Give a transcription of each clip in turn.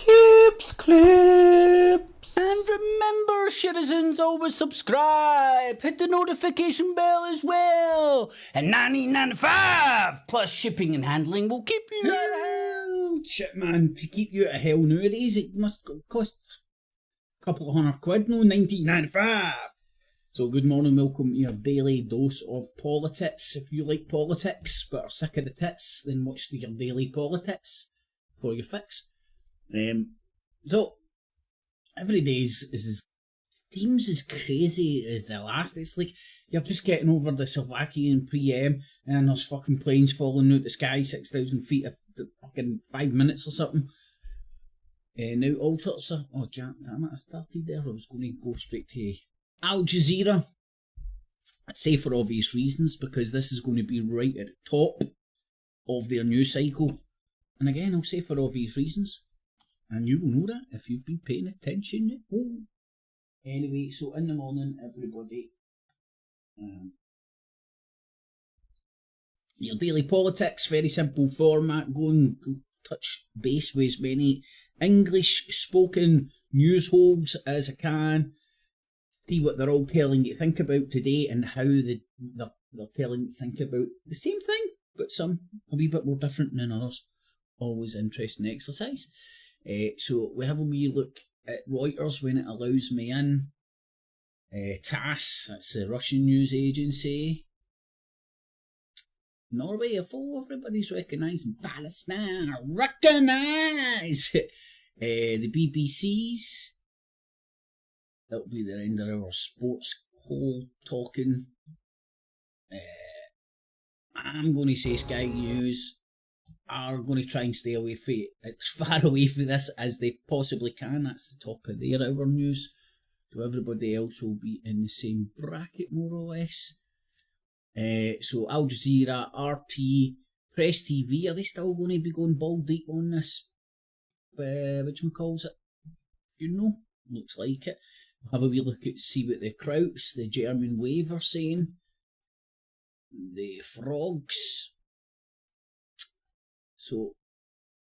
Clips, clips. And remember, citizens, always subscribe. Hit the notification bell as well. And $19.95 plus shipping and handling will keep you out of hell. Shit, man, to keep you out of hell nowadays, it must cost a couple of £100, no, $19.95. So good morning, welcome to your daily dose of PoliTITS. If you like politics but are sick of the tits, then watch your daily PoliTITS for your fix. So every day seems as crazy as the last. It's like you're just getting over the Slovakian pre-M and there's fucking planes falling out the sky 6,000 feet of fucking 5 minutes or something. Now all sorts of damn it, I started there. I was going to go straight to Al Jazeera. I'd say for obvious reasons, because this is going to be right at the top of their news cycle. And again, I'll say for obvious reasons. And you will know that if you've been paying attention at home. Anyway, so in the morning, everybody, your daily politics, very simple format, go and touch base with as many English spoken news holes as I can. See what they're all telling you to think about today and how they're telling you to think about the same thing, but some a wee bit more different than others. Always interesting exercise. So we have a wee look at Reuters when it allows me in. TASS, that's the Russian news agency. Norway, everybody's recognising Palestine. Recognise! The BBC's. That'll be the end of our sports hole talking. I'm going to say Sky News are going to try and stay away from it as far away from this as they possibly can. That's the top of their hour news. So everybody else will be in the same bracket, more or less. So Al Jazeera, RT, Press TV, are they still going to be going ball deep on this? Whatchamacalls it? You know? Looks like it. Have a wee look at, see what the Krauts, the German Wave are saying. The Frogs. So,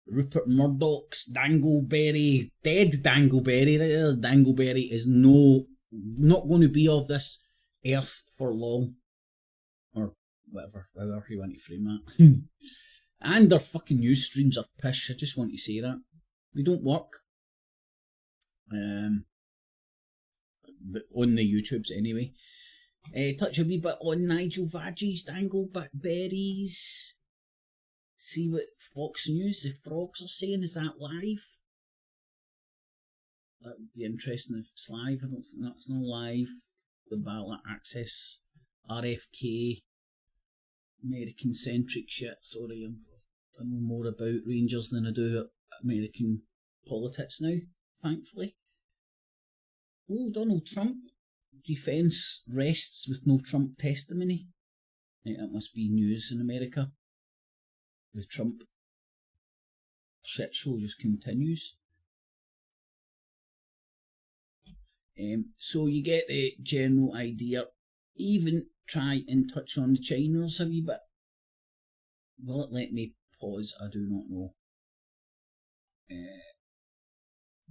Rupert Murdoch's Dangleberry, dead Dangleberry, Dangleberry is not going to be of this earth for long. Or whatever, however you want to frame that. And their fucking news streams are pish, I just want to say that. They don't work. But on the YouTubes anyway. Touch a wee bit on Nigel Vadge's Dangleberries. See what Fox News, the Frogs are saying. Is that live? That would be interesting if it's live. I don't think that's not live. The ballot access, RFK, American centric shit. Sorry, I know more about Rangers than I do American politics now, thankfully. Oh, Donald Trump. Defence rests with no Trump testimony. That must be news in America. The Trump shit show just continues. So you get the general idea. Even try and touch on the Chiners a wee bit. Will it let me pause? I do not know.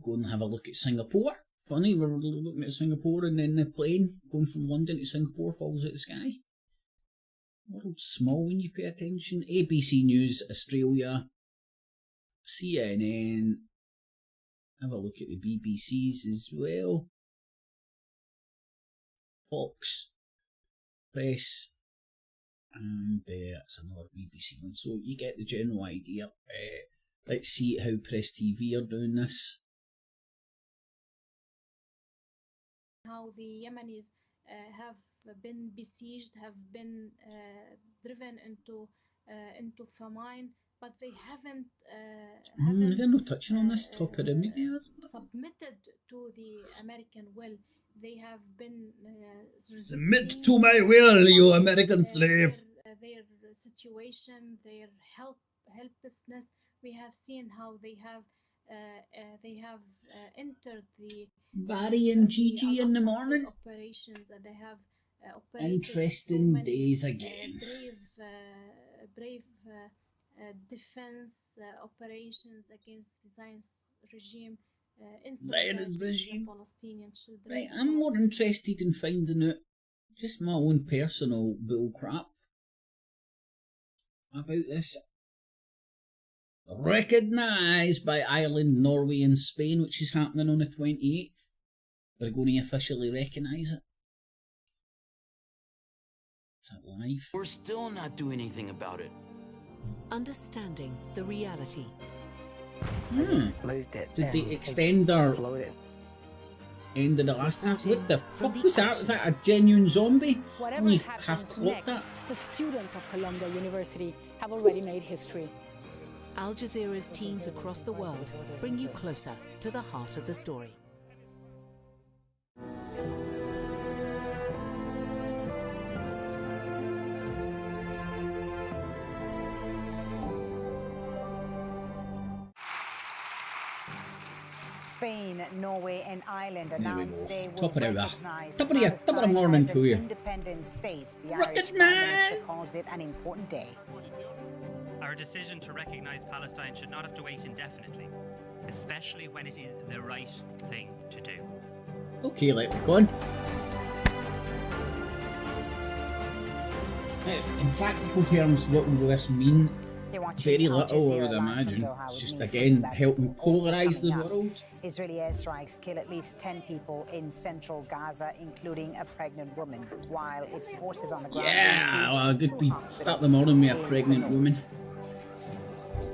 Go and have a look at Singapore. Funny, we're looking at Singapore and then the plane going from London to Singapore falls out the sky. World's small when you pay attention. ABC News, Australia, CNN. Have a look at the BBC's as well. Fox, Press, and that's another BBC one. So you get the general idea. Let's see how Press TV are doing this. How the Yemenis have been besieged, have been driven into famine, but they haven't they're not touching on this top of the media. Submitted to the American will. They have been submit to my will, you American slave. Their situation, their helplessness. We have seen how they have entered the Barry and Gigi in the morning. Operations, and they have interesting so days again. Brave defense operations against the Zionist regime in Zionist regime. Palestinian children. Right, I'm more interested in finding out just my own personal bullcrap about this. Recognised by Ireland, Norway and Spain, which is happening on the 28th. They're going to officially recognise it. Is that live? We're still not doing anything about it. Understanding the reality. Did they extend their end of the last half? What the fuck was that? Was that a genuine zombie? Whatever Only happens half clocked next, that. the students of Columbia University have already made history. Al Jazeera's teams across the world bring you closer to the heart of the story. Spain, Norway and Ireland announced they will Top of the recognize top of the Palestine morning as to an you. independent state. The Irish Prime Minister Recognise! calls it an important day. Our decision to recognise Palestine should not have to wait indefinitely, especially when it is the right thing to do. Okay, let me go on. In practical terms, what will this mean? You're watching Very Al little, I Jazeera would live from imagine. Doha It's with just, me, again, Fazila helping Tooth. Also polarise the coming up, world. Israeli airstrikes kill at least 10 people in central Gaza, including a pregnant woman, while its forces on the ground Yeah, well, besieged good two be hospitals start the morning with a in pregnant the north. woman.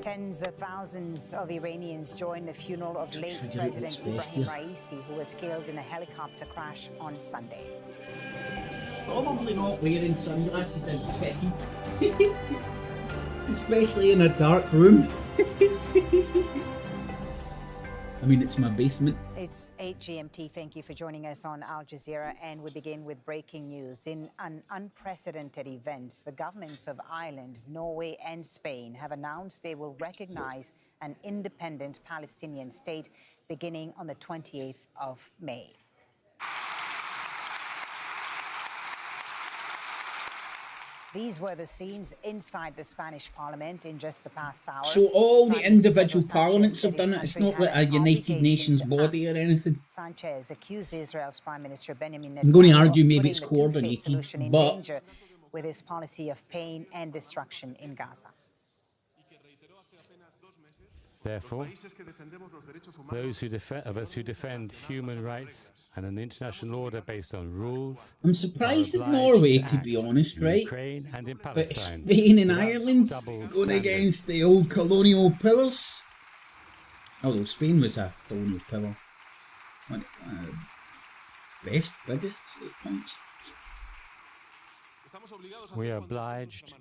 Tens of thousands of Iranians joined the funeral of late Figure out what's President best Ibrahim here. Raisi, who was killed in a helicopter crash on Sunday. Probably not wearing sunglasses outside. Especially in a dark room. I mean, it's my basement. It's 8 GMT. Thank you for joining us on Al Jazeera. And we begin with breaking news. In an unprecedented event, the governments of Ireland, Norway and Spain have announced they will recognize an independent Palestinian state beginning on the 28th of May. These were the scenes inside the Spanish parliament in just the past hour. So all the Prime Minister individual Pedro parliaments Sanchez have said done it. his It's country not like had a an United obligation Nations to body or act. anything. Sanchez accused Israel's Prime Minister Benjamin Netanyahu I'm going to of argue maybe putting it's the two-state coordinated, solution in but danger with his policy of pain and destruction in Gaza. Therefore, those of us who defend human rights and an international order based on rules. I'm surprised are at obliged Norway, to act be honest, in right? Ukraine and in But Palestine. Spain and without Ireland double going standards. against the old colonial powers. Although Spain was a colonial power. One best, biggest points. We are obliged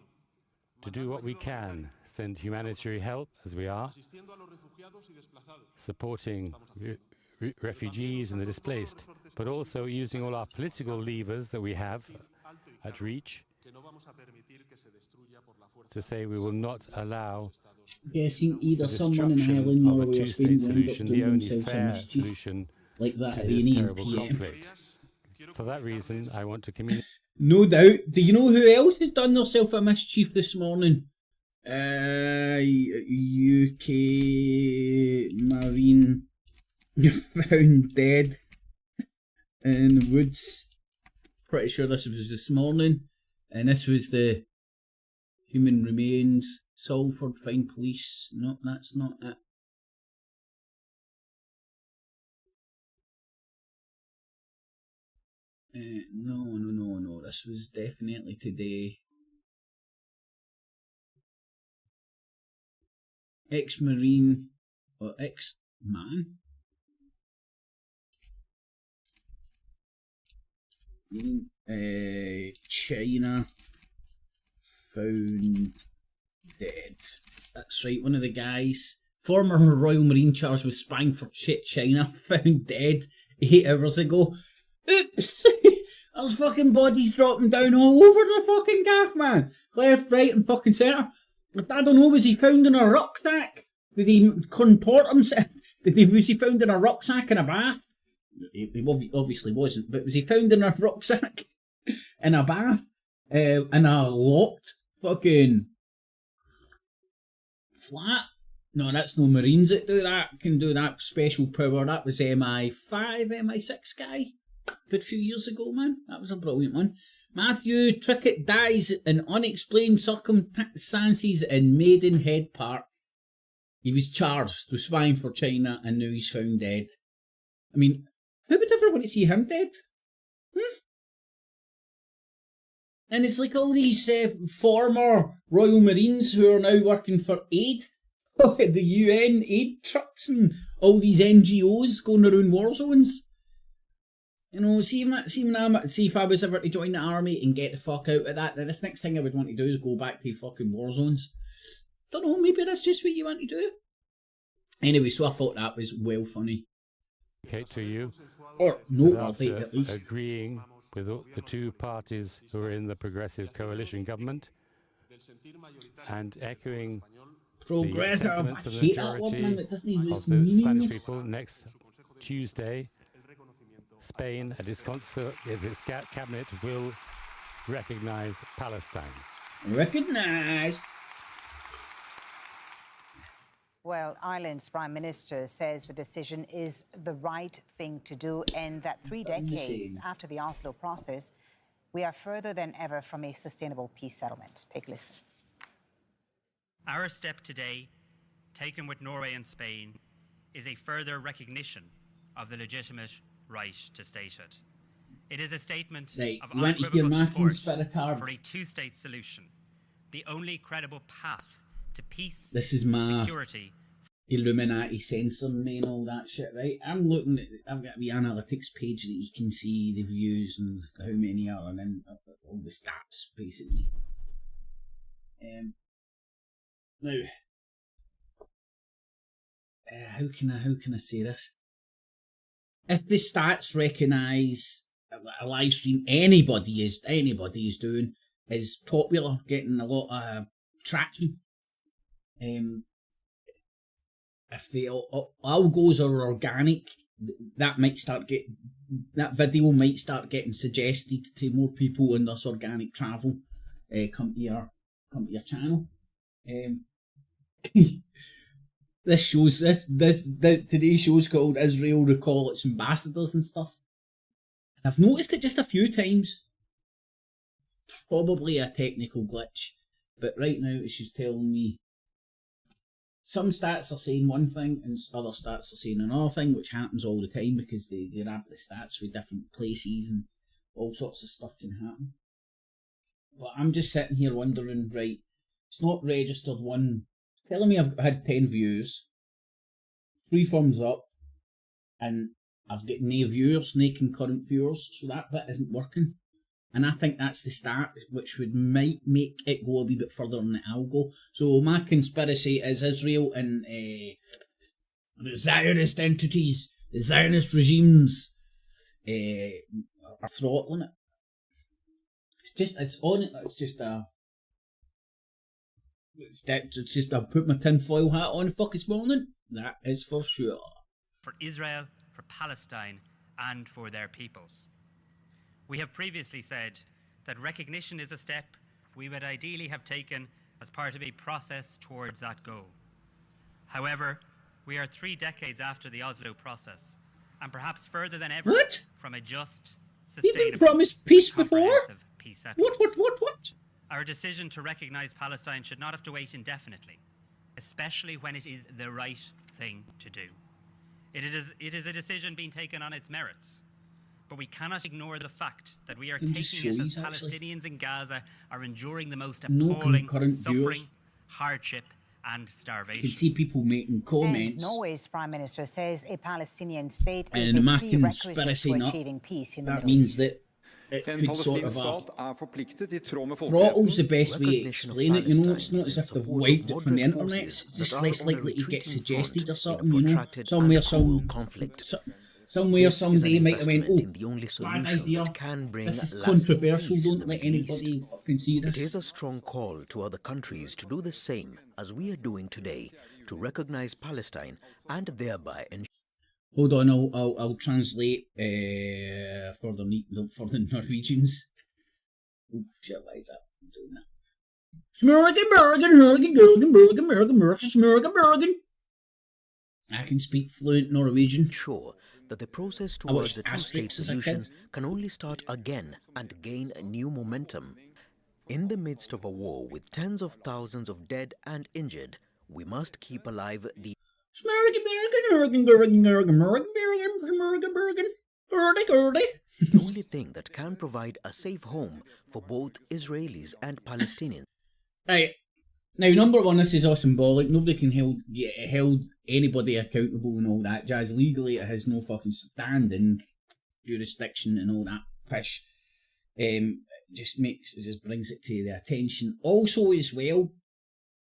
to do what we can, send humanitarian help as we are, supporting refugees and the displaced, but also using all our political levers that we have at reach to say we will not allow Guessing either the someone in destruction Ireland, of a Norway or Spain two-state will end up solution, the doing only themselves a fair mischief solution like that to at this the terrible PM. conflict. For that reason, I want to communicate. No doubt. Do you know who else has done themselves a mischief this morning? UK Marine found dead in the woods. Pretty sure this was this morning. And this was the human remains. Salford find police. No, that's not it. No. This was definitely today. Ex-Marine or ex-man? China found dead. That's right, one of the guys. Former Royal Marine charged with spying for China found dead 8 hours ago. Oops! There's fucking bodies dropping down all over the fucking gaff, man. Left, right and fucking centre. I don't know, was he found in a rucksack? Did he contort himself? Was he found in a rucksack in a bath? He obviously wasn't, but was he found in a rucksack in a bath? In a locked fucking flat? No, that's no Marines that do that. Can do that special power. That was MI5, MI6 guy. Good few years ago, man. That was a brilliant one. Matthew Trickett dies in unexplained circumstances in Maidenhead Park. He was charged with spying for China and now he's found dead. I mean, who would ever want to see him dead? And it's like all these former Royal Marines who are now working for aid. The UN aid trucks and all these NGOs going around war zones. You know, see if I was ever to join the army and get the fuck out of that, then this next thing I would want to do is go back to fucking war zones. Don't know, maybe that's just what you want to do. Anyway, so I thought that was well funny. Okay, to you. Or noteworthy at least. Agreeing with the two parties who are in the Progressive Coalition government and echoing Progressive, the sentiments of the hate that word, majority man. It doesn't even, of it's the Spanish meaningless. people, next Tuesday, Spain, its cabinet will recognise Palestine. Recognise. Well, Ireland's Prime Minister says the decision is the right thing to do and that 3 decades after the Oslo process, we are further than ever from a sustainable peace settlement. Take a listen. Our step today, taken with Norway and Spain, is a further recognition of the legitimate right to statehood. It is a statement of unequivocal support for a two-state solution, the only credible path to peace, this is my security, Illuminati censoring me and all that shit, right? I'm looking at, I've got the analytics page that you can see the views and how many are, and then all the stats basically. Now, how can I say this? If the stats recognise a live stream anybody is doing is popular, getting a lot of traction. If the algos are organic, that video might start getting suggested to more people, and thus organic travel come to your channel. Today's show's called Israel Recall Its Ambassadors and stuff. And I've noticed it just a few times. Probably a technical glitch, but right now it's just telling me some stats are saying one thing and other stats are saying another thing, which happens all the time because they grab the stats for different places and all sorts of stuff can happen. But I'm just sitting here wondering, right, it's not registered one, telling me I've had 10 views, 3 thumbs up, and I've got no viewers, no concurrent viewers, so that bit isn't working. And I think that's the start, which might make it go a wee bit further on the algo. So my conspiracy is Israel and the Zionist entities, the Zionist regimes, are throttling it. It's just I put my tinfoil hat on fuck this morning. That is for sure. For Israel, for Palestine, and for their peoples. We have previously said that recognition is a step we would ideally have taken as part of a process towards that goal. However, we are 3 decades after the Oslo process, and perhaps further than ever from a just, sustainable, you've been promised peace before? Peace settlement. What? Our decision to recognise Palestine should not have to wait indefinitely, especially when it is the right thing to do. It is a decision being taken on its merits. But we cannot ignore the fact that we are taking it as Palestinians in Gaza are enduring the most appalling suffering, hardship and starvation. You can see people making comments. And Norway's Prime Minister says a Palestinian state is and a prerequisite to achieving peace in the Middle East. That it could sort of throttle's the best way to explain it, you know. It's not as if they've wiped it from the internet, it's just less likely to get suggested or something, you know. Somewhere someday might have went, bad idea, this is controversial, don't let anybody fucking see this. It is a strong call to other countries to do the same as we are doing today, to recognise Palestine and thereby ensure... Hold on, I'll translate for the Norwegians. Oh shit, why is that? I'm doing that. I can speak fluent Norwegian. Sure that the process I towards watched a two-state Asterix as a solution kid. can only start again and gain a new momentum. In the midst of a war with tens of thousands of dead and injured, we must keep alive the only thing that can provide a safe home for both Israelis and Palestinians. Right. Now, number one, this is all symbolic. Nobody can held anybody accountable and all that jazz. Legally, it has no fucking standing jurisdiction and all that pish. Just brings it to the attention. Also, as well,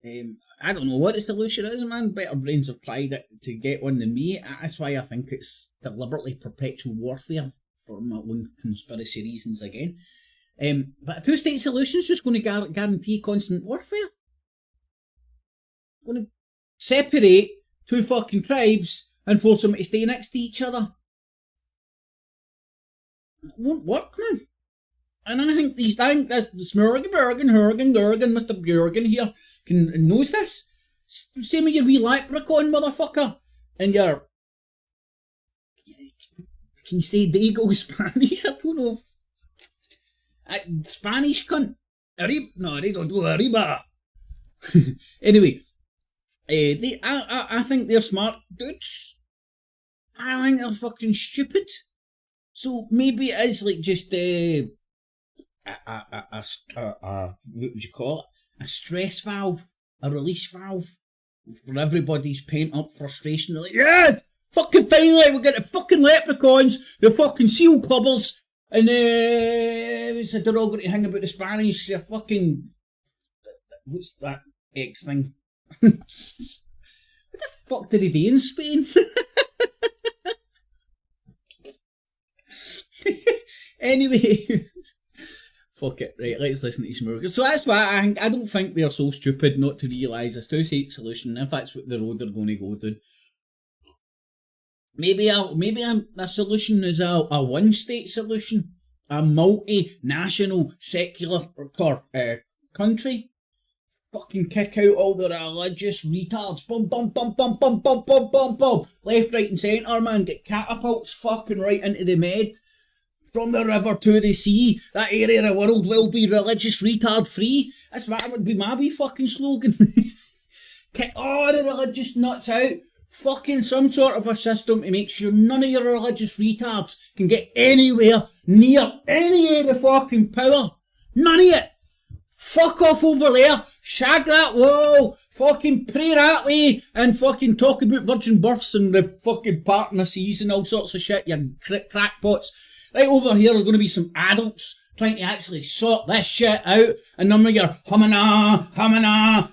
I don't know what the solution is, man. Better brains have tried it to get one than me. That's why I think it's deliberately perpetual warfare for my own conspiracy reasons again. But a two-state solution is just going to guarantee constant warfare. Going to separate two fucking tribes and force them to stay next to each other. It won't work, man. And I think this Smurgen, Mr. Bjorgen here knows this. Same with your wee leprechaun, motherfucker. And your... Can you say Dago Spanish? I don't know. Spanish cunt. No, they don't do arriba. Anyway, I think they're smart dudes. I think they're fucking stupid. So maybe it is like just what would you call it? A stress valve, a release valve for everybody's pent up frustration. They're like, yes, fucking finally, we'll get the fucking leprechauns, the fucking seal clubbers, and we said they're all going to hang about the Spanish. They're fucking, what's that X thing? What the fuck did he do in Spain? Anyway, fuck it, right, let's listen to Smurger. So that's why I don't think they're so stupid not to realise this two-state solution, if that's what the road they're going to go to. Maybe a solution is a one-state solution, a multinational secular country. Fucking kick out all the religious retards. Bum bum bum bum bum bum bum bum bum. Left, right and centre, man. Get catapults fucking right into the Med. From the river to the sea. That area of the world will be religious retard free. That would be my wee fucking slogan. Kick all the religious nuts out. Fucking some sort of a system to make sure none of your religious retards can get anywhere near any of the fucking power. None of it. Fuck off over there. Shag that wall. Fucking pray that way. And fucking talk about virgin births and the fucking parting of seas and all sorts of shit. You crackpots. Right over here are going to be some adults trying to actually sort this shit out. And none of your humana.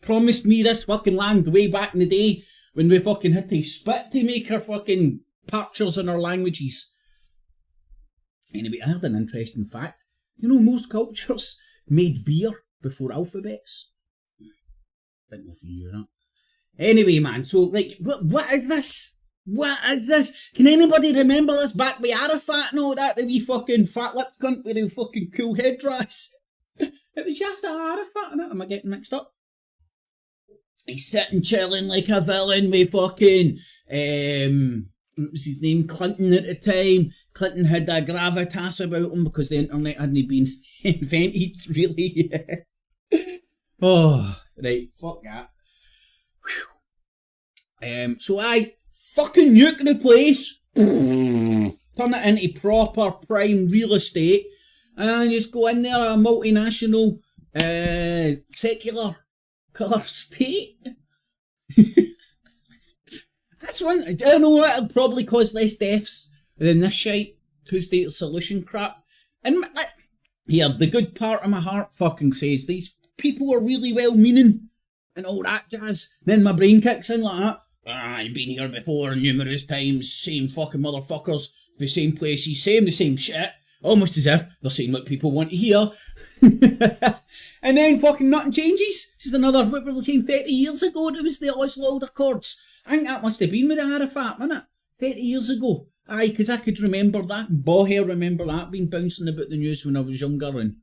Promised me this fucking land way back in the day when we fucking had to spit to make our fucking pictures in our languages. Anyway, I had an interesting fact. You know, most cultures made beer before alphabets. Didn't know if you knew that. Anyway, man, so like, what is this? What is this? Can anybody remember this back with Arafat and all that? The wee fucking fat-lipped cunt with the fucking cool headdress. It was just Arafat, innit? Am I getting mixed up? He's sitting chilling like a villain with fucking, what was his name? Clinton at the time. Clinton had a gravitas about him because the internet hadn't been invented, really. Oh, right, fuck that. So I fucking nuke the place, turn it into proper prime real estate, and just go in there, a multinational, secular colour state. That's one. I don't know, it'll probably cause less deaths than this shite two-state solution crap. And here, the good part of my heart fucking says these people are really well-meaning and all that jazz. Then my brain kicks in like that. I've been here before numerous times, same fucking motherfuckers, the same places, the same shit, almost as if they're saying what people want to hear. And then fucking nothing changes. This is another, what were they saying, 30 years ago, it was the Oslo Accords. I think that must have been with the Arafat, wasn't it? 30 years ago. Aye, because I could remember that, Boher remember that being bouncing about the news when I was younger, and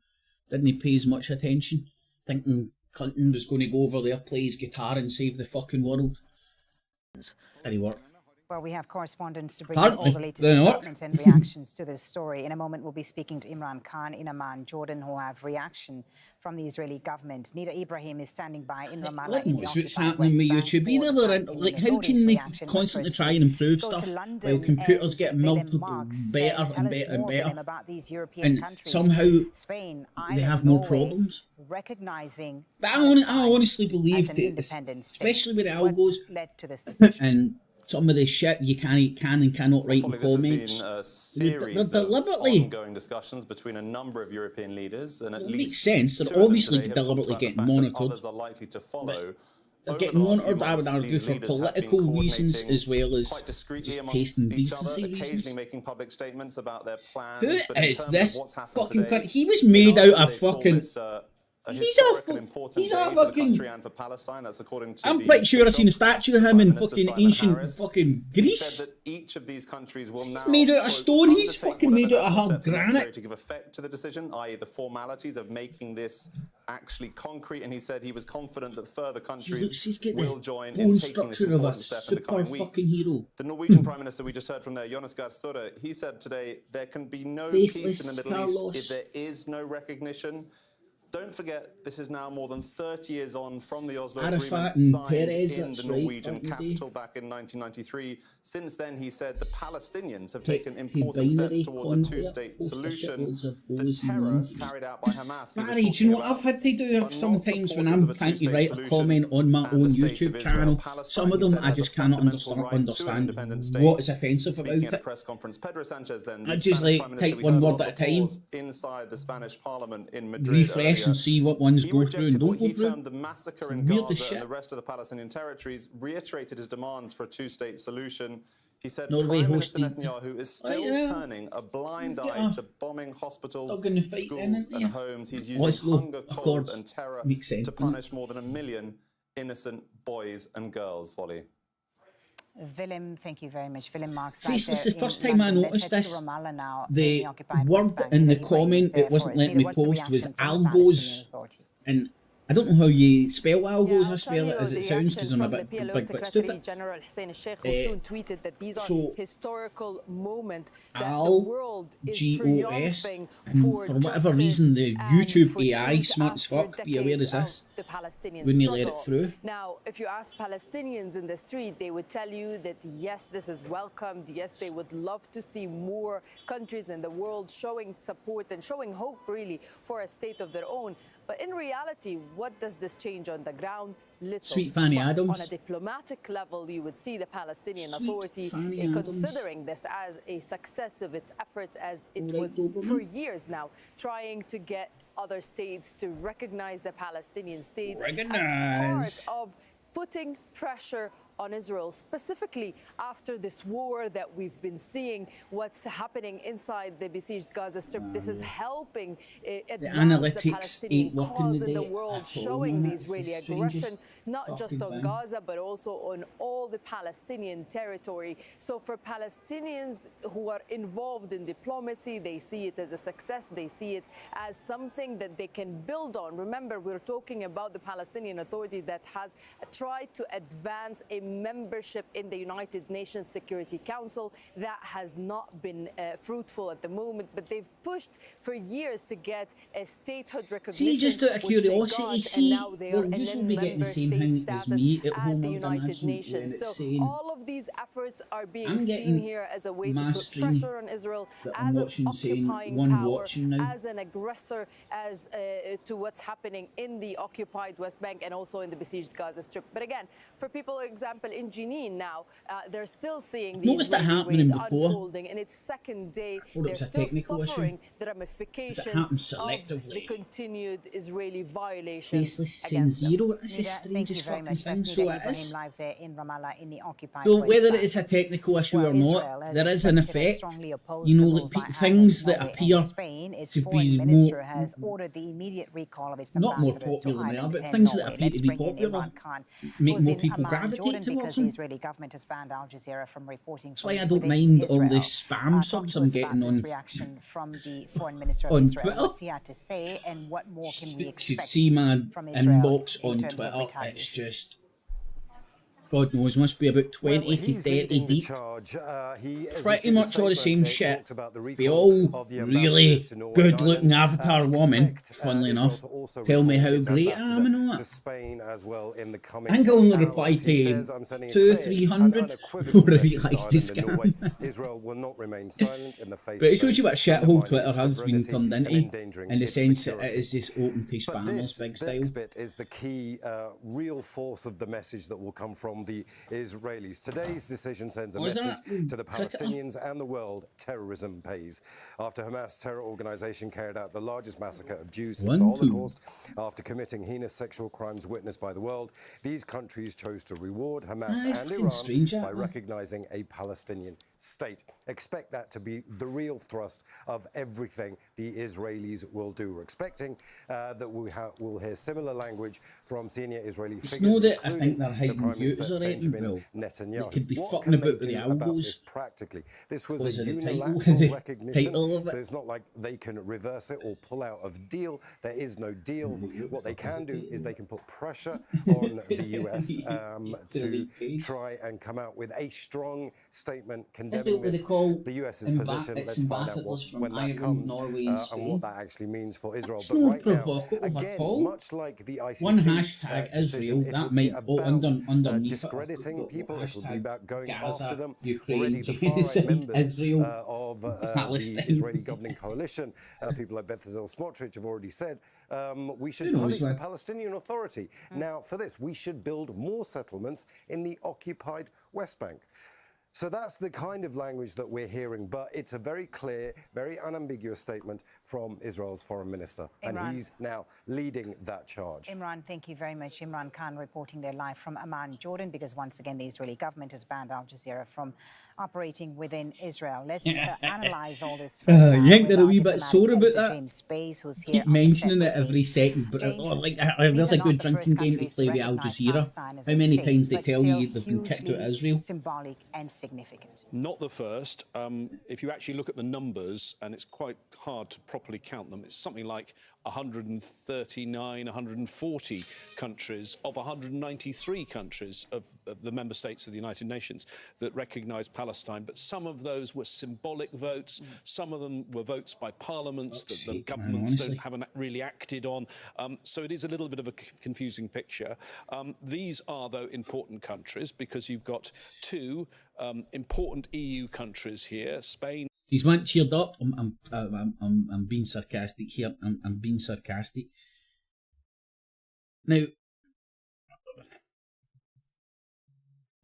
didn't he pay as much attention, thinking Clinton was going to go over there, play his guitar and save the fucking world. Did he work? Well, we have correspondents to bring you all the latest They're not. developments and reactions to this story. In a moment, we'll be speaking to Imran Khan in Amman, Jordan, who have reaction from the Israeli government. Nida Ibrahim is standing by in Ramallah. God knows what's happening with YouTube. Either like, how can they constantly try and improve stuff while computers get multiple better and better and better, and somehow they have more problems? Recognizing, but I honestly believe that, especially with the algos and some of the shit you can and cannot write in comments. They're deliberately ongoing discussions between a number of European leaders, and it makes sense. They're obviously deliberately getting monitored. Others are likely to follow. They're getting monitored, I would argue, for political reasons as well as just taste and decency reasons. Occasionally making public statements about their plans. Who is this fucking cunt? He was made out of fucking... He's a fucking... I'm pretty sure I've seen a statue of him in fucking ancient fucking Greece. Each of these countries will He's made out of stone. He's fucking made out of hard granite. To give effect to the decision, i.e. the formalities of making this actually concrete, and he said he was confident that further countries will join in taking this important step in the coming weeks. The Norwegian Prime Minister we just heard from there, Jonas Gahr Støre, he said today there can be no peace in the Middle East if there is no recognition. Don't forget, this is now more than 30 years on from the Oslo Agreement signed in the Norwegian capital back in 1993. Since then, he said the Palestinians have taken important steps towards a two-state solution. The terror carried out by Hamas. Barry, do you know what I've had to do sometimes when I'm trying to write a comment on my own YouTube channel? Some of them I just cannot understand what is offensive about it. I just like type one word at a time, inside the Spanish Parliament in Madrid, refresh and see what ones go through and don't go through. He termed the massacre in Gaza and the rest of the Palestinian territories, reiterated his demands for a two-state solution. He said Norway Prime Minister Netanyahu is still turning a blind eye to bombing hospitals, schools and homes. He's using hunger, cold and terror to punish more than 1 million innocent boys and girls, Volley. Willem, thank you very much. Willem Marks. This is the first time I noticed this. The word in the comment it wasn't letting me post was algos, and I don't know how you spell algos. I spell it as it sounds because I'm a bit stupid. General Hussein Sheikh soon tweeted that these are historical moment that the world is triumphing for whatever reason the YouTube AI smart as fuck be aware of this when they let it through. Now, if you ask Palestinians in the street, they would tell you that yes, this is welcomed. Yes, they would love to see more countries in the world showing support and showing hope really for a state of their own. But in reality, what does this change on the ground? Little. Sweet Fanny Adams. On a diplomatic level, you would see the Palestinian Authority considering this as a success of its efforts, as it was for years now, trying to get other states to recognize the Palestinian state as part of putting pressure on Israel, specifically after this war that we've been seeing, what's happening inside the besieged Gaza Strip. This is helping advance the Palestinian cause in the world, showing the Israeli aggression, not just on Gaza, but also on all the Palestinian territory. So for Palestinians who are involved in diplomacy, they see it as a success. They see it as something that they can build on. Remember, we're talking about the Palestinian Authority that has tried to advance a membership in the United Nations Security Council. That has not been fruitful at the moment, but they've pushed for years to get a statehood recognition. See, just out of curiosity, see, well, you should be getting the same thing as me at home, the United Nations. So all of these efforts are being seen here as a way to put pressure on Israel as an occupying power, as an aggressor, as to what's happening in the occupied West Bank and also in the besieged Gaza Strip. But again, for people, for example, in Jenin now, they're still seeing these unfolding in its second day. They're still suffering the ramifications of the continued Israeli violations against them. It's the strangest fucking thing. So it is. So whether it is a technical issue or not, there is an effect. You know, like things that appear to be more, not more popular than they are, but things that appear to be popular make more people gravitate because the Israeli government has banned Al Jazeera from reporting. That's why I don't mind all this spam subs I'm getting on reaction from the foreign minister of on Israel. Twitter. What's he had to say, and what more can we expect? Should see my from Israel inbox on Twitter. It's just, God knows, must be about 20 to 30 deep. Pretty much all the same shit. They all really good-looking Avatar woman, funnily enough, tell me how great I am and all that. I think I'll only reply to 200-300 before I realise this scam. But it shows you what shithole Twitter has been turned into, in the sense that it is just open to spammers, big style. This bit is the key real force of the message that will come from the Israelis. Today's decision sends a message to the Palestinians and the world: terrorism pays. After Hamas terror organization carried out the largest massacre of Jews since the Holocaust, after committing heinous sexual crimes witnessed by the world, these countries chose to reward Hamas and Iran by recognizing a Palestinian state. Expect that to be the real thrust of everything the Israelis will do. We're expecting that we'll hear similar language from senior Israeli figures. It's not that I think they're hiding views or anything, Bill. They could be fucking about with the elbows. Practically, this was a unilateral recognition, so it's not like they can reverse it or pull out of deal. There is no deal. What they can do is they can put pressure on the US to try and come out with a strong statement condemning this. The US's position. Let's find out when that comes Norway, and what that actually means for Israel. But right now, again, much like the ICC, one hashtag Israel, that might go underneath discrediting people. It will be about going Gaza, after them. Ukraine, Already the far-right members Israel, of the Palestine. Israeli governing coalition, people like Bezalel Smotrich have already said, we should punish the Palestinian Authority. Now, for this, we should build more settlements in the occupied West Bank. So that's the kind of language that we're hearing, but it's a very clear, very unambiguous statement from Israel's foreign minister, and he's now leading that charge. Imran, thank you very much. Imran Khan reporting there live from Amman, Jordan, because once again the Israeli government has banned Al Jazeera from operating within Israel. Let's analyse all this. You think they're a wee bit sore about that? James Space, who's here keep mentioning it every second, but there's a good drinking game to play with Al Jazeera. How many times they tell you they've been kicked out of Israel? Symbolic and significant. Not the first. If you actually look at the numbers, and it's quite hard to properly count them, it's something like 139, 140 countries of 193 countries of the member states of the United Nations that recognise Palestine. But some of those were symbolic votes. Some of them were votes by parliaments that the governments haven't really acted on. So it is a little bit of a confusing picture. These are, though, important countries because you've got two important EU countries here, Spain. He's one cheered up. I'm being sarcastic here. I'm being sarcastic. Now,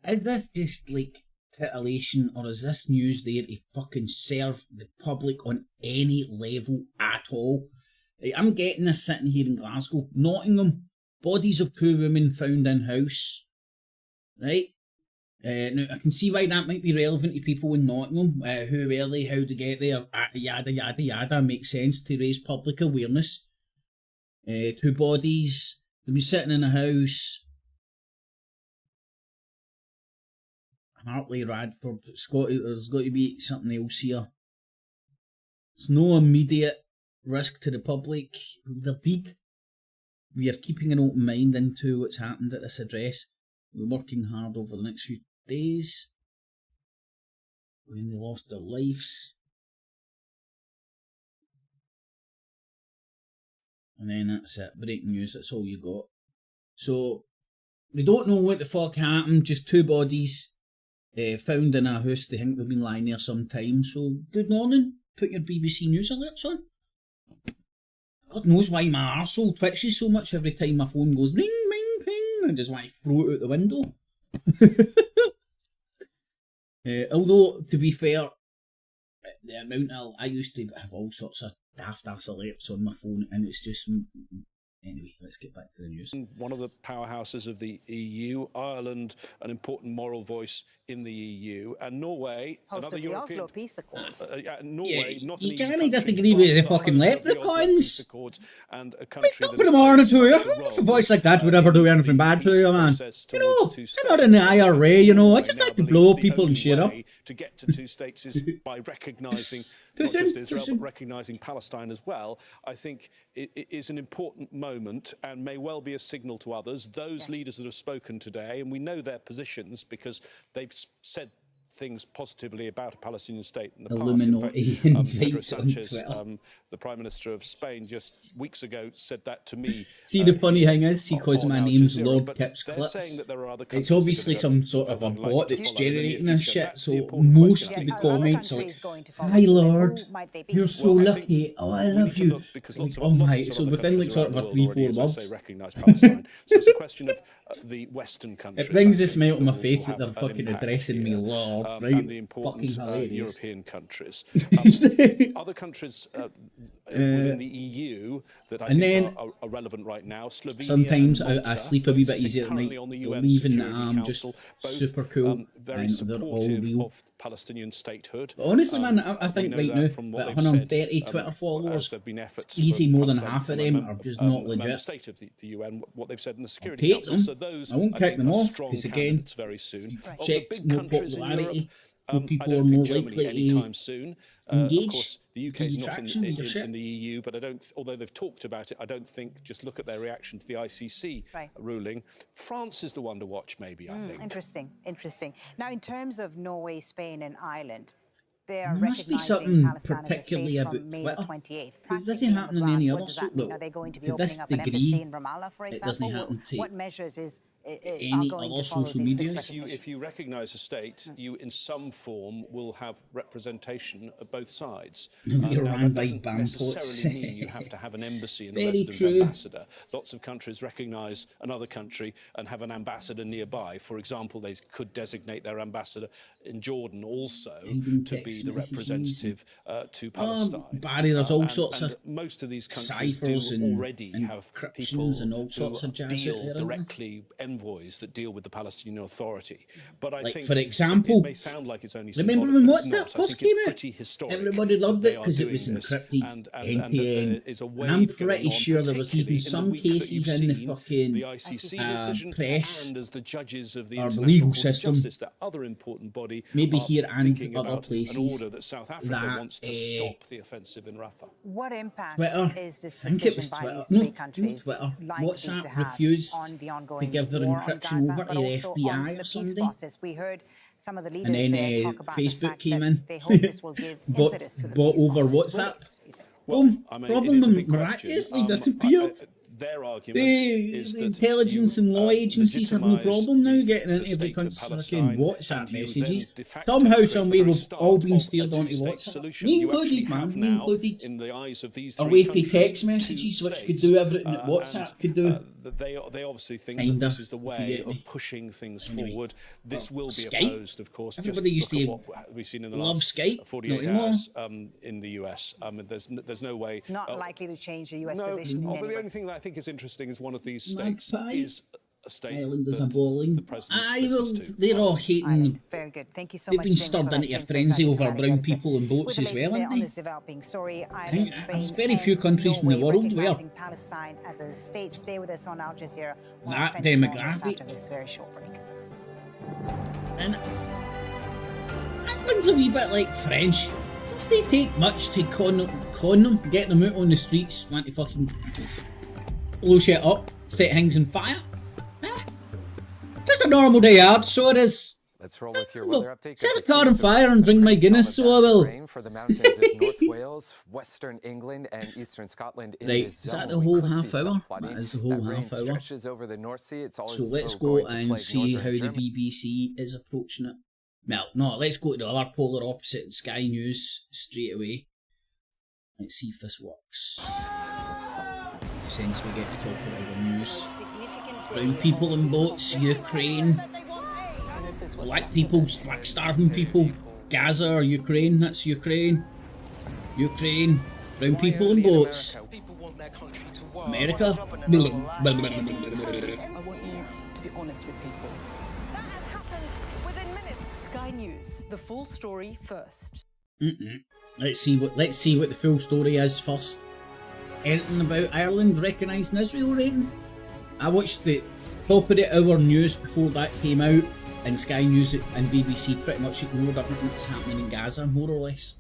is this just like titillation, or is this news there to fucking serve the public on any level at all? I'm getting this sitting here in Glasgow, Nottingham, bodies of two women found in house, right? Now, I can see why that might be relevant to people in Nottingham. Who were they, how to get there, yada yada yada. Makes sense to raise public awareness. Two bodies, they've been sitting in a house. Hartley, Radford, there's got to be something else here. There's no immediate risk to the public. They're dead. We are keeping an open mind into what's happened at this address. We're working hard over the next few days when they lost their lives, and then that's it. Breaking news, that's all you got. So we don't know what the fuck happened, just two bodies found in a house. They think they've been lying there some time. So good morning, put your BBC News alerts on. God knows why my arsehole twitches so much every time my phone goes ring, ring, ping. I just want to throw it out the window. Although, to be fair, the amount I used to have all sorts of daft ass alerts on my phone, and it's just Anyway, let's get back to the news. One of the powerhouses of the EU, Ireland, an important moral voice in the EU, and Norway, host of the Oslo Peace Accords. Norway, yeah, not you can't disagree with the fucking leprechauns. And a country put them on to you. If a voice like that would ever do anything bad to you, man. You know, they're not in the IRA, you know. I just like to blow people and shit up. To get to two states is by recognising not just Israel, but recognising Palestine as well. I think it is an important moment and may well be a signal to others. Those leaders that have spoken today, and we know their positions because they've said things positively about a Palestinian state in the past. In fact, Pedro Sanchez, the Prime Minister of Spain, just weeks ago said that to me. See, the funny thing is, because my name's Lord Pips Clips, it's obviously some sort of a bot that's generating this shit, so most of the comments are like, "Hi Lord, you're so lucky, oh I love you." Like, oh my, so within like sort of a 3-4 months. So it's a question of the Western countries. It brings a smile to my face that they're fucking addressing me Lord, right? And the important European countries. Other countries within the EU that I think are relevant right now. Slovenia, sometimes I sleep a wee bit easier at night, believing that I'm just super cool and they're all real. Of Palestinian statehood. But honestly, man, I think right now, at 130 Twitter followers, easy more than half of them are just not legit. State of the UN, what they've said in the Security Council. So those, I won't kick them off, because again, very soon. Checked more popularity, more people are more likely anytime soon. Engage. Of course, the UK is not in the EU, but I don't. Although they've talked about it, I don't think. Just look at their reaction to the ICC ruling. France is the one to watch, maybe. I think. Interesting. Now, in terms of Norway, Spain, and Ireland, they are there must be something particularly about Twitter. This doesn't happen in any other sort. Look, to this degree, it doesn't happen to what measures is any other social media. If you recognise a state, you in some form will have representation of both sides. You're run by doesn't necessarily mean you have to have an embassy and a Very resident true. ambassador. Lots of countries recognise another country and have an ambassador nearby. For example, they could designate their ambassador in Jordan also to be the representative to Palestine. Barry, there's all sorts of most of these countries ciphers do and already have people and all sorts of jazz deal out there, directly, envoys that deal with the Palestinian Authority. But I like, think, for example, it may sound like it's only remember symbolic, when but What's it's That not. first I think came it's out? pretty historic. Everybody loved it because they it are was doing this, encrypted and end to end. is a way And I'm of going pretty on, sure there was even particularly in the some week that cases you've in the seen fucking the ICC decision press and as the judges of the or the International legal Court of system, Justice, that other important body, maybe are here and thinking other about places, an order that South Africa that, wants to stop the offensive in Rafah. What impact Twitter, is this I think it was decision by Twitter, these three countries Twitter, likely WhatsApp to have refused on the to ongoing give their war on encryption Gaza, over but to the also on FBI the or peace something. process? We heard some of the And leaders then talk about the Facebook fact came that in, they hope this will give impetus to the bought peace over process. WhatsApp. Well, Boom, I mean, problem miraculously disappeared. Their argument The is that intelligence and law agencies have no problem now getting into every state of country's Palestine, fucking WhatsApp and you messages. then de facto Somehow, create some the way, very we've all start been of steered a onto two-state WhatsApp. solution. Me You actually included, man. have Me now, included. in the eyes of these Away three from text countries, messages, two which could states, do everything that WhatsApp could do. They obviously think Kinda, that this is the if you way get of me. pushing things Anyway. forward. This will be Skype? opposed, of course. Everybody Just used look to at what we've seen in the love last Skype, 48 not anymore. hours in the US. There's no way. It's not likely to change the US No, position in but any the way. only thing that I think is interesting is one of these states is a state Islanders that are bowling. the president Aye, well, listens to. they're all hating. Very good. Thank you so They've much. been James, stirred for that. into a James frenzy Rosati, over brown Canada. people and boats With as the well, latest aren't on they? this developing story, I Ireland, think Spain, there's very few and countries in the Norway world where recognizing Palestine as a state. Stay with us on Al Jazeera. We'll that spend more on this demographic. after this very short break. And England's a wee bit like French. Does they take much to con them, get them out on the streets, want to fucking blow shit up, set things on fire? Just a normal day out, so it is. Let's roll with your weather update. Set a car on fire and drink my Guinness, so I will. Rain for the mountains of North Wales, Western England, and Eastern Scotland. Right, is that the whole half hour? That is the whole half hour. Stretches over the North Sea. It's always So let's go and see how the BBC is approaching it. Well, no, let's go to the other polar opposite, Sky News, straight away. Let's see if this works. Since we get to talk about the news. Brown people in boats, Ukraine. Black people, black starving people, Gaza or Ukraine, that's Ukraine. Ukraine, brown people in boats. their country to war. America. I want you to be honest with people. That has happened within minutes. Sky News, the full story first. Let's see what the full story is first. Anything about Ireland recognising Israel rating? I watched the top of the hour news before that came out, and Sky News and BBC pretty much ignored everything that's happening in Gaza, more or less.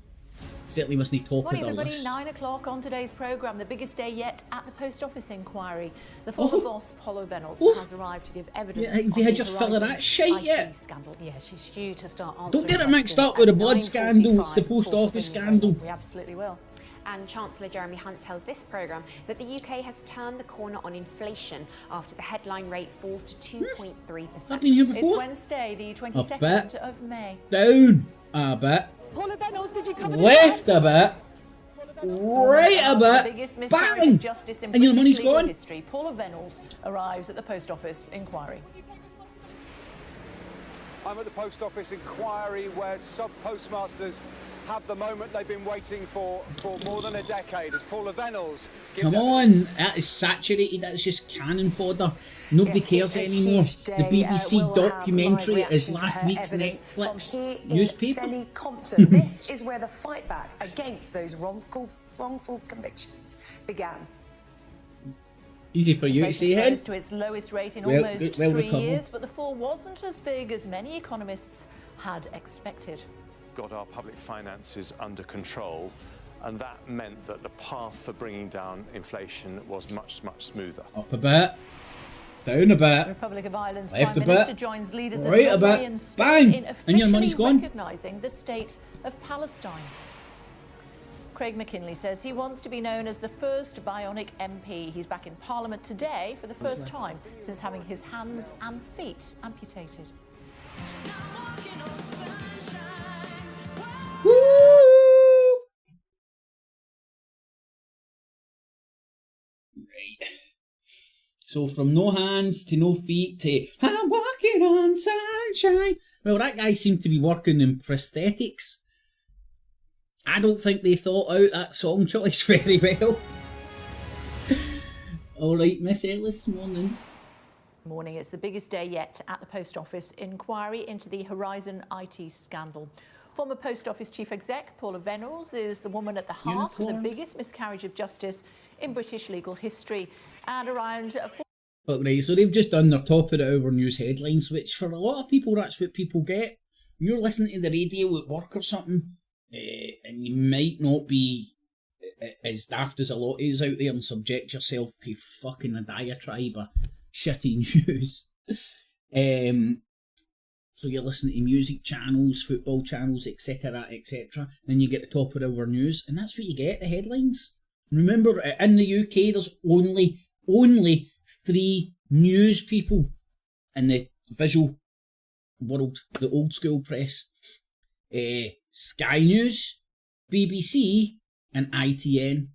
Certainly wasn't top Morning, of their everybody. list. 9 o'clock on today's programme, the biggest day yet at the Post Office inquiry. The former boss, Paula Reynolds, has arrived to give evidence. Yeah, have you had your fill of that shite yet? Scandal. Yeah, she's due to start answering. Don't get it mixed up with the blood scandal. It's the Post Office scandal. We absolutely will. And Chancellor Jeremy Hunt tells this programme that the UK has turned the corner on inflation after the headline rate falls to 2.3%. I've been here before. It's Wednesday, the 22nd of May. Down a bit. Paula Reynolds, did you come Left a bit. Right a bit. Bang! And your money's gone. History. Paula Reynolds arrives at the Post Office inquiry. I'm at the Post Office inquiry where sub-postmasters have the moment they've been waiting for more than a decade, as Paula Reynolds gives... Come on, that is saturated, that's just cannon fodder. Nobody cares anymore. The BBC documentary is last week's Netflix newspaper. Compton. This is where the fight back against those wrongful convictions began. Easy for you to say, Hen. To its lowest rate in almost 3 recovered. years, but the fall wasn't as big as many economists had expected. Got our public finances under control, and that meant that the path for bringing down inflation was much, much smoother. Up a bit, down a bit, Republic of Ireland's left Prime a Minister bit, joins leaders right of a Norway bit, and Spain in bang, and your money's officially gone. recognising the state of Palestine. Craig McKinley says he wants to be known as the first bionic MP. He's back in Parliament today for the first time since having his hands and feet amputated. Woo! Right. So from no hands to no feet to I'm walking on sunshine. Well, that guy seemed to be working in prosthetics. I don't think they thought out that song choice very well. Alright, Miss Ellis, morning. Morning. It's the biggest day yet at the Post Office inquiry into the Horizon IT scandal. Former Post Office Chief Exec Paula Reynolds is the woman at the heart of the biggest miscarriage of justice in British legal history. And around... But right, so they've just done their top of the hour news headlines, which for a lot of people, that's what people get. When you're listening to the radio at work or something, and you might not be as daft as a lot of us out there and subject yourself to fucking a diatribe of shitty news. So you're listening to music channels, football channels, etc., etc. Then you get the top of our news, and that's what you get, the headlines. Remember, in the UK, there's only 3 news people in the visual world, the old school press. Sky News, BBC, and ITN.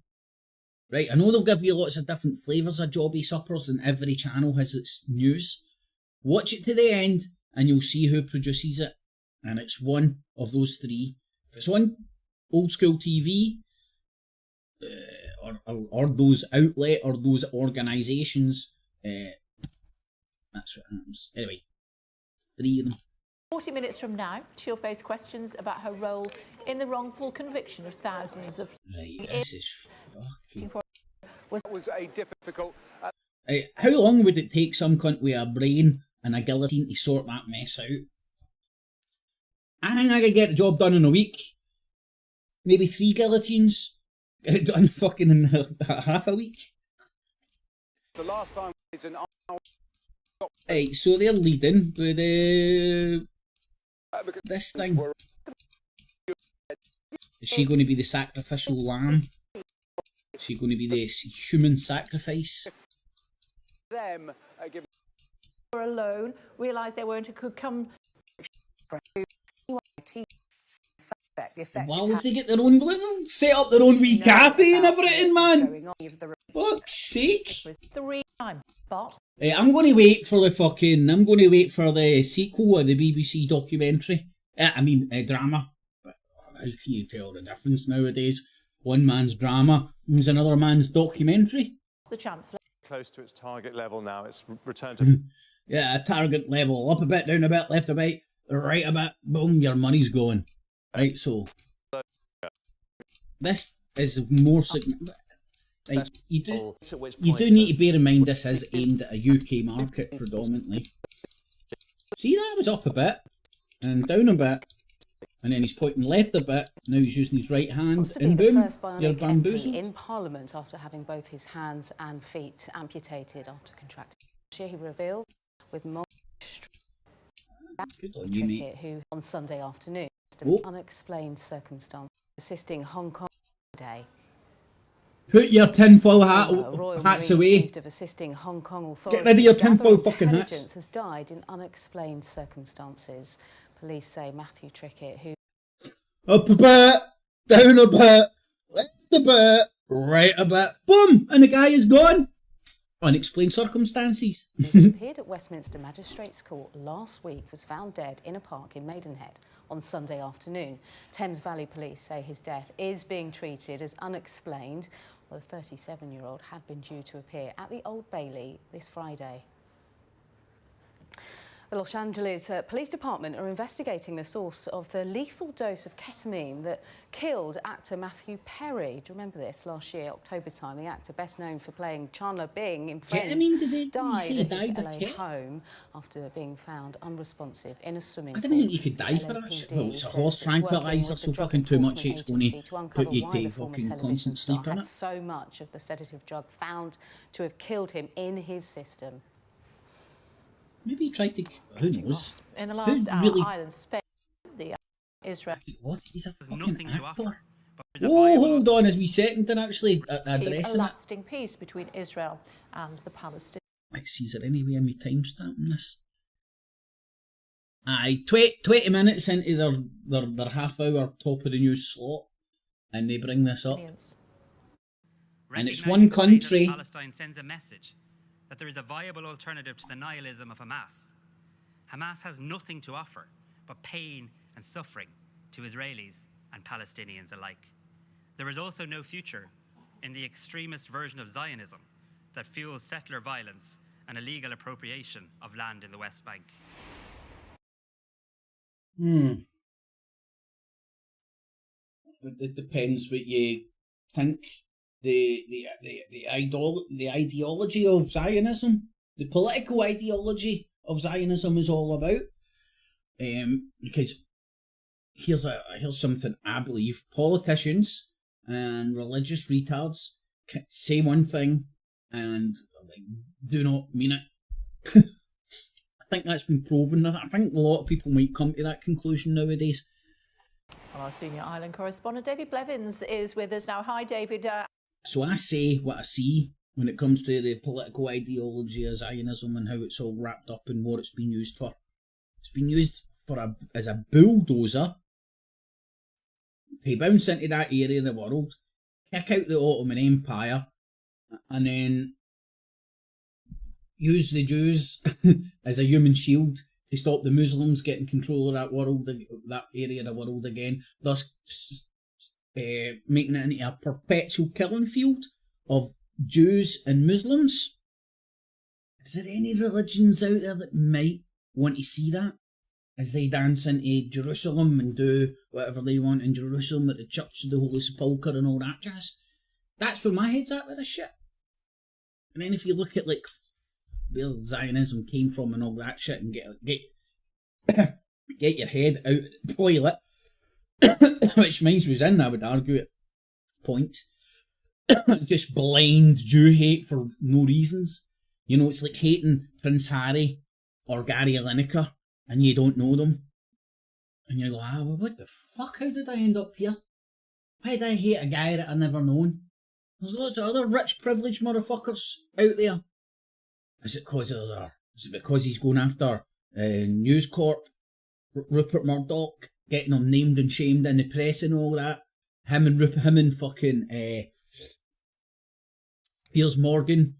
Right, I know they'll give you lots of different flavours of jobby suppers, and every channel has its news. Watch it to the end, and you'll see who produces it. And it's one of those 3. If it's on old school TV, or those outlet or those organisations, that's what happens. Anyway, 3 of them. 40 minutes from now, she'll face questions about her role in the wrongful conviction of thousands of... Right, this is fucking... Was a difficult... how long would it take some cunt with a brain and a guillotine to sort that mess out? I think I could get the job done in a week. Maybe 3 guillotines. Get it done fucking in half a week. The last time is an... Right, so they're leading with this thing. Is she going to be the sacrificial lamb? Is she going to be the human sacrifice? Them were alone, realised they weren't could come... Well, if they get their own gluten, set up their own wee cafe and everything, man. Fuck's sake. 3 times, but... I'm going to wait for the sequel of the BBC documentary. Drama. But how can you tell the difference nowadays? one man's drama is another man's documentary. The Chancellor. Close to its target level now. It's returned to... Yeah, target level. Up a bit, down a bit, left a bit, right a bit. Boom, your money's going. Right, so... This is more significant. Like, you do need to bear in mind this is aimed at a UK market predominantly. See, that was up a bit, and down a bit, and then he's pointing left a bit, now he's using his right hand, and boom, you're bamboozled. In Parliament after having both his hands and feet amputated after contracting. He revealed with Good on you, mate. who on Sunday afternoon, unexplained circumstance, assisting Hong Kong today. Put your tinfoil hats away. Of assisting Hong Kong Get rid of your tinfoil fucking hats. Has died in unexplained circumstances. Police say Matthew Trickett, who up a bit, down a bit, left a bit, right a bit, boom, and the guy is gone. Unexplained circumstances. appeared at Westminster Magistrates Court last week, was found dead in a park in Maidenhead on Sunday afternoon. Thames Valley Police say his death is being treated as unexplained. Well, the 37-year-old had been due to appear at the Old Bailey this Friday. The Los Angeles Police Department are investigating the source of the lethal dose of ketamine that killed actor Matthew Perry. Do you remember this? Last year, October time, the actor best known for playing Chandler Bing in Friends died at his LA home after being found unresponsive in a swimming pool. I didn't think you could die for that shit. Well, it's a horse tranquiliser, so fucking too much it's going to put you to fucking constant sleep in it. So much of the sedative drug found to have killed him in his system. Maybe he tried to... Who knows? In the last hour, really... Ireland, Spain, the Israel... What? He's a fucking actor. Oh, hold on, as we second then actually addressing a lasting peace between Israel and the Palestinians. Let's see, is there any way of me timestamping this? Aye, 20 minutes into their half-hour top of the news slot, and they bring this up. And it's one country... Palestine sends a message that there is a viable alternative to the nihilism of Hamas. Hamas has nothing to offer but pain and suffering to Israelis and Palestinians alike. There is also no future in the extremist version of Zionism that fuels settler violence and illegal appropriation of land in the West Bank. It depends what you think. The ideology of Zionism, the political ideology of Zionism is all about. Because here's something I believe: politicians and religious retards say one thing and do not mean it. I think that's been proven. I think a lot of people might come to that conclusion nowadays. Well, our senior Ireland correspondent David Blevins is with us now. Hi, David. So I say what I see when it comes to the political ideology of Zionism and how it's all wrapped up in what it's been used for. It's been used as a bulldozer to bounce into that area of the world, kick out the Ottoman Empire, and then use the Jews as a human shield to stop the Muslims getting control of that area of the world again, thus making it into a perpetual killing field of Jews and Muslims. Is there any religions out there that might want to see that? As they dance into Jerusalem and do whatever they want in Jerusalem at the Church of the Holy Sepulchre and all that jazz. That's where my head's at with this shit. And then if you look at where Zionism came from and all that shit and get your head out of the toilet, which means was in, I would argue, at points. Just blind Jew hate for no reasons. You know, it's like hating Prince Harry or Gary Lineker and you don't know them. And you go, well, what the fuck? How did I end up here? Why did I hate a guy that I've never known? There's lots of other rich, privileged motherfuckers out there. Is it because he's going after News Corp, Rupert Murdoch, getting him named and shamed in the press and all that? Him and fucking Piers Morgan,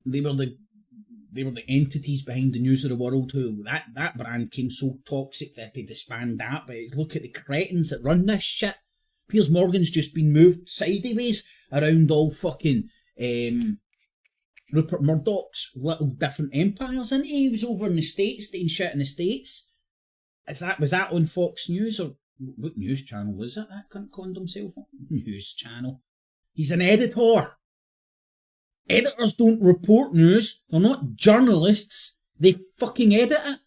they were the entities behind the News of the World who that brand came so toxic that they disbanded that. But look at the cretins that run this shit. Piers Morgan's just been moved sideways around all fucking Rupert Murdoch's little different empires, and he was over in the States doing shit in the States. Was that on Fox News, or what news channel was it? That cunt called himself news channel. He's an editor. Editors don't report news. They're not journalists. They fucking edit it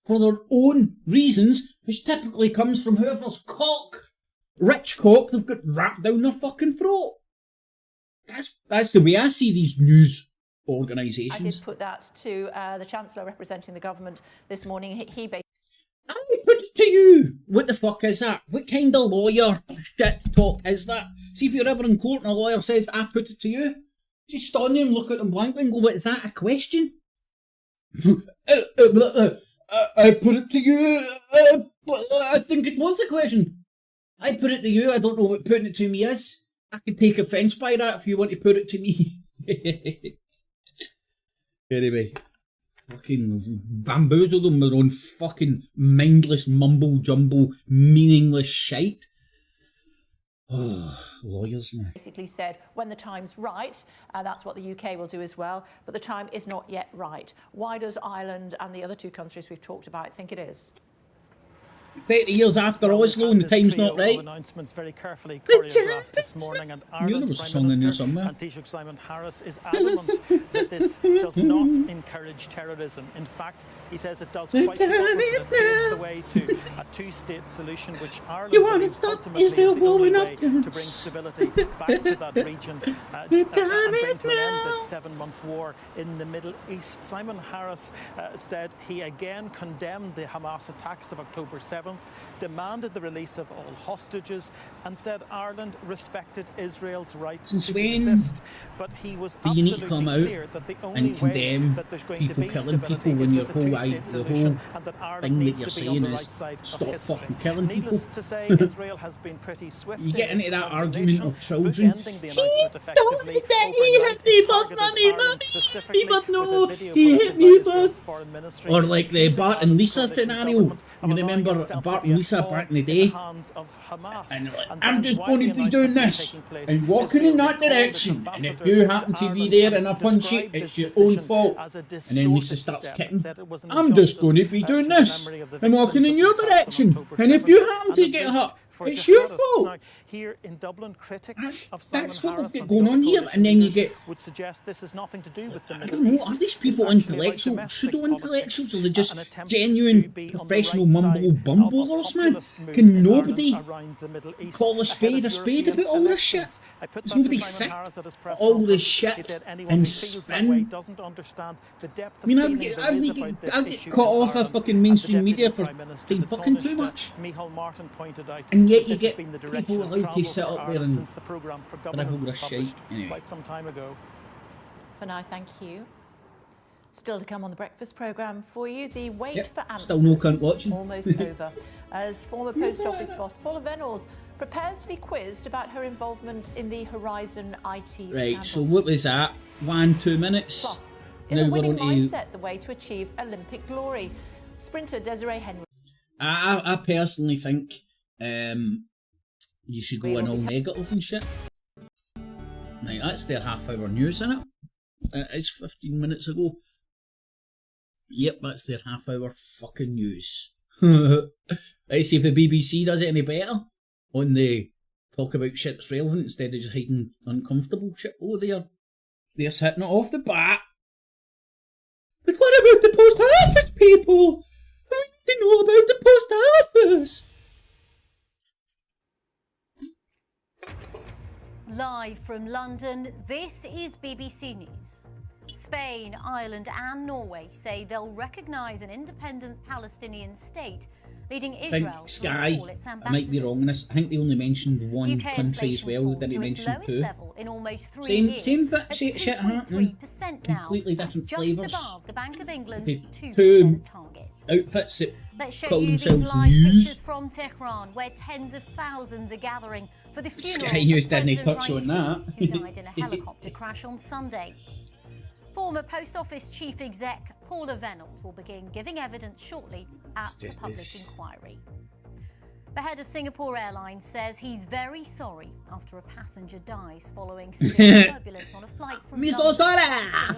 for their own reasons, which typically comes from whoever's rich cock they've got wrapped down their fucking throat. That's the way I see these news organisations. I did put that to the Chancellor representing the government this morning. He basically... I put it to you. What the fuck is that? What kind of lawyer shit talk is that? See, if you're ever in court and a lawyer says, I put it to you, just stand there and look at them blankly and go, what, is that a question? I put it to you, but I think it was a question. I put it to you, I don't know what putting it to me is. I can take offence by that if you want to put it to me. Anyway, fucking bamboozle them with their own fucking mindless mumble-jumble, meaningless shite. Oh, lawyers, man. Basically said, when the time's right, and that's what the UK will do as well, but the time is not yet right. Why does Ireland and the other two countries we've talked about think it is? 30 years after Oslo and the time's not right. Announcements very carefully choreographed this morning, and Ireland's Prime Minister Taoiseach Simon Harris is adamant that this does not encourage terrorism. In fact, he says it does quite the opposite. It paves the way to a two-state solution, which Ireland believes ultimately is the only way to bring stability back to that region and bring to an end this 7-month war in the Middle East. Simon Harris said he again condemned the Hamas attacks of October 7th, demanded the release of all hostages, and said Ireland respected Israel's right to exist. But he was do you need to come out clear that the only and condemn way that there's going people to be killing people when your whole thing that you're saying is stop fucking killing people? Needless to say, Israel has been pretty swift. You get into that argument of children. Ending the announcement effectively. He hit me first, mummy, no, he hit me first. Or like the Bart and Lisa scenario. You remember Bart and Lisa back in the day? And like, I'm just going to be doing this and walking in that direction, and if you happen to be there and I punch you, it's your own fault. And then Lisa starts kicking. I'm just going to be doing this and walking in your direction, and if you happen to get hurt, it's your fault. Here in Dublin, critics of Simon That's what Harris we've got going on here, and then you get... would suggest this has nothing to do with the I don't know, are these people intellectual, pseudo-intellectuals, or are they just genuine professional mumble-bumblers, man? Can nobody call a spade about all this shit? Is nobody sick of all this shit and spin? I mean, I get caught off of fucking mainstream media for saying fucking too much. And yet you get people allowed to sit up there and drivel this shit. Anyway. Quite some time ago. For now, thank you. Still to come on the breakfast programme for you, the wait for answers. Still no cunt watching. Almost over. As former Post Office boss Paula Venables prepares to be quizzed about her involvement in the Horizon IT scandal. Right, so what was that? 1-2 minutes? Plus, in a winning mindset, the way to achieve Olympic glory. Sprinter Desiree Henry. I personally think you should go in all negative and shit. Right, that's their half-hour news, isn't it? It's 15 minutes ago. Yep, that's their half-hour fucking news. Let's see if the BBC does it any better on the talk about shit that's relevant instead of just hiding uncomfortable shit. Oh, they're hitting it off the bat. But what about the post office people? Who need to know about the post office? Live from London, this is BBC News. Spain, Ireland and Norway say they'll recognise an independent Palestinian state, leading Israel I think Sky, to its I might be wrong on this, I think they only mentioned one country as well, they didn't mention two. In almost 3 same years, shit happening, completely different flavours. The Bank of England's Two target. Outfits that Let's show call you these themselves live news. pictures from Tehran, where tens of thousands are gathering for the funeral Sky News of didn't President touch on Raisi, that. who died in a helicopter crash on Sunday. Former Post Office Chief Exec Paula Venables will begin giving evidence shortly at the public inquiry. The head of Singapore Airlines says he's very sorry after a passenger dies following severe turbulence on a flight from London. I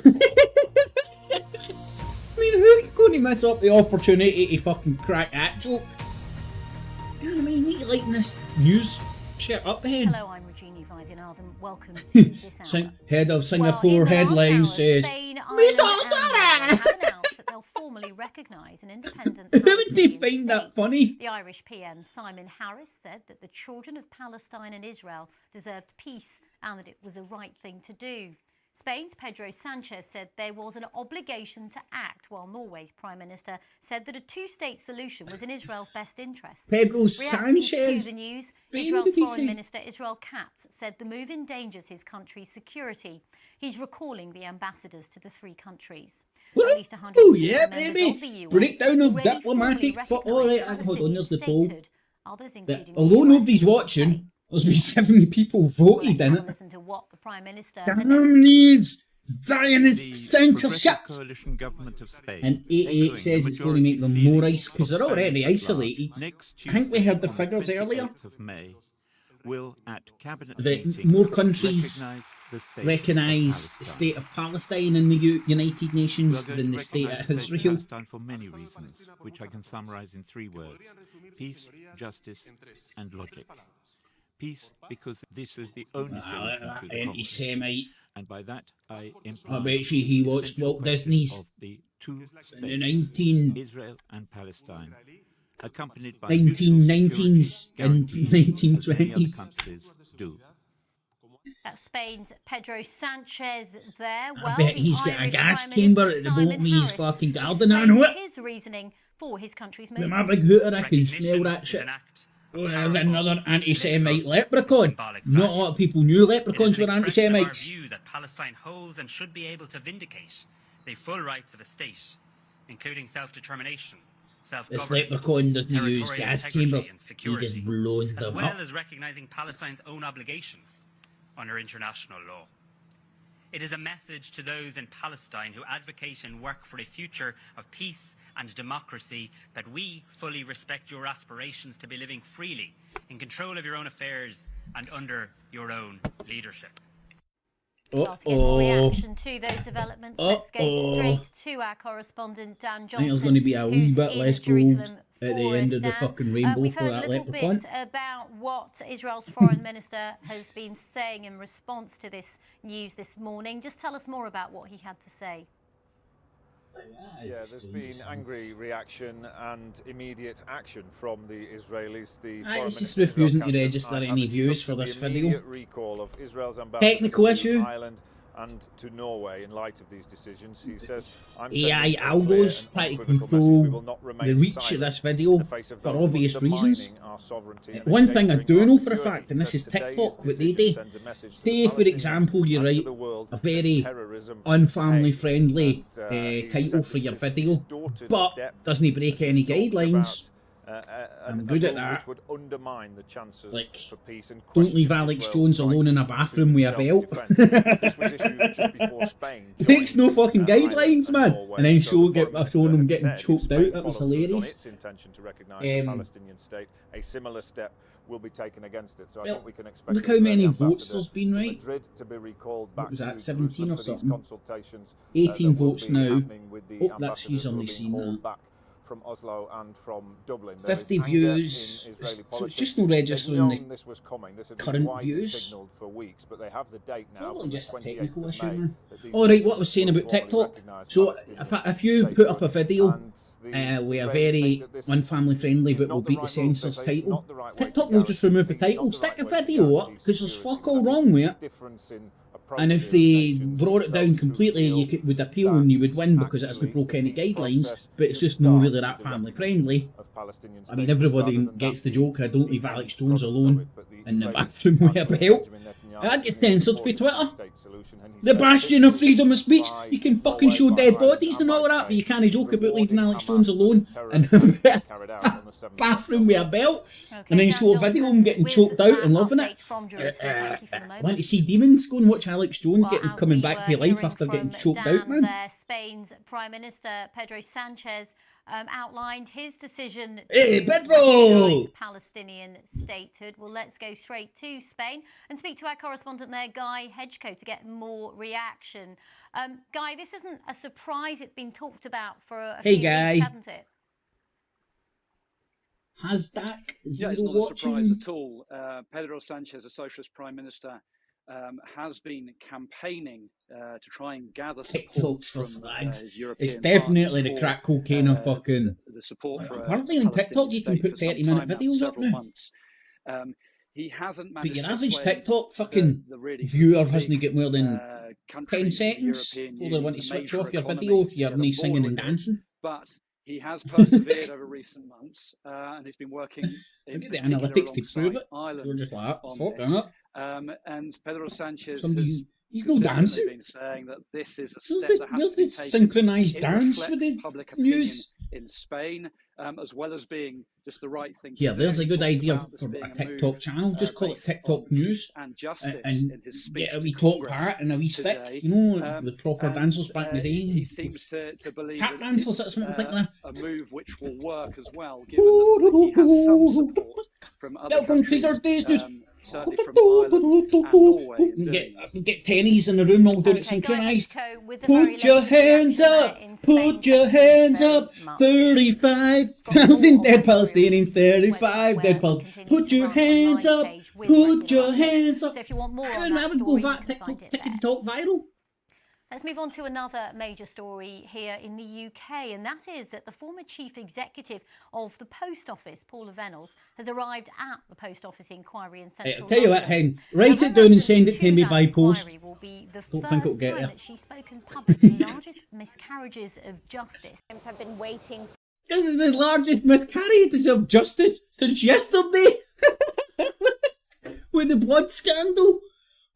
mean, who are going to miss up the opportunity to fucking crack that joke? You know what I mean? You need to lighten this news shit up, then. Hello, I'm Regina Vaidyanathan. Welcome to this hour. Head of Singapore headline says, Spain, Ireland, and have announced that they'll formally recognise an independent Wouldn't they find that funny? The Irish PM Simon Harris said that the children of Palestine and Israel deserved peace and that it was the right thing to do. Spain's Pedro Sanchez said there was an obligation to act, while Norway's Prime Minister said that a two-state solution was in Israel's best interest. Pedro Reacting Sanchez? to the news, Spain, Israel's did he Foreign say? Minister Israel Katz said the move endangers his country's security. He's recalling the ambassadors to the three countries. At least 100 Oh yeah, members baby! of the UN Breakdown of already diplomatic formally Alright, hold on, there's the poll. Others, That, including although nobody's watching, there's been 7 people voted in it. listen to what the Prime Minister Damn these Zionist censorship! Coalition government of Spain, And 88 says it's going to make them more because they're already isolated. I think we heard the figures earlier. Of May, will at cabinet That meeting more countries recognise the state of Palestine in the United Nations than the state of Israel. Palestine for many reasons, which I can summarise in 3 words: peace, justice, and logic. Peace, because this is the only solution to the problem. Anti-Semite. And by that I imply I bet you he watched Walt Disney's of the 2 in the Israel and Palestine, accompanied by 1919s and 1920s. countries do. That's Spain's Pedro Sanchez there. I bet he's got a gas chamber at the bottom of his fucking garden, I know it. His reasoning for his country's With move. my big hooter, I can smell that shit. Oh, there's another anti-Semite leprechaun. Not a lot of people knew leprechauns were anti-Semites. View that Palestine holds and should be able to vindicate the full rights of a state, including self-determination, This self-government, leprechaun doesn't use territorial gas integrity chambers, and he security, just blows as them well up. as recognising Palestine's own obligations under international law. It is a message to those in Palestine who advocate and work for a future of peace and democracy that we fully respect your aspirations to be living freely, in control of your own affairs and under your own leadership. Well, to get more reaction to those developments, let's go straight to our correspondent Dan Johnson. I think there's going to be a wee who's bit in less Jerusalem gold at the end of the fucking rainbow We've for heard that a little leprechaun. bit about what Israel's foreign minister has been saying in response to this news this morning. Just tell us more about what he had to say. Yeah, there's been angry reaction and immediate action from the Israelis. The Aye, it's just refusing to register any views for this video. Recall of Israel's ambassador Technical to issue. Ireland and to Norway in light of these decisions. He says, AI algos try to control the reach of this video for obvious reasons. One thing I do know for a fact, and this is TikTok, what they do, say for example you write a very unfamily friendly title for your video, but doesn't break any guidelines. I'm good at that. Would undermine the chances like, for peace and don't leave Alex Jones alone in a bathroom with a belt. Breaks no fucking guidelines, man. And then showing him getting choked out. That was hilarious. Intention to recognise the Palestinian state. A similar step will be taken against it. So I think we can expect. Look how many votes there's been, right? To be recalled back What was that, to 17 or Jerusalem for these something? consultations, 18 that will votes be now. happening with the Oh, that's he's ambassadors only being seen hauled that. back from Oslo and from Dublin. There is 50 anger views, in Israeli so it's politics. just no registering They've known the this was coming. This had been current widely views. signalled for weeks, but they have the date now. Probably from the just a 28th technical of issue, May, man. that these Alright, what I was saying will about formally TikTok. recognise So, Palestinian if you state put up a video and the with a Israelis very think that this unfamily friendly is but not will the beat the right censors move. They say it's title, not the right way to TikTok will go. just remove the It's not title, the stick right the way to video go. up, because there's fuck all wrong with it. Difference in And if they brought it down completely, you would appeal and you would win because it hasn't broke any guidelines, but it's just not really that family friendly. I mean, everybody gets the joke, I don't leave Alex Jones alone in the bathroom with a belt. That gets censored for Twitter. The bastion of freedom of speech. You can fucking show dead bodies and all that, but you can't joke about leaving Alex Jones alone in a bathroom with a belt, and then show a video of him getting choked out and loving it. I want to see demons. Go and watch Alex Jones coming back to life after getting choked out, man. Spain's Prime Minister Pedro Sanchez outlined his decision Hey, to Pedro! recognise Palestinian statehood. Well, let's go straight to Spain and speak to our correspondent there, Guy Hedgecoe, to get more reaction. Guy, this isn't a surprise. It's been talked about for a few weeks, hasn't it? Hashtag zero it's not watching. a surprise at all. Pedro Sanchez, a socialist prime minister, has been campaigning to try and gather support TikToks for from slags. his European It's definitely the partners crack for, cocaine of fucking. the support for Apparently on TikTok you can put 30-minute videos up now. He hasn't But managed your to average sway TikTok fucking the really viewer big, hasn't got more than 10 countries in the seconds European before they want to Union, switch major off your economies video if to you're get on not board singing and with it. dancing. But he has persevered over recent months, and he's been working in Look at the particular analytics to prove alongside it. Ireland We're just like, on fuck this. that. And Pedro Sanchez He's no has dancing. consistently been saying that this is a step that has Where's to be the taken. synchronised It dance with reflects the public opinion news? in Spain, as well as being just the right thing Here, to there's do. a good Talks idea about this for being a move, TikTok channel. Just call it based TikTok on News. and justice And in his speech get a to wee talk Congress part and a wee stick. today. You know, the proper And, dancers back in the day. He seems to believe Tap that dancers, it's, that's what I'm thinking of. a move which will work as well, given that he has some support from other Welcome to countries, their business. certainly from Ireland and Norway. Get tennies in the room all doing it synchronised. Put your hands up! Put your hands up! 35,000 dead Palestinians, 35 dead Palestinians. Put your hands up! Put your hands up! So if you want more I on that would story, go you can find it there. TikTok viral. Let's move on to another major story here in the UK, and that is that the former chief executive of the Post Office, Paula Venables, has arrived at the Post Office inquiry in central I'll tell you what, London. Hen, write it down and send it to me by post. Will be the Don't first think it'll get time there. that she's spoken publicly. Largest miscarriages of justice. Have been waiting. This is the largest miscarriage of justice since yesterday. With the blood scandal.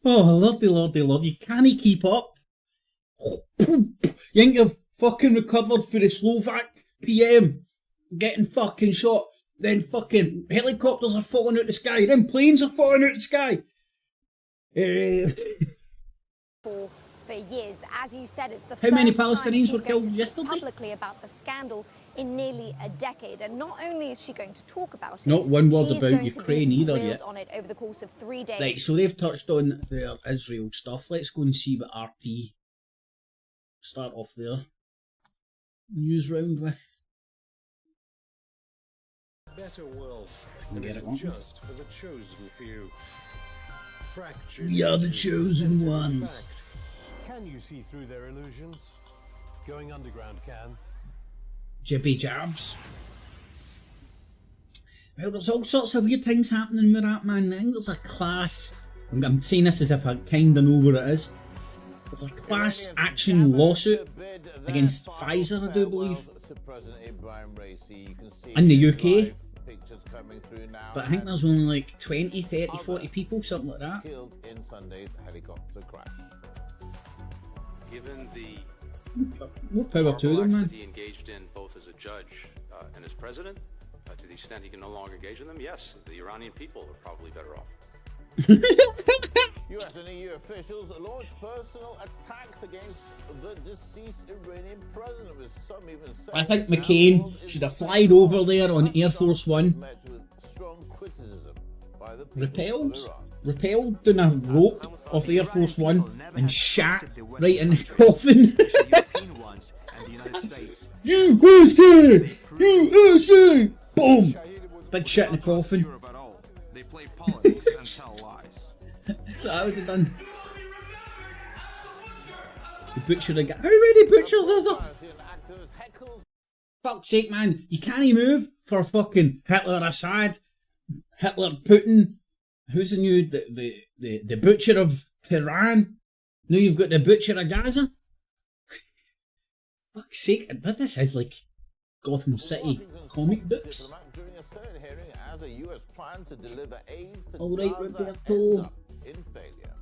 Oh, lordy, lordy, lord, you can't keep up. You think you've fucking recovered for the Slovak PM getting fucking shot, then fucking helicopters are falling out the sky, then planes are falling out the sky. For years, as you said, it's the How many first time Palestinians she's were going killed to speak yesterday? publicly about the scandal in nearly a decade, and not only is she going to talk about it, Not one word she's about going Ukraine to be either grilled yet. on it over the course of 3 days. Right, so they've touched on their Israel stuff. Let's go and see what RT start off their news round with. Better world Can we get it on? just for the chosen few. Fractured We are the edges chosen presented as ones. fact. Can you see through their illusions? Going underground can. Jibby jabs. Well, there's all sorts of weird things happening with that, man. I think there's a class. I'm saying this as if I kind of know what it is. There's a class action lawsuit against Pfizer, I do believe, in the UK. But I think there's only like 20, 30, 40 people, something like that. Killed in Sunday's helicopter crash. Given the More power to them, acts man. that he engaged in both as a judge and as president, to the extent he can no longer engage in them, yes, the Iranian people are probably better off. US and EU officials launched personal attacks against the deceased Iranian president, with some even saying I think McCain should have flied over there on Air Force One. met with strong criticism by the people of Repelled? Iran. Repelled down a rope off Air Force One and shat right in the coffin. USA! USA! Boom! Big shit in the coffin. They play politics and tell lies. That's what I would have done. The butcher again. How many butchers is there? Fuck's sake, man. You can't move for fucking Hitler Assad, Hitler Putin. Who's the new, the butcher of Tehran? Now you've got the butcher of Gaza? Fuck's sake, this is like Gotham City comic books. During a third hearing as a US plan to deliver aid to Alright, Gaza Roberto. ends up in failure.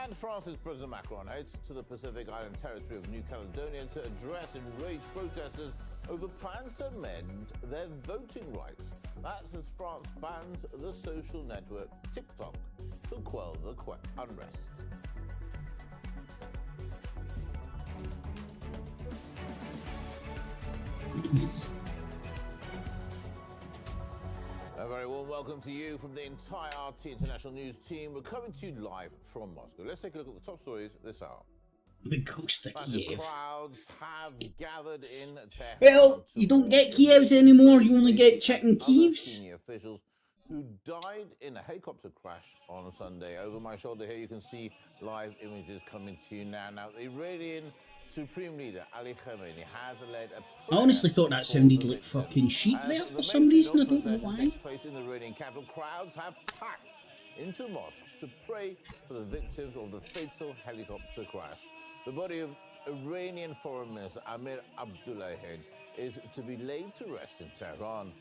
And France's President Macron heads to the Pacific Island territory of New Caledonia to address enraged protesters over plans to amend their voting rights. That's as France bans the social network TikTok to quell the unrest. very warm welcome to you from the entire RT International News team. We're coming to you live from Moscow. Let's take a look at the top stories this hour. The ghost of Kiev. Crowds have gathered in Tehran. Well, you don't get Kievs anymore, you only get chicken Kievs. Senior officials who died in a helicopter crash on Sunday. Over my shoulder here, you can see live images coming to you now. Now, the Iranian Supreme Leader Ali Khamenei has led a... I honestly thought that sounded like fucking sheep there for some reason, I don't know why. Place in the Iranian capital, crowds have packed into mosques to pray for the victims of the fatal helicopter crash. The body of Iranian Foreign Minister Amir Abdullahian is to be laid to rest in Tehran.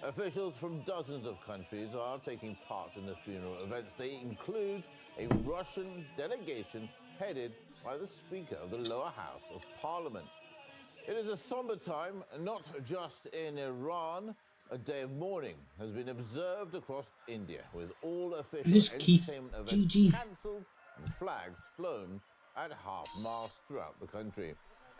Officials from dozens of countries are taking part in the funeral events. They include a Russian delegation headed by the Speaker of the lower house of Parliament. It is a somber time, not just in Iran. A day of mourning has been observed across India, with all official entertainment events cancelled and flags flown at half-mast throughout the country.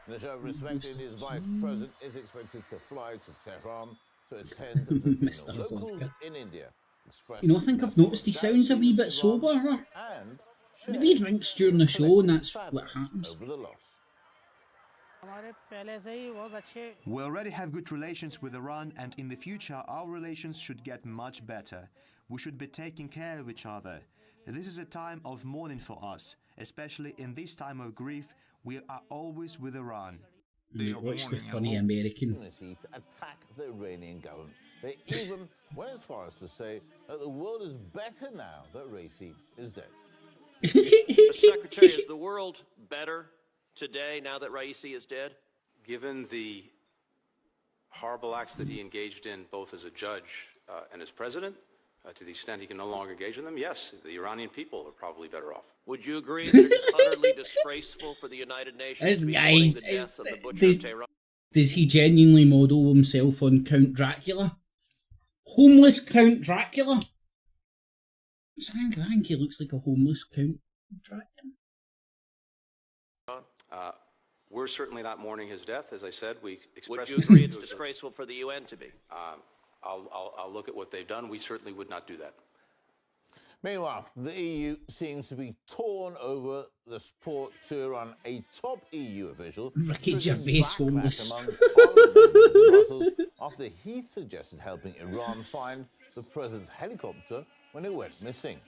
The show of respect India's vice president is expected to fly to Tehran to attend the funeral. Locals in India express... You know, I think I've noticed he sounds a wee bit sober. Maybe he drinks during the show and that's what happens. We already have good relations with Iran, and in the future our relations should get much better. We should be taking care of each other. This is a time of mourning for us, especially in this time of grief. We are always with Iran. Watch the funny American. To attack the Iranian government. They even went as far as to say that the world is better now that Raisi is dead. Mr. Secretary, is the world better today now that Raisi is dead? Given the horrible acts that he engaged in, both as a judge and as president, to the extent he can no longer engage in them, yes, the Iranian people are probably better off. Would you agree that it is utterly disgraceful for the United Nations to be mourning the deaths of the butcher of Tehran? Does he genuinely model himself on Count Dracula? Homeless Count Dracula? I think he looks like a homeless Count Dracula. We're certainly not mourning his death. As I said, we expressed... Would you agree it's disgraceful for the UN to be? I'll look at what they've done. We certainly would not do that. Meanwhile, the EU seems to be torn over the support to Iran. A top EU official homeless after he suggested helping Iran find the president's helicopter when it went missing.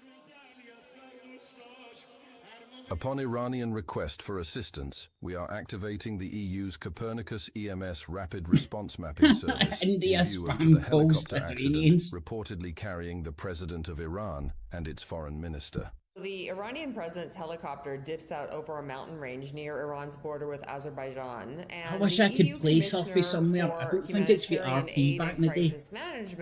Upon Iranian request for assistance, we are activating the EU's Copernicus EMS Rapid Response Mapping Service in view of the helicopter accident reportedly carrying the President of Iran and its foreign minister. The Iranian president's helicopter dips out over a mountain range near Iran's border with Azerbaijan. And I wish I could play Sophie somewhere. I don't think it's for RP back in the day.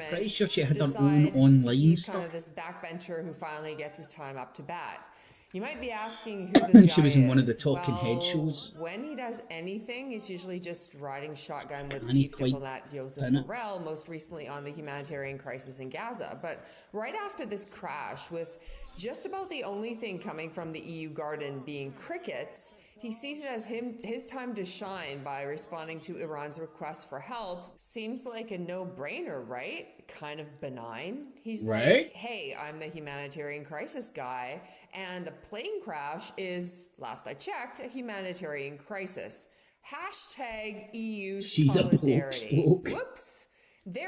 Pretty sure she had her own online stuff. Kind of this backbencher who finally gets his time up to bat. You might be asking who this guy she was in one of the is. Talking Head shows. When he does anything, he's usually just riding shotgun with Chief Diplomat Joseph Borrell, most recently on the humanitarian crisis in Gaza. But right after this crash, with just about the only thing coming from the EU garden being crickets, he sees it as his time to shine by responding to Iran's request for help. Seems like a no-brainer, right? Kind of benign. He's like, hey, I'm the humanitarian crisis guy, and a plane crash is, last I checked, a humanitarian crisis. Hashtag EU solidarity. Whoops.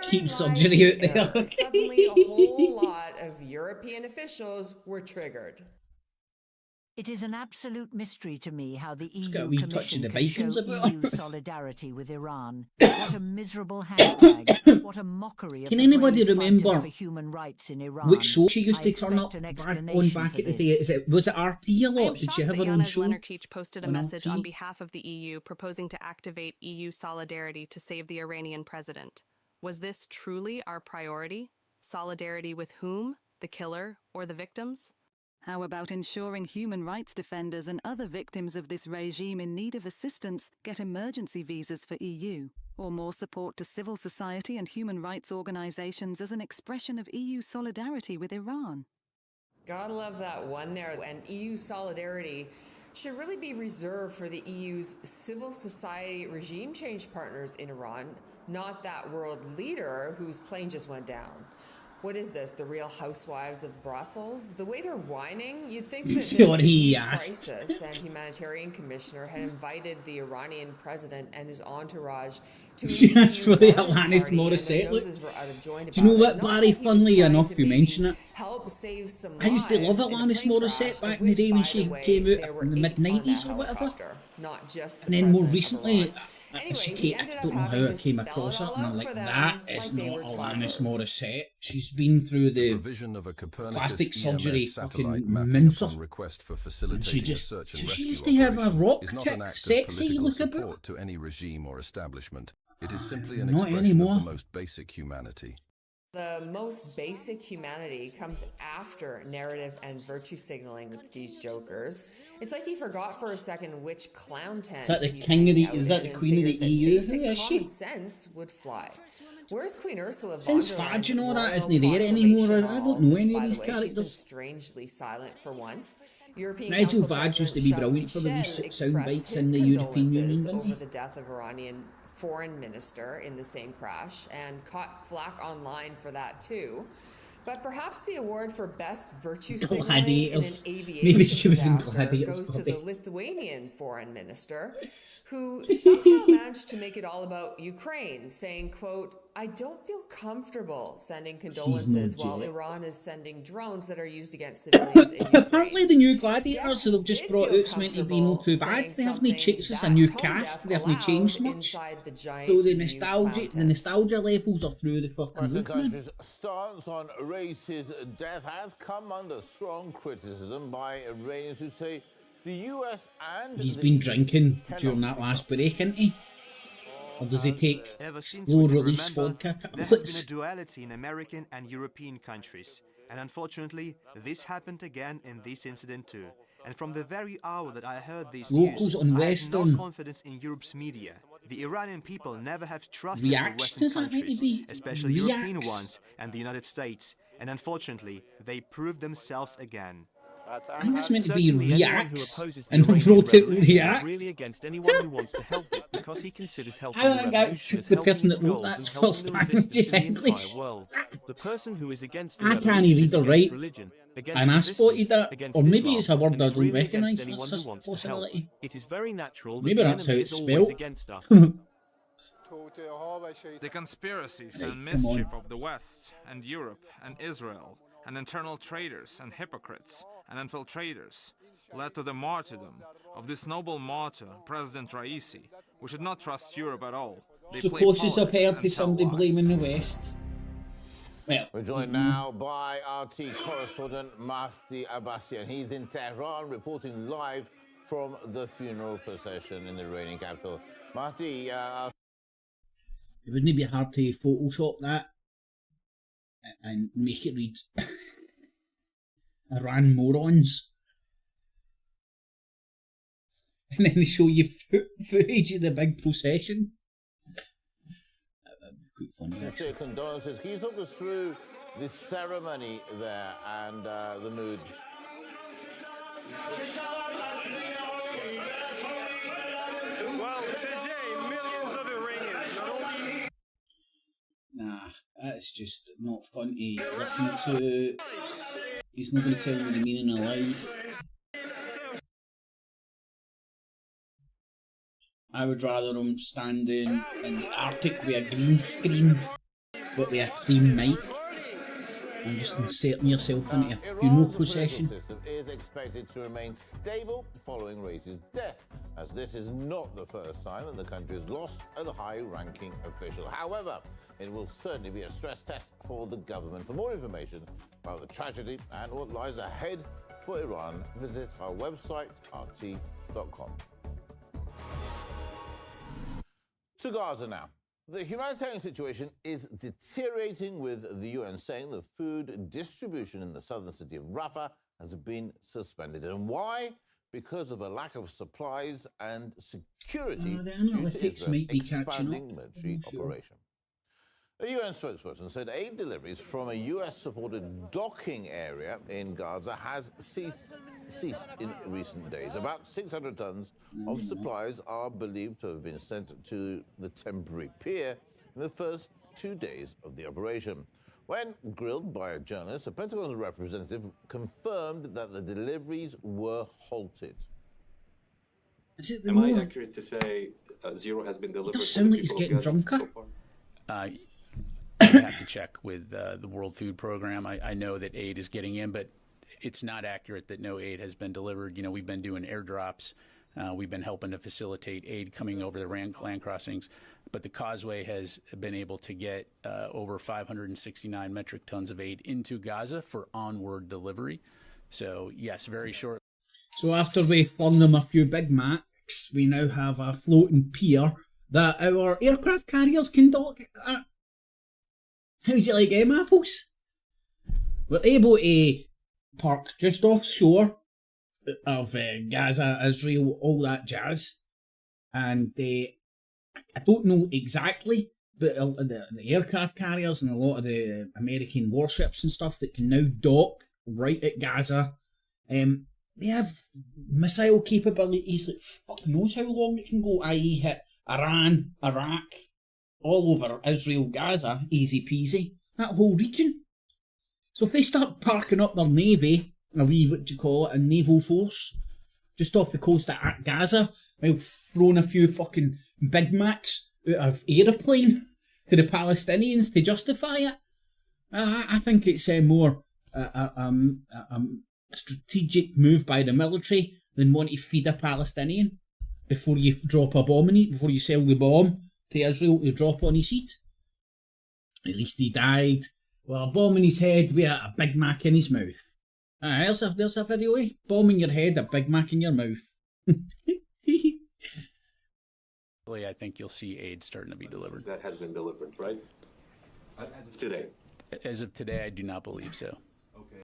Keep surgery out there. Suddenly, a whole lot of European officials were triggered. It is an absolute mystery to me how the EU Commission can show EU solidarity with Iran. What a miserable hashtag. What a mockery of Can anybody the remember for human rights in Iran. which show she used to turn up back at the day? Was it RT a lot? Did she have her own show? Lenartich posted a message on behalf of the EU proposing to activate EU solidarity to save the Iranian president. Was this truly our priority? Solidarity with whom? The killer or the victims? How about ensuring human rights defenders and other victims of this regime in need of assistance get emergency visas for EU? Or more support to civil society and human rights organizations as an expression of EU solidarity with Iran? Gotta love that one there. And EU solidarity should really be reserved for the EU's civil society regime change partners in Iran, not that world leader whose plane just went down. What is this, the Real Housewives of Brussels? The way they're whining, you'd think that this crisis and humanitarian commissioner had invited the Iranian president and his entourage to She asked for the Alanis Morissette look. Do you know what, Barry? Funnily enough, you mention it. I used to love Alanis Morissette back in the day when she came out in the mid-90s or whatever. And then more recently, I don't know how I came across her, and I'm like, that is not Alanis Morissette. She's been through the plastic surgery fucking mincer. And she used to have a rock chick, sexy look about. To any regime or establishment. It is simply an expression of the most basic humanity. The most basic humanity comes after narrative and virtue signaling with these jokers. It's like he forgot for a second which clown tent. Is that the king of the? Is that the queen of the EU? Who is she? Common sense would fly. Where's Queen Ursula? Since Fudge and all that isn't there anymore. I don't know any of these characters. Strangely silent for once. Nigel Farage used to be brilliant for the wee sound bites in the European Union, over the death of Iranian foreign minister in the same crash, and caught flack online for that too. But perhaps the award for best virtue signaling in an aviation Maybe she was in disaster Gladiators, goes to the Lithuanian foreign minister, who somehow managed to make it all about Ukraine, saying, quote, "I don't feel comfortable sending condolences while Iran is sending drones that are used against civilians in Ukraine." Apparently the new Gladiators that they've just brought out is meant to be not too bad. They haven't changed, it's a new cast, they haven't changed much. So the nostalgia levels are through the fucking roof, man. Country's stance on Rais's death has come under strong criticism by Iranians who say the US and He's been drinking during that last break, hasn't he? Or does he take slow release vodka tablets? There's been a duality in American and European countries, and unfortunately this happened again in this incident too. And from the very hour that I heard these Locals news, on I Western had no confidence in Europe's media. The Iranian people never have trusted the Reaction, Western is that meant to countries, be? especially European Reacts. ones and the United States. And unfortunately, they proved themselves again. I think that's meant to be Certainly reacts, anyone who opposes the and I've Iranian wrote it revolution is reacts. really against anyone who wants to help it because he considers helping I the think revolution that's as the helping person its that wrote goals that's and helping first the language resistance is in the English. entire world. The person who is against the I can't revolution read is or against write, religion, against and I resistance, spotted that, against or maybe Islam, it's a word and I is don't really recognise. against anyone That's who a wants to help. possibility. It is very natural that Maybe the that's how enemy it's is always spelled. against us. The conspiracies and come mischief on. of the West and Europe and Israel and internal traitors and hypocrites and infiltrators led to the martyrdom of this noble martyr, President Raisi. We should not trust Europe at all. They So play closest I've politics heard and to tell somebody lies. blaming the West. Well, We're joined now by RT correspondent Mahdi Abbasian. He's in Tehran reporting live from the funeral procession in the Iranian capital. Mahdi, it wouldn't be hard to Photoshop that and make it read Iran morons. And then they show you footage of the big procession. That would be quite funny. sincere condolences. Can you talk us through this ceremony there and the mood? Well, today, millions of Iranians not only... Nah, that's just not fun to listen to. He's not going to tell me the meaning of life. I would rather him standing in the Arctic with a green screen, but with a clean mic, and just inserting yourself into a funeral procession. The system is expected to remain stable following Raisi's death, as this is not the first time that the country has lost a high-ranking official. However, it will certainly be a stress test for the government. For more information about the tragedy and what lies ahead for Iran, visit our website, rt.com. To Gaza now. The humanitarian situation is deteriorating, with the UN saying the food distribution in the southern city of Rafah has been suspended. And why? Because of a lack of supplies and security The due to analytics Israel's might be catching expanding up. military operation. A UN spokesperson said aid deliveries from a US-supported docking area in Gaza has ceased in recent days. About 600 tons of supplies are believed to have been sent to the temporary pier in the first 2 days of the operation. When grilled by a journalist, a Pentagon representative confirmed that the deliveries were halted. Am I accurate to say zero has been delivered? It does sound like he's getting drunker. I have to check with the World Food Program. I know that aid is getting in, but it's not accurate that no aid has been delivered. You know, we've been doing airdrops. We've been helping to facilitate aid coming over the land crossings. But the causeway has been able to get over 569 metric tons of aid into Gaza for onward delivery. So, yes, very short. So after we flung them a few Big Macs, we now have a floating pier that our aircraft carriers can dock at. How'd you like them apples? We're able to park just offshore of Gaza, Israel, all that jazz. And I don't know exactly, but the aircraft carriers and a lot of the American warships and stuff that can now dock right at Gaza, they have missile capabilities that fuck knows how long it can go, i.e. hit Iran, Iraq, all over Israel, Gaza, easy peasy, that whole region. So if they start parking up their navy, a naval force, just off the coast of Gaza, while throwing a few fucking Big Macs out of aeroplane to the Palestinians to justify it, I think it's more a strategic move by the military than want to feed a Palestinian before you drop a bomb in it, before you sell the bomb to Israel to drop on his head. At least he died with a bomb in his head with a Big Mac in his mouth. There's a video, eh? Bomb in your head, a Big Mac in your mouth. I think you'll see aid starting to be delivered. That has been delivered, right? As of today? As of today, I do not believe so. Okay.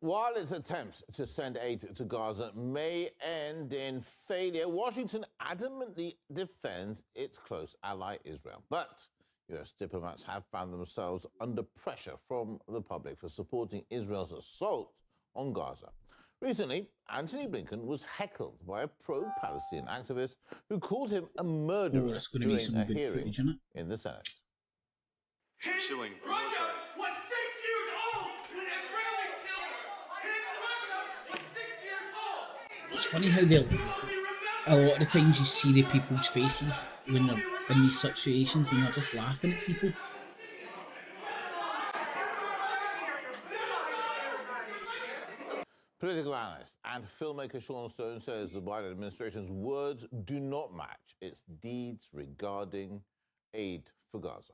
While its attempts to send aid to Gaza may end in failure, Washington adamantly defends its close ally Israel. But US diplomats have found themselves under pressure from the public for supporting Israel's assault on Gaza. Recently, Antony Blinken was heckled by a pro-Palestinian activist who called him a murderer during a hearing in the Senate. Pursuing Russia was 6 years old when Israelis killed her. Was 6 years old. It's funny how a lot of the times you see the people's faces when they're in these situations and they're just laughing at people. Political analyst and filmmaker Sean Stone says the Biden administration's words do not match its deeds regarding aid for Gaza.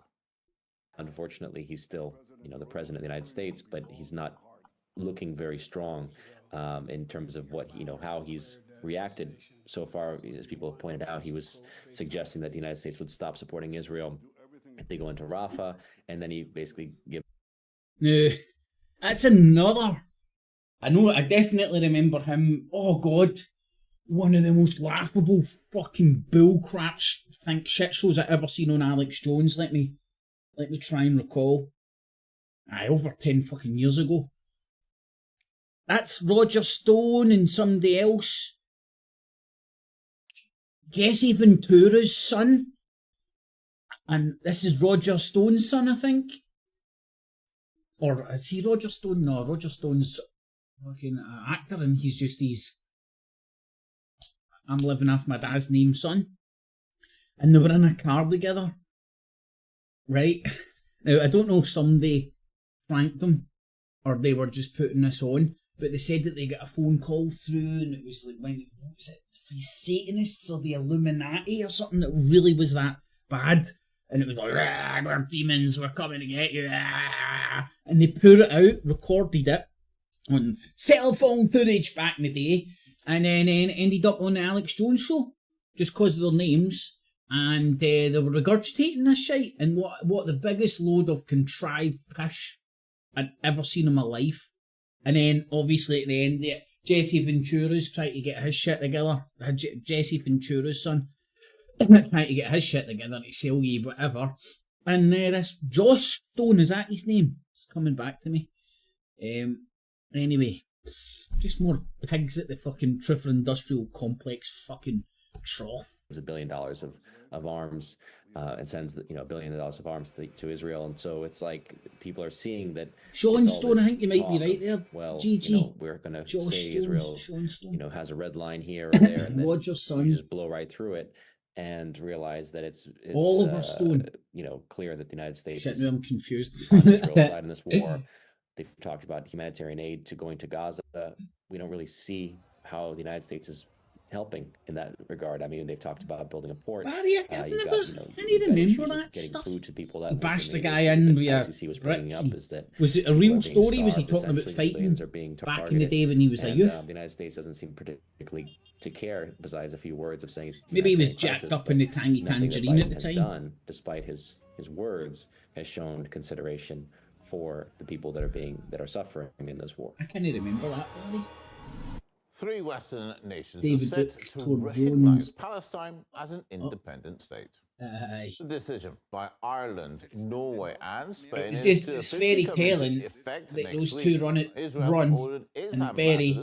Unfortunately, he's still, the president of the United States, but he's not looking very strong in terms of what, how he's reacted so far. As people have pointed out, he was suggesting that the United States would stop supporting Israel if they go into Rafah, and then he basically gives. No, that's another. I definitely remember him. Oh God, one of the most laughable fucking bullcrap shit shows I've ever seen on Alex Jones. Let me try and recall. Over 10 fucking years ago. That's Roger Stone and somebody else. Jesse Ventura's son. And this is Roger Stone's son, I think. Or is he Roger Stone? No, Roger Stone's fucking actor, and he's just I'm living off my dad's name son. And they were in a car together. Right? Now, I don't know if somebody pranked them or they were just putting this on, but they said that they got a phone call through and it was like, what was it, the Satanists or the Illuminati or something that really was that bad. And it was like, we're demons, we're coming to get you. And they put it out, recorded it on cell phone footage back in the day, and then ended up on the Alex Jones show just because of their names. And they were regurgitating this shit, and what the biggest load of contrived pish I'd ever seen in my life. And then obviously at the end, Jesse Ventura's trying to get his shit together. Jesse Ventura's son trying to get his shit together to sell you whatever. And this Josh Stone, is that his name? It's coming back to me. Anyway, just more pigs at the fucking Truther Industrial Complex fucking trough. $1 billion of arms and sends $1 billion of arms to Israel, and so it's like people are seeing that. Sean Stone, I think you might be right there. Well, GG. We're going to Josh say Stone's, Israel, has a red line here or there, and then Roger's son. you just blow right through it and realize that it's Oliver Stone. Clear that the United States Shit, is I'm confused. on Israel's side in this war. They've talked about humanitarian aid going to Gaza. We don't really see how the United States is helping in that regard. I mean, they've talked about building a port. Barry, I remember that getting stuff. food to people. That bashed the guy in. ICC was bringing up is that was it a real story? Was he talking about fighting back in the day when he was a youth? The United States doesn't seem particularly to care, besides a few words of saying maybe he was jacked up in the tangy tangerine at the time. Done, despite his words, has shown consideration for the people that are suffering in this war. I can't remember that, Barry. 3 Western nations David are set Duke, to Tor recognise Jones. Palestine as an independent state. The decision by Ireland, Norway and Spain it's very telling that those two run and very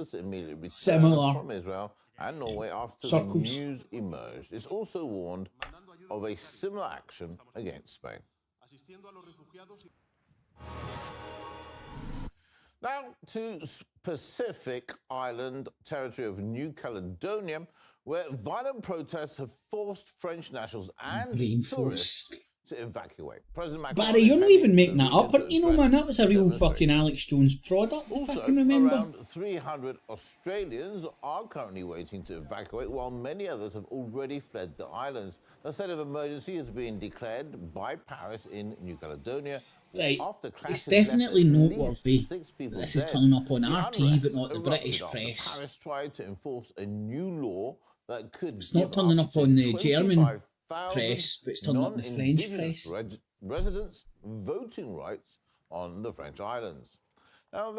similar from Israel and Norway after circles. The news emerged. It's also warned of a similar action against Spain. Now to Pacific Island territory of New Caledonia, where violent protests have forced French nationals and tourists to evacuate. President Macron, Barry, you're not even making that up, aren't you? No, man, that was a real fucking Alex Jones product, if I can remember. Around 300 Australians are currently waiting to evacuate, while many others have already fled the islands. A state of emergency has been declared by Paris in New Caledonia. Right, it's definitely noteworthy that this is turning up on RT, but not the British press. Paris tried to enforce a new law that could it's not turning up on the German press, but it's turning up on the French press. Residents voting rights on the French islands. Now,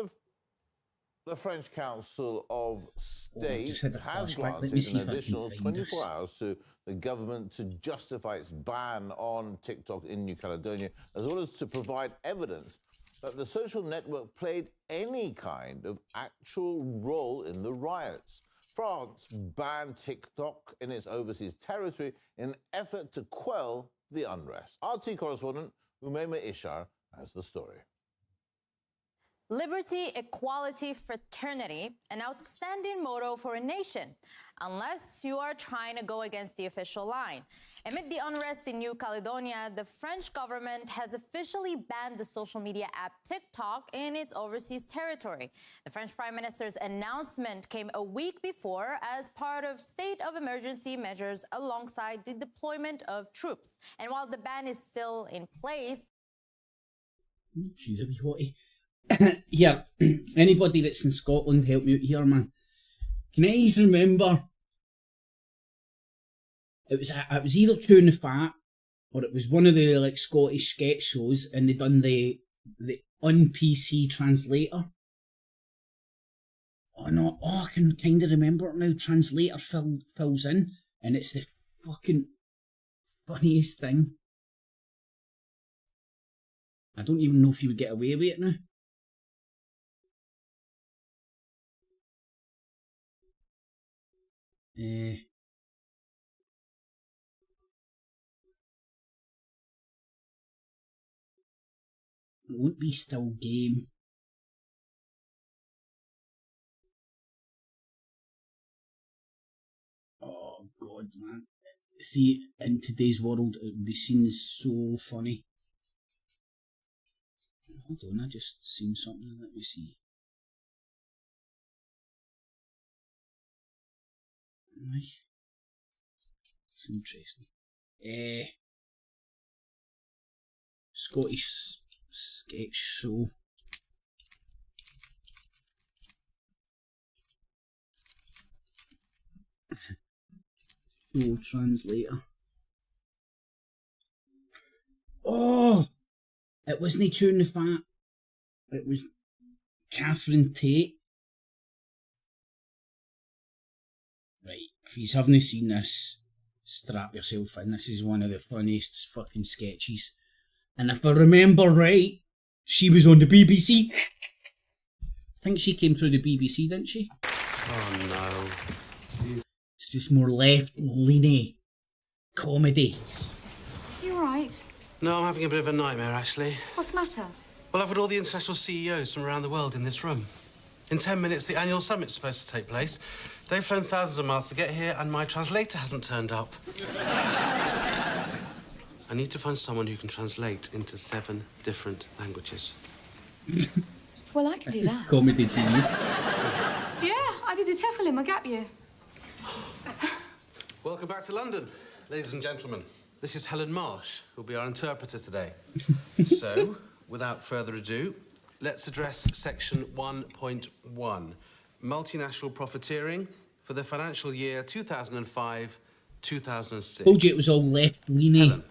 the French Council of State has granted an additional 24 hours to the government to justify its ban on TikTok in New Caledonia, as well as to provide evidence that the social network played any kind of actual role in the riots. France banned TikTok in its overseas territory in an effort to quell the unrest. RT correspondent Umaima Ishar has the story. Liberty, equality, fraternity, an outstanding motto for a nation, unless you are trying to go against the official line. Amid the unrest in New Caledonia, the French government has officially banned the social media app TikTok in its overseas territory. The French Prime Minister's announcement came a week before as part of state of emergency measures alongside the deployment of troops. And while the ban is still in place... She's a wee hottie. Here, anybody that's in Scotland, help me out here, man. Can I remember? It was either Chewing the Fat or it was one of the like Scottish sketch shows, and they done the un-PC translator. Oh no! Oh, I can kind of remember it now. Translator fills in, and it's the fucking funniest thing. I don't even know if you would get away with it now. It won't be still game. Oh god, man. See, in today's world it would be seen as so funny. Hold on, I just seen something, let me see. It's interesting. Scottish sketch show. Show translator. Oh! It wasn't Chewing the Fat. It was Catherine Tate. Right, if you haven't seen this, strap yourself in. This is one of the funniest fucking sketches. And if I remember right, she was on the BBC. I think she came through the BBC, didn't she? Oh no. It's just more left-leaning. comedy. You all right? No, I'm having a bit of a nightmare, actually. What's the matter? Well, I've got all the international CEOs from around the world in this room. In 10 minutes, the annual summit's supposed to take place. They've flown thousands of miles to get here, and my translator hasn't turned up. I need to find someone who can translate into 7 different languages. Well, I can do This that. is comedy genius. Yeah, I did a TEFL in my gap year. Welcome back to London, ladies and gentlemen. This is Helen Marsh, who'll be our interpreter today. So, without further ado, let's address section 1.1, multinational profiteering for the financial year 2005-2006. Told you it was all left-leaning.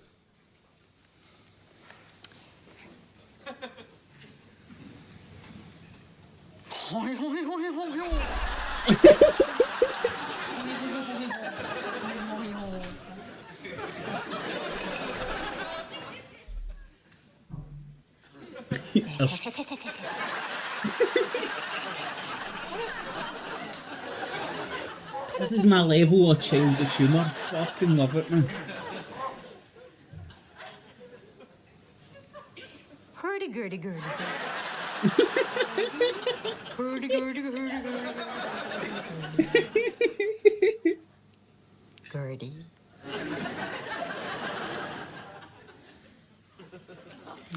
This is my level of childish humour. Fucking love it, man. Hurdy-gurdy-gurdy. Hurdy-gurdy-gurdy-gurdy. Gurdy.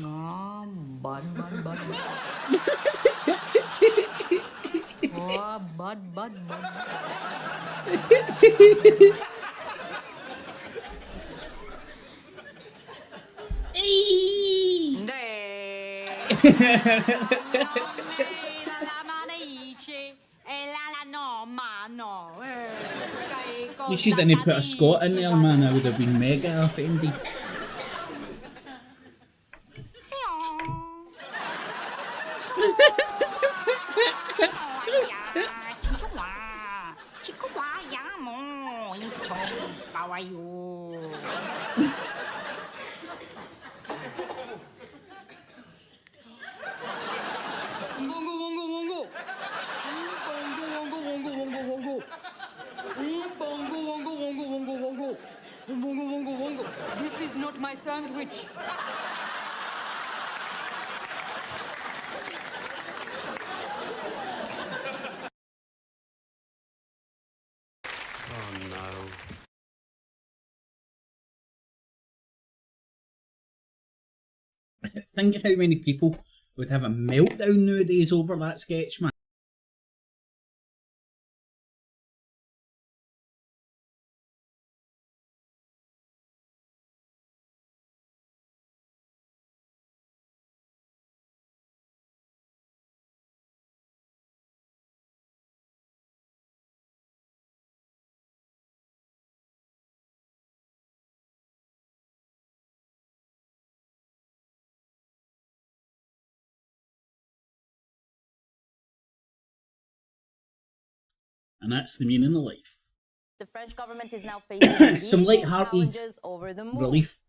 Oh, bud. Oh, bud. You should didn't put a Scot in there, man. I would have been mega offended. This is not my sandwich. Oh, no. Think how many people would have a meltdown nowadays over that sketch, man. And that's the meaning of life. The French government is now facing some legal light-hearted challenges over the move. relief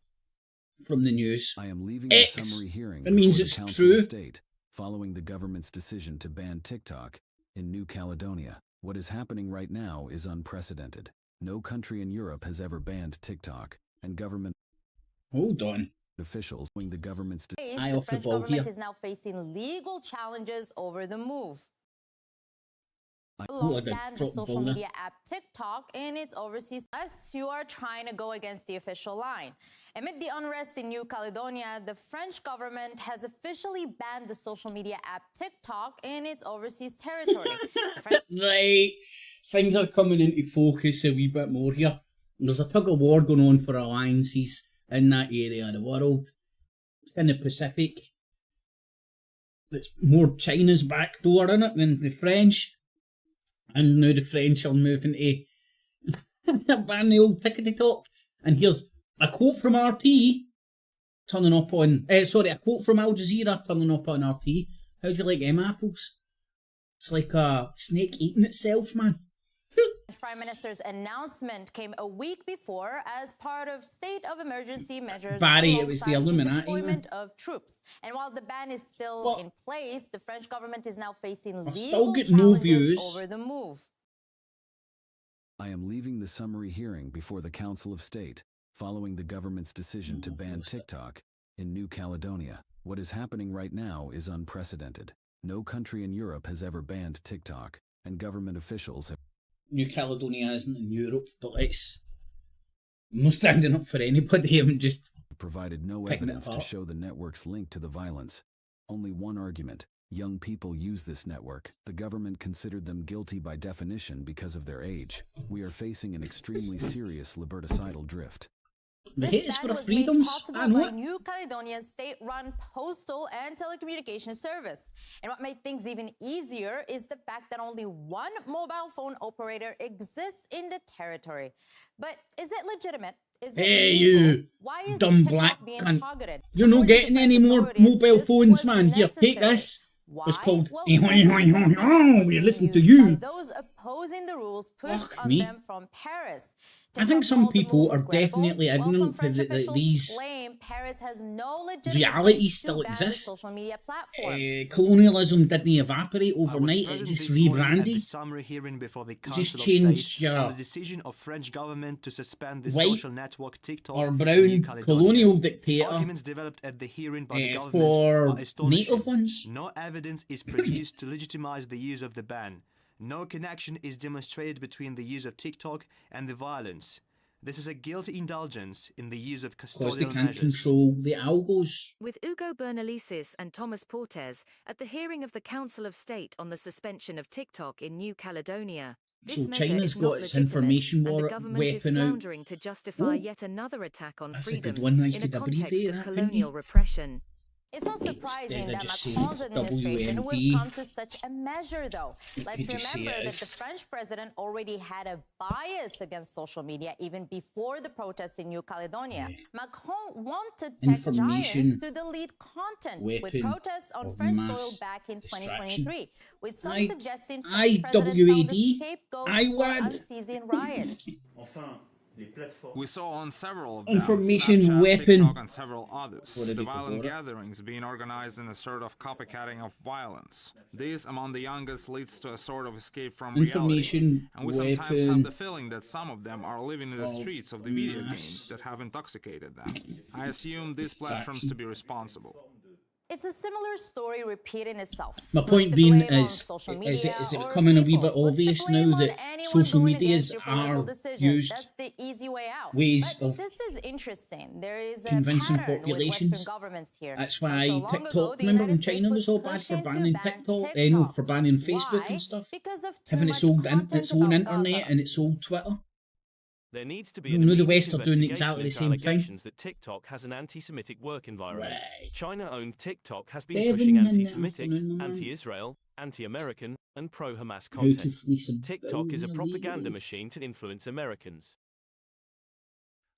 from the news. I am leaving X. the summary hearing That means before it's the Council true. of State following the government's decision to ban TikTok in New Caledonia. What is happening right now is unprecedented. No country in Europe has ever banned TikTok, and government Hold on. officials following the government's Eye The off the French ball government here. is now facing legal challenges over the move. Oh, Long I did banned the drop the social ball there. media app TikTok in its overseas unless you are trying to go against the official line. Amid the unrest in New Caledonia, the French government has officially banned the social media app TikTok in its overseas territory. Right. Things are coming into focus a wee bit more here. There's a tug of war going on for alliances in that area of the world. It's in the Pacific. It's more China's back door in it than the French. And now the French are moving to ban the old tickety talk. And here's a quote from RT turning up on... a quote from Al Jazeera turning up on RT. How do you like them apples? It's like a snake eating itself, man. The Prime Minister's announcement came a week before as part of state of emergency measures Barry, it was the alongside Illuminati, deployment man. of troops. And while the ban is still in place, the French government is now facing I'll still legal get no challenges views. over the move. I am leaving the summary hearing before the Council of State Following the government's decision to ban TikTok in New Caledonia, what is happening right now is unprecedented. No country in Europe has ever banned TikTok, and government officials have... New Caledonia isn't in Europe, but I'm not standing up for anybody. I'm just provided no evidence to show the network's link to the violence. Only one argument. Young people use this network. The government considered them guilty by definition because of their age. We are facing an extremely serious liberticidal drift. The hate is for the was freedoms. made I possible know by it. New Caledonia's state-run postal and telecommunications service. And what made things even easier is the fact that only one mobile phone operator exists in the territory. But is it legitimate? Is it Hey, legal? you Why is dumb TikTok black being cunt. targeted? You're not According to getting any French more authorities, mobile this phones, was man. Here, take necessary. this. Why? It's called... Well, we're listening to you. by those opposing the rules pushed Fuck on me. them from Paris. I think some people are definitely ignorant to that these claim Paris has no legitimacy realities to still ban exist. the social media platform. Colonialism didn't evaporate overnight. It just rebranded. Summary hearing before the It just Council of changed State on your the decision of French government to suspend the white social network TikTok or in brown New Caledonia. colonial dictator Arguments developed at the hearing by the government for are astonishing. native ones. No evidence is produced to legitimize the use of the ban. No connection is demonstrated between the use of TikTok and the violence. This is a guilty indulgence in the use of Because they custodial can't measures. control the algos. With Hugo Bernalicis and Thomas Portes at the hearing of the Council of State on the suspension of TikTok in New Caledonia. This So measure China's is got not its legitimate, information and the war government is weapon out. floundering to justify Oh, yet another attack on that's a good freedoms one. I in a could context abbreviate of that, couldn't colonial you? repression. It's not surprising Instead of that just saying Macron's administration would WMD. come to such a measure, though. Let's could just say remember it that the is. French president already had a bias against social media even before the protests in New Caledonia. Macron wanted tech Information giants to delete content with weapon protests on of French soil mass back in distraction. 2023, with some I- suggesting French president found a IWAD, scapegoat for IWAD. unceasing riots. We saw on several of Information them, Snapchat, weapon. TikTok, and several others, What did the he violent call it? gatherings being organized in a sort of copycatting of violence. This, among the youngest, leads to a sort of escape from Information reality. And we sometimes have weapon the feeling that some of them are living in the of streets of the video mass games that have intoxicated them. I assume these platforms to be responsible. It's a similar story repeating itself. My Put point the being blame on is social it media becoming a or wee bit people. Put the obvious blame now on that anyone social going medias against your political are decisions. used That's the easy way out. ways But of this is interesting. There is a convincing pattern with populations. Western governments here. That's Not why so long ago, TikTok, the remember United when States China was all bad for pushing to banning ban TikTok? No, TikTok. for banning Facebook Why? and stuff. Because of too Having much its own, content its own about internet Gaza. and its own Twitter. There needs to be You an know the immediate West are doing investigation exactly the into same thing. allegations that TikTok has an anti-Semitic work environment. Right. China-owned TikTok has been Devin pushing in the anti-Semitic, afternoon, man. anti-Israel, anti-American, and pro-Hamas How to content. fleece a TikTok is a billion propaganda leaders. machine to influence Americans.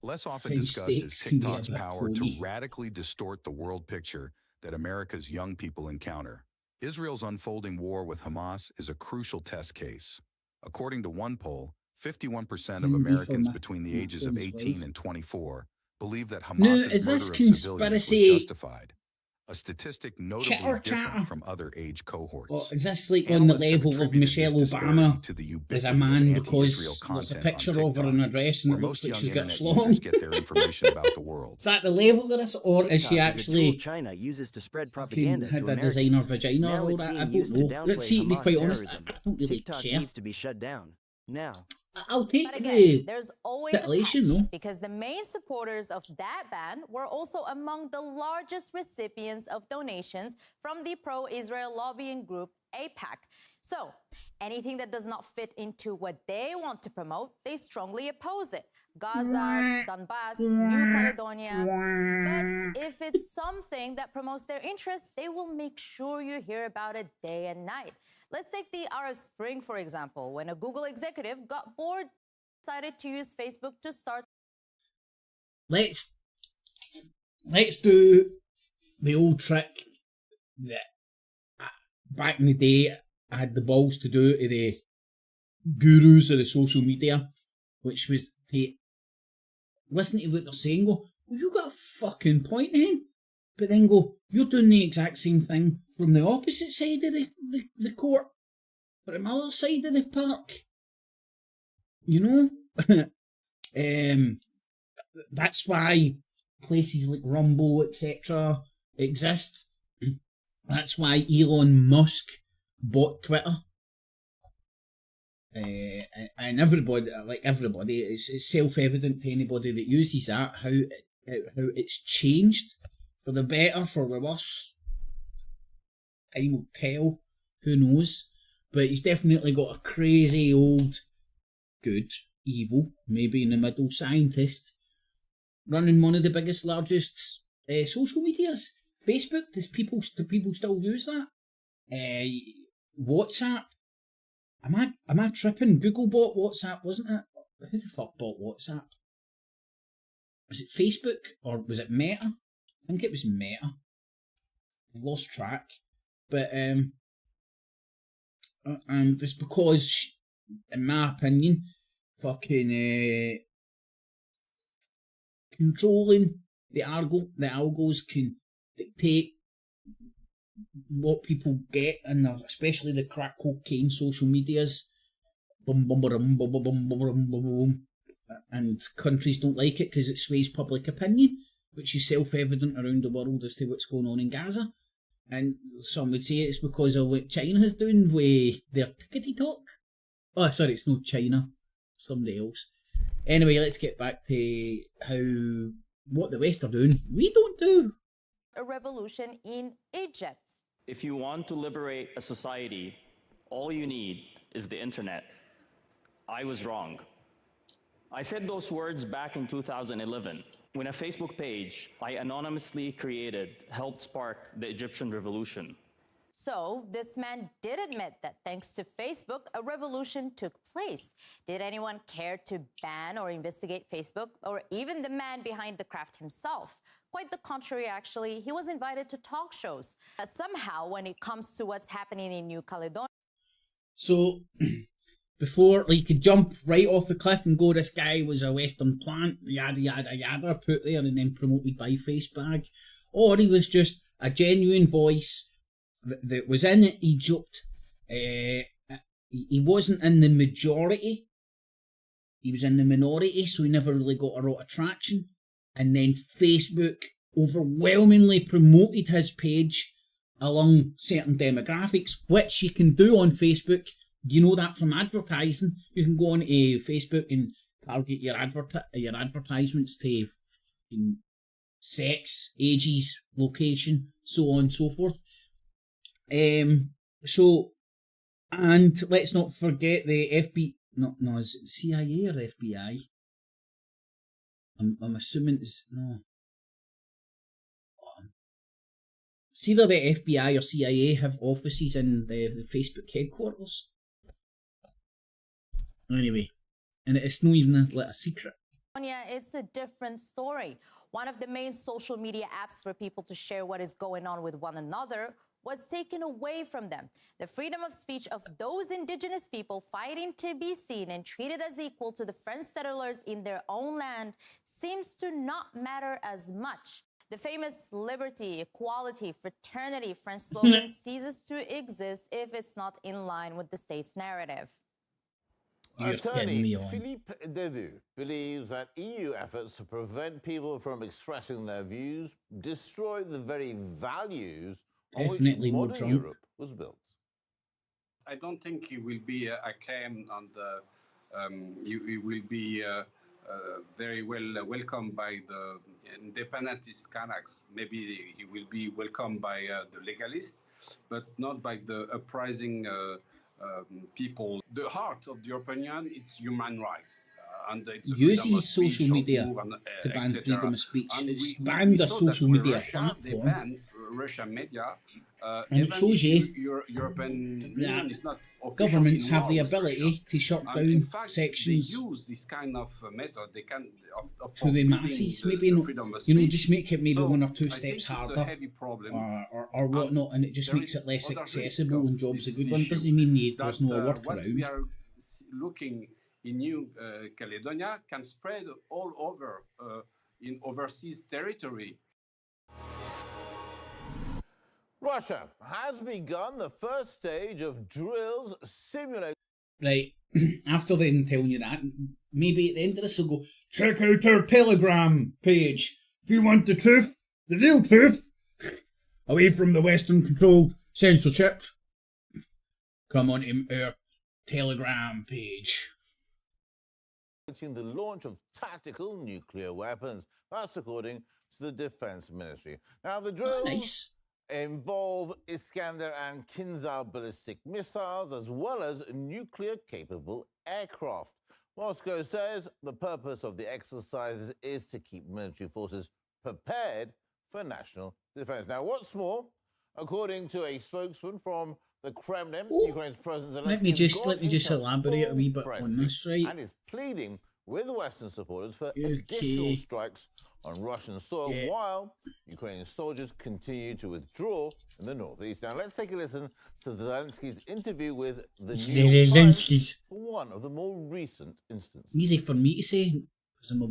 Less often High discussed is stakes can be a TikTok's bit power to pony. radically distort the world picture that America's young people encounter. Israel's unfolding war with Hamas is a crucial test case. According to one poll, 51% of Handy for Americans my- between the my ages of phone's 18 wife. and 24 believe that Now, Hamas's is murder this of civilians was conspiracy justified, a statistic notably chitter different chatter? from other age cohorts. Or is this like on the Analysts have level of attributed Michelle this disparity Obama to the as a ubiquity of man anti-Israel because there's a content on picture of her TikTok, in a dress and where it looks most like young she's got internet slong? users get their information about the world. Is that the level of this, or is she TikTok is a actually tool China uses to spread fucking propaganda had to a designer Americans. vagina Now or it's that? I being don't used to know. Let's downplay see, to be Hamas quite honest, terrorism. I don't really TikTok care. needs to be shut down now. I'll take But again, the there's always a titillation, catch, though. because the main supporters of that ban were also among the largest recipients of donations from the pro-Israel lobbying group AIPAC. So anything that does not fit into what they want to promote, they strongly oppose it. Gaza, Donbass, New Caledonia. But if it's something that promotes their interests, they will make sure you hear about it day and night. Let's take the Arab Spring, for example, when a Google executive got bored, decided to use Facebook to start. Let's do the old trick that back in the day I had the balls to do to the gurus of the social media, which was to listen to what they're saying, go, well, you got a fucking point then, but then go, you're doing the exact same thing from the opposite side of the court, but on the other side of the park, you know. that's why places like Rumble, etc. exist. That's why Elon Musk bought Twitter. And everybody, it's self-evident to anybody that uses that how it's changed for the better, for the worse. Time will tell. Who knows? But you've definitely got a crazy old, good, evil, maybe in the middle scientist running one of the biggest, largest social medias. Facebook. Do people still use that? WhatsApp. Am I tripping? Google bought WhatsApp, wasn't it? Who the fuck bought WhatsApp? Was it Facebook or was it Meta? I think it was Meta. I've lost track. But and it's because, in my opinion, fucking controlling the algos can dictate what people get, and especially the crack cocaine social medias. And countries don't like it because it sways public opinion, which is self-evident around the world as to what's going on in Gaza. And some would say it's because of what China's doing with their tickety talk. Oh, sorry, it's not China, somebody else. Anyway, let's get back to what the West are doing. We don't do. A revolution in Egypt. If you want to liberate a society, all you need is the internet. I was wrong. I said those words back in 2011, when a Facebook page I anonymously created helped spark the Egyptian revolution. So, this man did admit that thanks to Facebook, a revolution took place. Did anyone care to ban or investigate Facebook, or even the man behind the craft himself? Quite the contrary, actually. He was invited to talk shows. Somehow, when it comes to what's happening in New Caledonia... So, before you could jump right off the cliff and go, this guy was a Western plant, yada, yada, yada, put there and then promoted by Facebook. Or he was just a genuine voice that was in Egypt. He wasn't in the majority. He was in the minority, so he never really got a lot of traction. And then Facebook overwhelmingly promoted his page along certain demographics, which you can do on Facebook. You know that from advertising. You can go on Facebook and target your advertisements to sex, ages, location, so on and so forth. And let's not forget the FBI. No, is it CIA or FBI? I'm assuming it's no. It's either the FBI or CIA have offices in the Facebook headquarters. Anyway, and it's not even a secret. It's a different story. One of the main social media apps for people to share what is going on with one another was taken away from them. The freedom of speech of those indigenous people fighting to be seen and treated as equal to the French settlers in their own land seems to not matter as much. The famous liberty, equality, fraternity French slogan ceases to exist if it's not in line with the state's narrative. Attorney Philippe Devu believes that EU efforts to prevent people from expressing their views destroy the very values on which modern Europe was built. I don't think it will be a claim on the. It will be very well welcomed by the independentist Kanaks. Maybe he will be welcomed by the legalists, but not by the uprising people. The heart of the European Union is human rights. And using social media to ban freedom of speech. It's banned a social media platform. Russian media, and it shows you European Union is not governments have the ability to shut down sections. They use this kind of method. They can to the masses, maybe not, just make it maybe one or two steps harder, or whatnot, and it just makes it less accessible. And jobs a good one doesn't mean there's no workaround. What we are looking in New Caledonia can spread all over in overseas territory. Russia has begun the first stage of drills simulated. Right, after them telling you that, maybe at the end of this, we'll go, check out our Telegram page. If you want the truth, the real truth, away from the Western-controlled censorship, come on to our Telegram page. The launch of tactical nuclear weapons. That's according to the Defense Ministry. Now, the drills involve Iskander and Kinzhal ballistic missiles, as well as nuclear-capable aircraft. Moscow says the purpose of the exercises is to keep military forces prepared for national defense. Now, what's more, according to a spokesman from the Kremlin, Ukraine's President Zelensky let me just elaborate a wee bit on this, right? And is pleading with Western supporters for additional strikes on Russian soil while Ukrainian soldiers continue to withdraw in the northeast. Now, let's take a listen to Zelensky's interview with the New York Times for one of the more recent instances. Easy for me to say.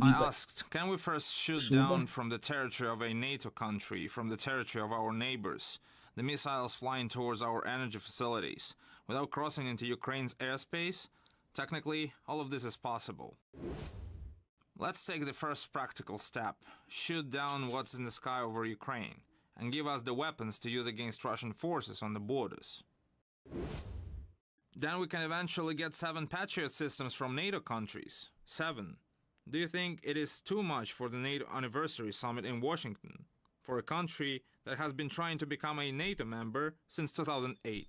I asked, can we first shoot down from the territory of a NATO country, from the territory of our neighbors, the missiles flying towards our energy facilities, without crossing into Ukraine's airspace? Technically, all of this is possible. Let's take the first practical step, shoot down what's in the sky over Ukraine, and give us the weapons to use against Russian forces on the borders. Then we can eventually get 7 Patriot systems from NATO countries. 7. Do you think it is too much for the NATO anniversary summit in Washington, for a country that has been trying to become a NATO member since 2008?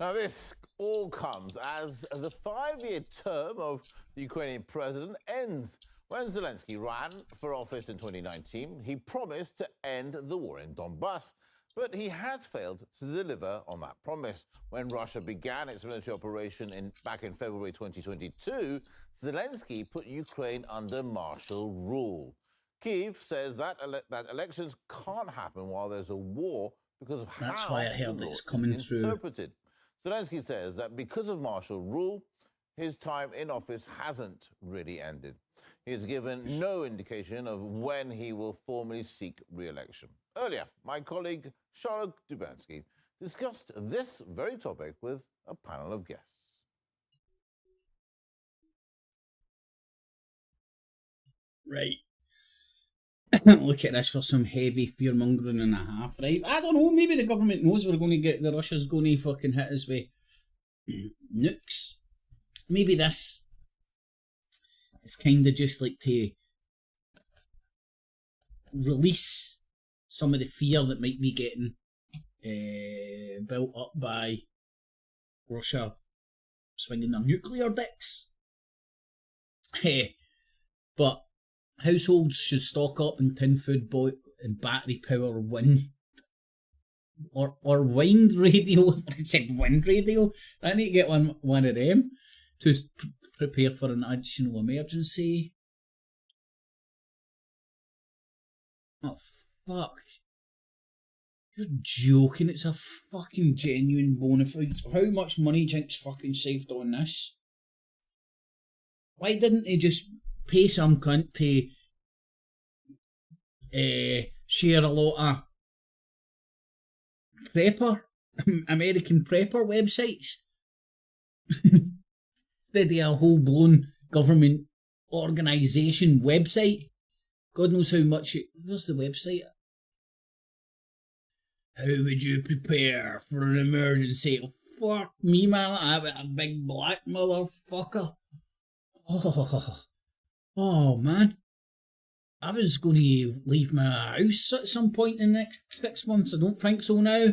Now, this all comes as the 5-year term of the Ukrainian president ends. When Zelensky ran for office in 2019, he promised to end the war in Donbass, but he has failed to deliver on that promise. When Russia began its military operation back in February 2022, Zelensky put Ukraine under martial rule. Kyiv says that elections can't happen while there's a war because of That's why I heard it's coming through. Interpreted. Zelensky says that because of martial rule, his time in office hasn't really ended. He has given no indication of when he will formally seek re-election. Earlier, my colleague Charlotte Dubansky discussed this very topic with a panel of guests. Right. Look at this for some heavy fear-mongering and a half, right? I don't know, maybe the government knows we're going to get, the Russia's going to fucking hit us with nukes. Maybe this is kind of just like to release some of the fear that might be getting built up by Russia swinging their nuclear dicks. But households should stock up in tin food and battery power wind or wind radio. I said wind radio. I need to get one of them to prepare for an additional emergency. Oh fuck! You're joking. It's a fucking genuine bona fide. How much money Jink's fucking saved on this? Why didn't he just pay some cunt to share a lot of prepper, American prepper websites? Instead of a whole blown government organisation website. God knows how much it... Where's the website? How would you prepare for an emergency? Oh, fuck me, man. I'm a big black motherfucker. Oh, man. I was going to leave my house at some point in the next 6 months. I don't think so now.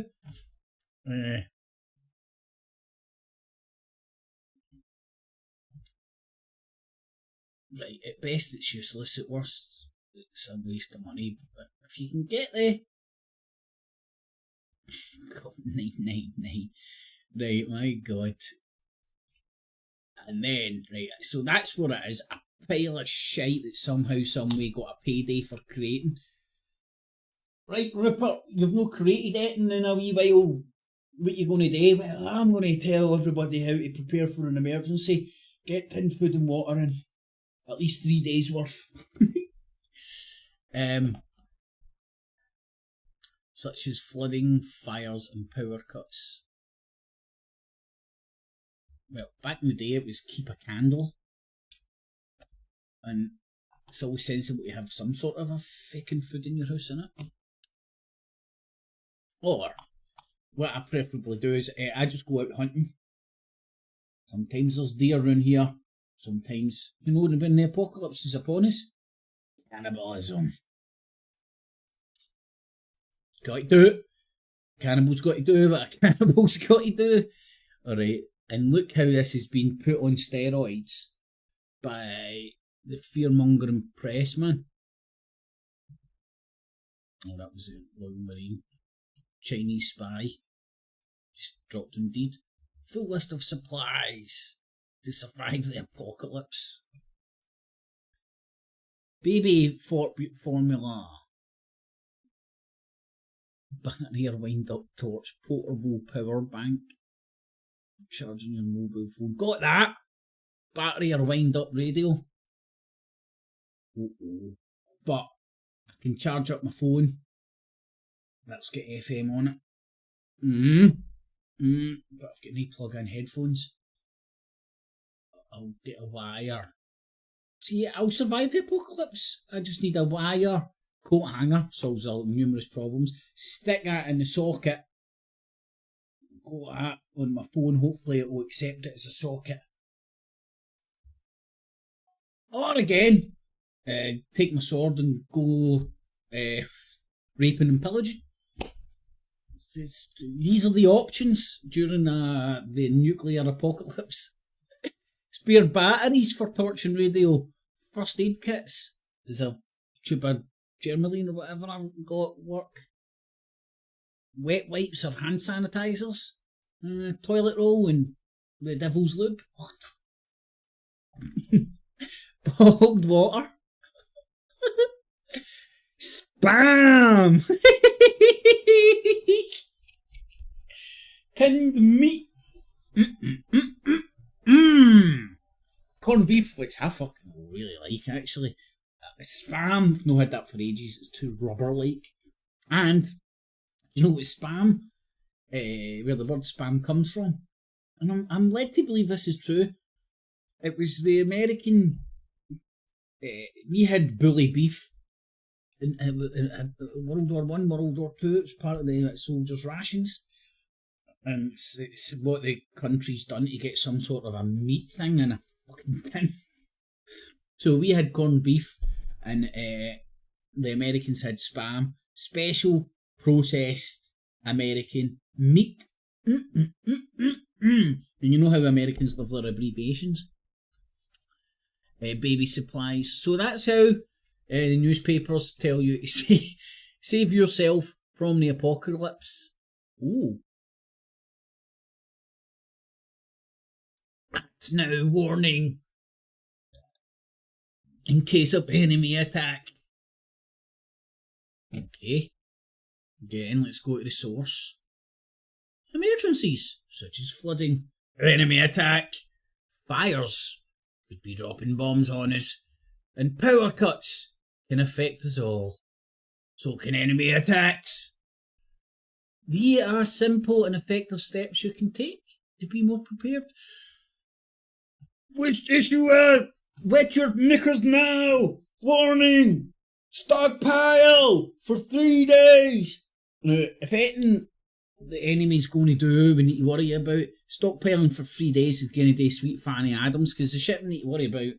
Right, at best it's useless, at worst it's a waste of money, but if you can get there... God, 999. Right, my God. And then, right, so that's what it is, a pile of shite that somehow, someway got a payday for creating. Right, Rupert, you've not created anything in a wee while. What you going to do? Well, I'm going to tell everybody how to prepare for an emergency. Get tin food and water in. At least 3 days worth. Such as flooding, fires and power cuts. Well, back in the day it was keep a candle. And it's always sensible to have some sort of a fucking food in your house, innit? Or, what I preferably do is I just go out hunting. Sometimes there's deer around here. Sometimes, when the apocalypse is upon us, cannibalism. Got to do it. Cannibals got to do what a cannibal's got to do. Alright, and look how this has been put on steroids by the fear-mongering press, man. Oh, that was a Royal Marine. Chinese spy. Just dropped indeed. Full list of supplies to survive the apocalypse. Baby formula. Barrier wind-up torch. Portable power bank. Charging your mobile phone. Got that! Battery or wind-up radio. But I can charge up my phone. Let's get FM on it. But I've got no plug-in headphones. I'll get a wire. See, I'll survive the apocalypse. I just need a wire. Coat hanger. Solves all numerous problems. Stick that in the socket. Got that on my phone. Hopefully it will accept it as a socket. Or again, take my sword and go raping and pillaging. These are the options during the nuclear apocalypse. Spare batteries for torch and radio. First aid kits. There's a tube of Germaline or whatever I've got work. Wet wipes or hand sanitisers. Toilet roll and the devil's lube. Boiled water. Spam! Tinned meat. Corned beef, which I fucking really like actually. Spam, I've not had that for ages, it's too rubber-like. And, you know what spam, where the word spam comes from? And I'm led to believe this is true. It was the American, we had bully beef in World War I, World War II, it was part of the soldiers' rations. And it's what the country's done to get some sort of a meat thing in a fucking tin. So we had corned beef and the Americans had spam. Special processed American meat. And you know how Americans love their abbreviations. Baby supplies. So that's how the newspapers tell you to save yourself from the apocalypse. Ooh. It's now warning. In case of enemy attack. Okay. Again, let's go to the source. Emergencies, such as flooding, enemy attack, fires, could be dropping bombs on us, and power cuts can affect us all. So can enemy attacks. These are simple and effective steps you can take to be more prepared. Which issue wet your knickers now! Warning! Stockpile for 3 days! Now, if anything the enemy's going to do we need to worry about, stockpiling for 3 days is going to do sweet Fanny Adams, because the shit we need to worry about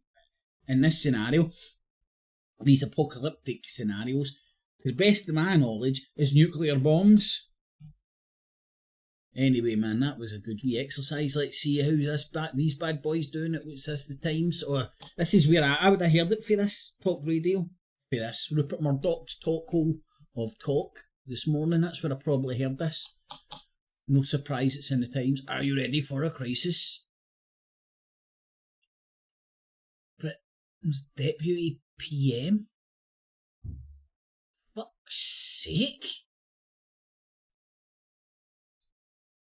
in this scenario, these apocalyptic scenarios, to the best of my knowledge, is nuclear bombs. Anyway, man, that was a good wee exercise. Let's see how these bad boys doing it. What's this, the Times? Or this is where I would have heard it for this talk radio. For this Rupert Murdoch's talk hole of talk this morning. That's where I probably heard this. No surprise it's in the Times. Are you ready for a crisis? Britain's Deputy PM? Fuck's sake.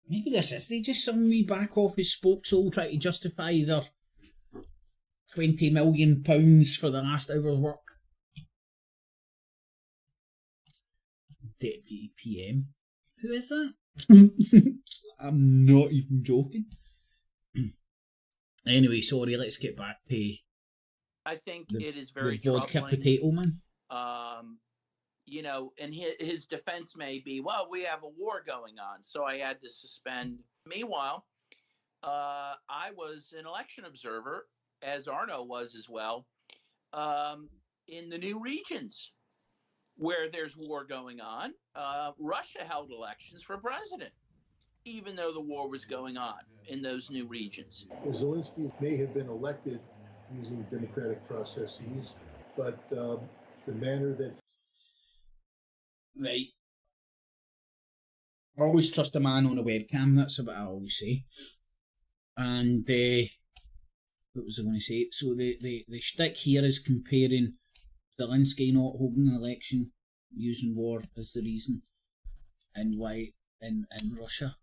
Maybe this is just some wee back office spokeshole trying to justify their £20 million for the last hour's work. Deputy PM. Who is that? I'm not even joking. Anyway, sorry, let's get back to I think it is very the vodka troubling. potato man. You know, and his defense may be, well, we have a war going on, so I had to suspend. Meanwhile, I was an election observer, as Arno was as well, in the new regions where there's war going on. Russia held elections for president, even though the war was going on in those new regions. Zelensky may have been elected using democratic processes, but the manner that... Right. Always trust a man on a webcam, that's what I always say. And, what was I going to say? So the shtick here is comparing Zelensky not holding an election, using war as the reason, and why in Russia.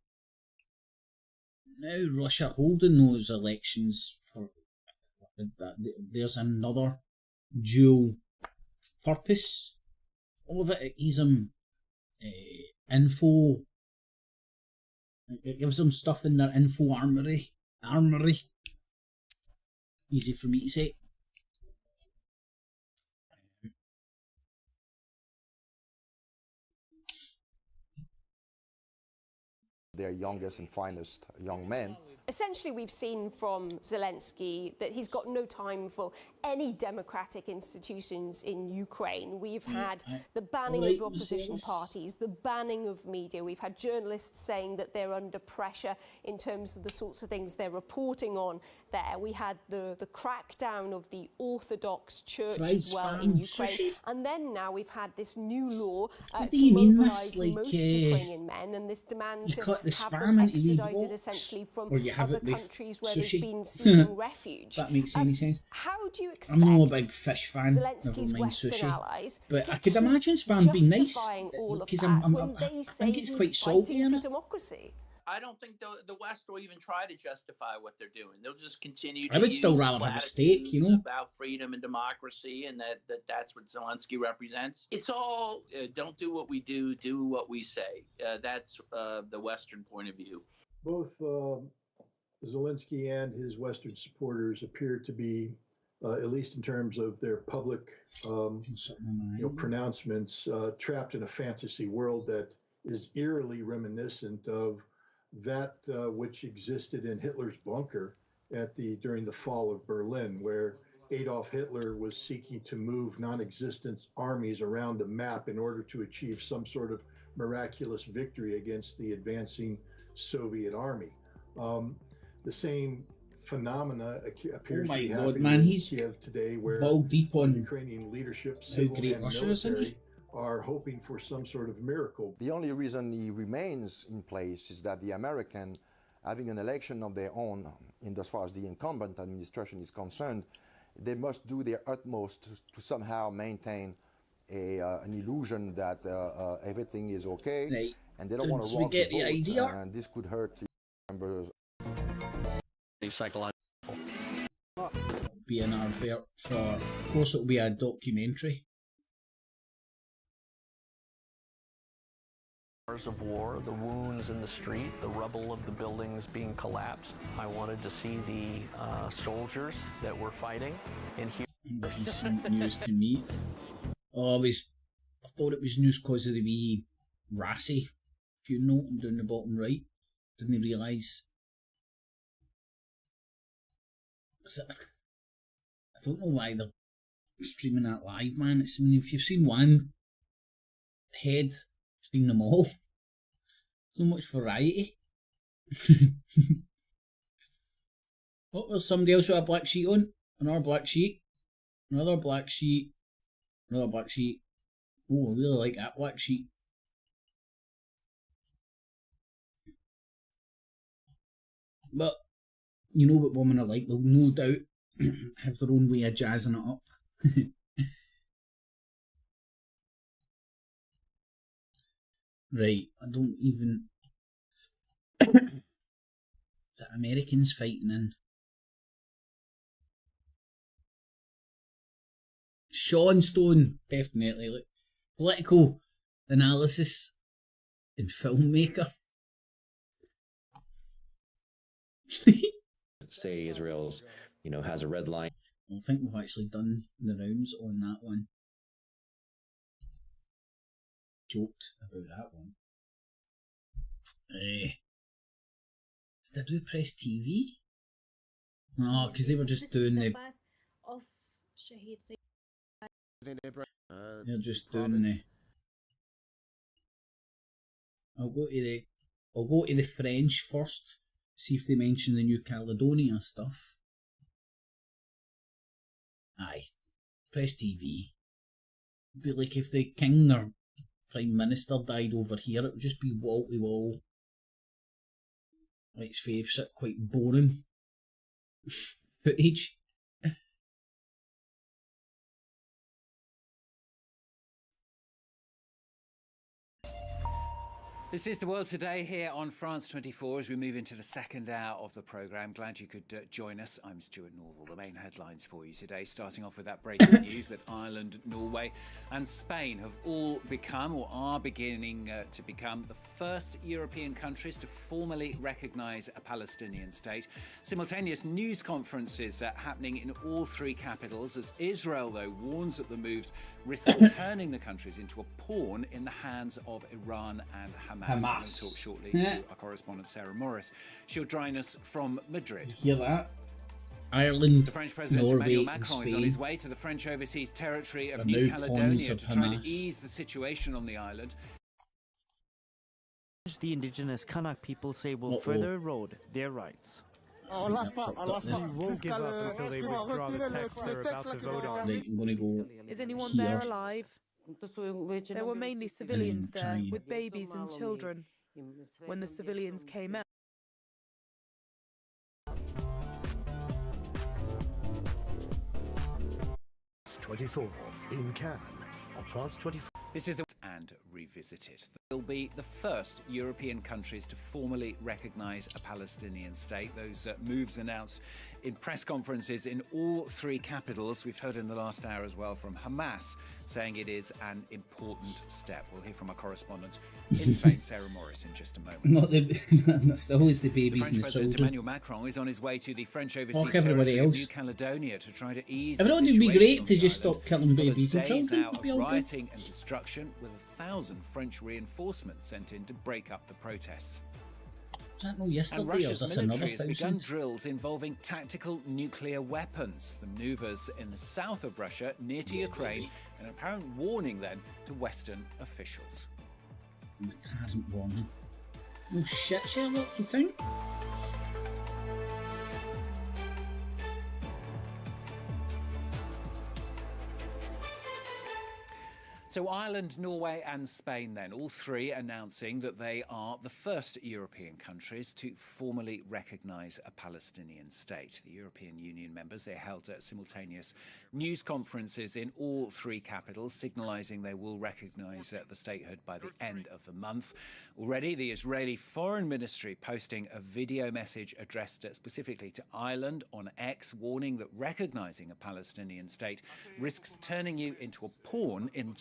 Now Russia holding those elections, there's another dual purpose of it. It gives them info. It gives them stuff in their info armory. Easy for me to say. Their youngest and finest young men. Essentially, we've seen from Zelensky that he's got no time for any democratic institutions in Ukraine. We've had the banning of opposition parties, the banning of media. We've had journalists saying that they're under pressure in terms of the sorts of things they're reporting on there. We had the crackdown of the Orthodox Church as well in Ukraine. And then now we've had this new law to mobilise most Ukrainian men, and this demand to have them extradited essentially from other countries where they've been seeking refuge. That makes any sense. How do you expect I'm not a big fish fan, Zelensky's never mind Western sushi, allies but I could imagine Spam being nice, because I think it's quite salty in it. Democracy? I don't think the West will even try to justify what they're doing. They'll just continue to I would still rather have a steak, you know, about freedom and democracy, and that's what Zelensky represents. It's all don't do what we do what we say. That's the Western point of view. Both Zelensky and his Western supporters appear to be, at least in terms of their public pronouncements, trapped in a fantasy world that is eerily reminiscent of that which existed in Hitler's bunker during the fall of Berlin, where Adolf Hitler was seeking to move non-existent armies around a map in order to achieve some sort of miraculous victory against the advancing Soviet army. The same phenomena appears to be happening in Kiev today, where deep on Ukrainian leadership, civil and military, are hoping for some sort of miracle. The only reason he remains in place is that the American, having an election of their own, as far as the incumbent administration is concerned, they must do their utmost to somehow maintain an illusion that everything is okay, right. And they don't want to rock the boat, and this could hurt members. Psychological. Be an advert for, of course, it'll be a documentary. Of war, the wounds in the street, the rubble of the buildings being collapsed. I wanted to see the soldiers that were fighting in here. This is news to me. Oh, I thought it was news because of the wee Rassie funeral down the bottom right. Didn't realise. I don't know why they're streaming that live, man. I mean, if you've seen one head, you've seen them all. So much variety. Oh, there's somebody else with a black sheet on. Another black sheet. Another black sheet. Another black sheet. Oh, I really like that black sheet. But you know what women are like. They'll no doubt have their own way of jazzing it up. Right, I don't even... Is it Americans fighting in? Sean Stone, definitely. Like, political analysis and filmmaker. Say Israel's, has a red line. I think we've actually done the rounds on that one. Joked about that one. Did I do Press TV? No, because they were just doing the... They're just doing the... I'll go to the French first, see if they mention the New Caledonia stuff. Aye, Press TV. It'd be like if the king or prime minister died over here, it would just be wall to wall. Let's face it, quite boring footage. This is The World Today here on France 24 as we move into the second hour of the programme. Glad you could join us. I'm Stuart Norval. The main headlines for you today, starting off with that breaking news that Ireland, Norway and Spain have all become or are beginning to become the first European countries to formally recognise a Palestinian state. Simultaneous news conferences happening in all three capitals as Israel, though, warns that the moves risk turning the countries into a pawn in the hands of Iran and Hamas. We'll talk shortly to our correspondent Sarah Morris. She'll join us from Madrid. Hear that? Ireland, the French President Norway, Emmanuel Macron and is on Spain his way to the French overseas territory of are New now Caledonia pawns of to try to Hamas. ease the situation on the island. The indigenous Kanak people say will further erode their rights. We won't give up until they withdraw the text they're about to vote on. Right, I'm gonna go. Is anyone here. there alive? There were mainly civilians there, with babies and children. When the civilians came out, 24 in Cannes on France 24. This is the and revisited. They'll be the first European countries to formally recognise a Palestinian state. Those moves announced in press conferences in all three capitals. We've heard in the last hour as well from Hamas saying it is an important step. We'll hear from our correspondent in Spain, Sarah Morris, in just a moment. It's always the babies French and the President children. Emmanuel Macron is on his way to the French overseas Like everybody territory of else. New Caledonia to try to ease Everyone the would be situation great on to the just island. stop killing babies and Days children. now It'd of be all good. rioting and destruction, with 1,000 French reinforcements sent in to break up the protests. Was that no And yesterday, or Russia's was that another military has begun 1,000? drills involving tactical nuclear weapons. The manoeuvres in the south of Russia, near to Ukraine, an apparent warning then to Western officials. Apparent warning. Oh shit, Sherlock, you think? So Ireland, Norway and Spain then, all three announcing that they are the first European countries to formally recognise a Palestinian state. The European Union members, they held simultaneous news conferences in all three capitals, signallising they will recognise the statehood by the end of the month. Already, the Israeli Foreign Ministry posting a video message addressed specifically to Ireland on X, warning that recognising a Palestinian state risks turning you into a pawn in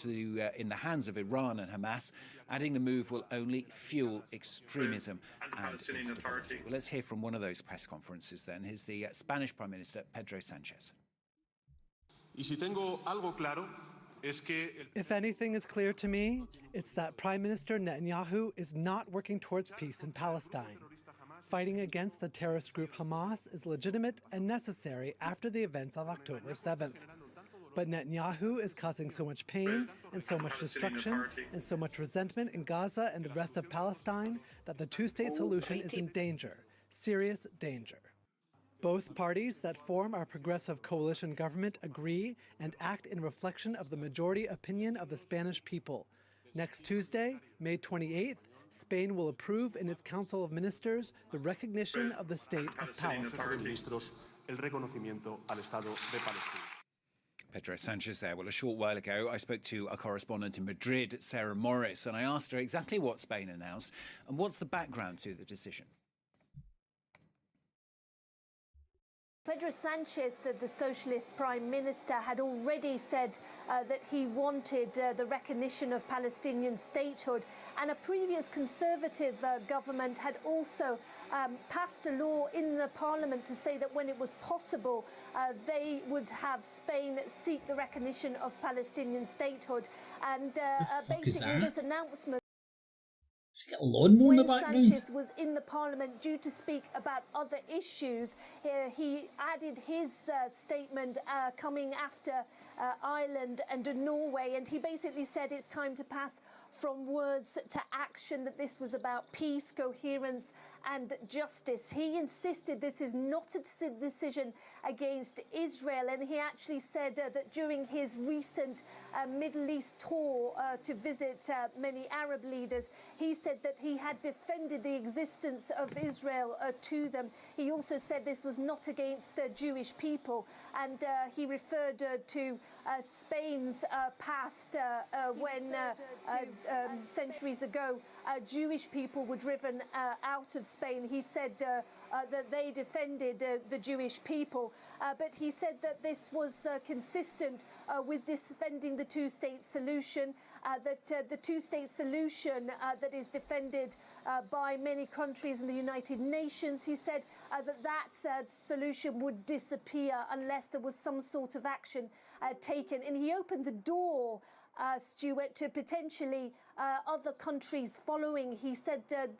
the hands of Iran and Hamas, adding the move will only fuel extremism and instability. Well, let's hear from one of those press conferences then. Here's the Spanish Prime Minister, Pedro Sánchez. If anything is clear to me, it's that Prime Minister Netanyahu is not working towards peace in Palestine. Fighting against the terrorist group Hamas is legitimate and necessary after the events of October 7th. But Netanyahu is causing so much pain and so much destruction and so much resentment in Gaza and the rest of Palestine that the two-state solution is in danger, serious danger. Both parties that form our progressive coalition government agree and act in reflection of the majority opinion of the Spanish people. Next Tuesday, May 28th, Spain will approve in its Council of Ministers the recognition of the State of Palestine. Pedro Sánchez there. Well, a short while ago, I spoke to a correspondent in Madrid, Sarah Morris, and I asked her exactly what Spain announced and what's the background to the decision. Pedro Sánchez, the Socialist Prime Minister, had already said that he wanted the recognition of Palestinian statehood And a previous Conservative government had also passed a law in the parliament to say that when it was possible, they would have Spain seek the recognition of Palestinian statehood. And basically this announcement, when Sanchez was in the parliament due to speak about other issues, he added his statement coming after Ireland and Norway, and he basically said it's time to pass from words to action, that this was about peace, coherence and justice. He insisted this is not a decision against Israel, and he actually said that during his recent Middle East tour to visit many Arab leaders, he said that he had defended the existence of Israel to them. He also said this was not against Jewish people, and he referred to Spain's past when centuries ago Jewish people were driven out of Spain. He said that they defended the Jewish people, but he said that this was consistent with defending the two-state solution, that the two-state solution that is defended by many countries in the United Nations. He said that solution would disappear unless there was some sort of action taken. And he opened the door, Stuart, to potentially other countries following. He said that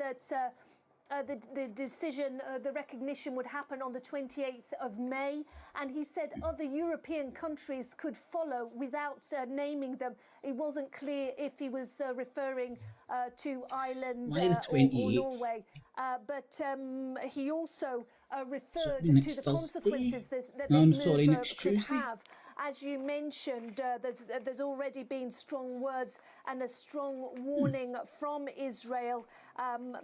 the decision, the recognition would happen on the 28th of May. And he said other European countries could follow without naming them. It wasn't clear if he was referring to Ireland or Norway. But he also referred to the consequences that this move could have. As you mentioned, there's already been strong words and a strong warning from Israel,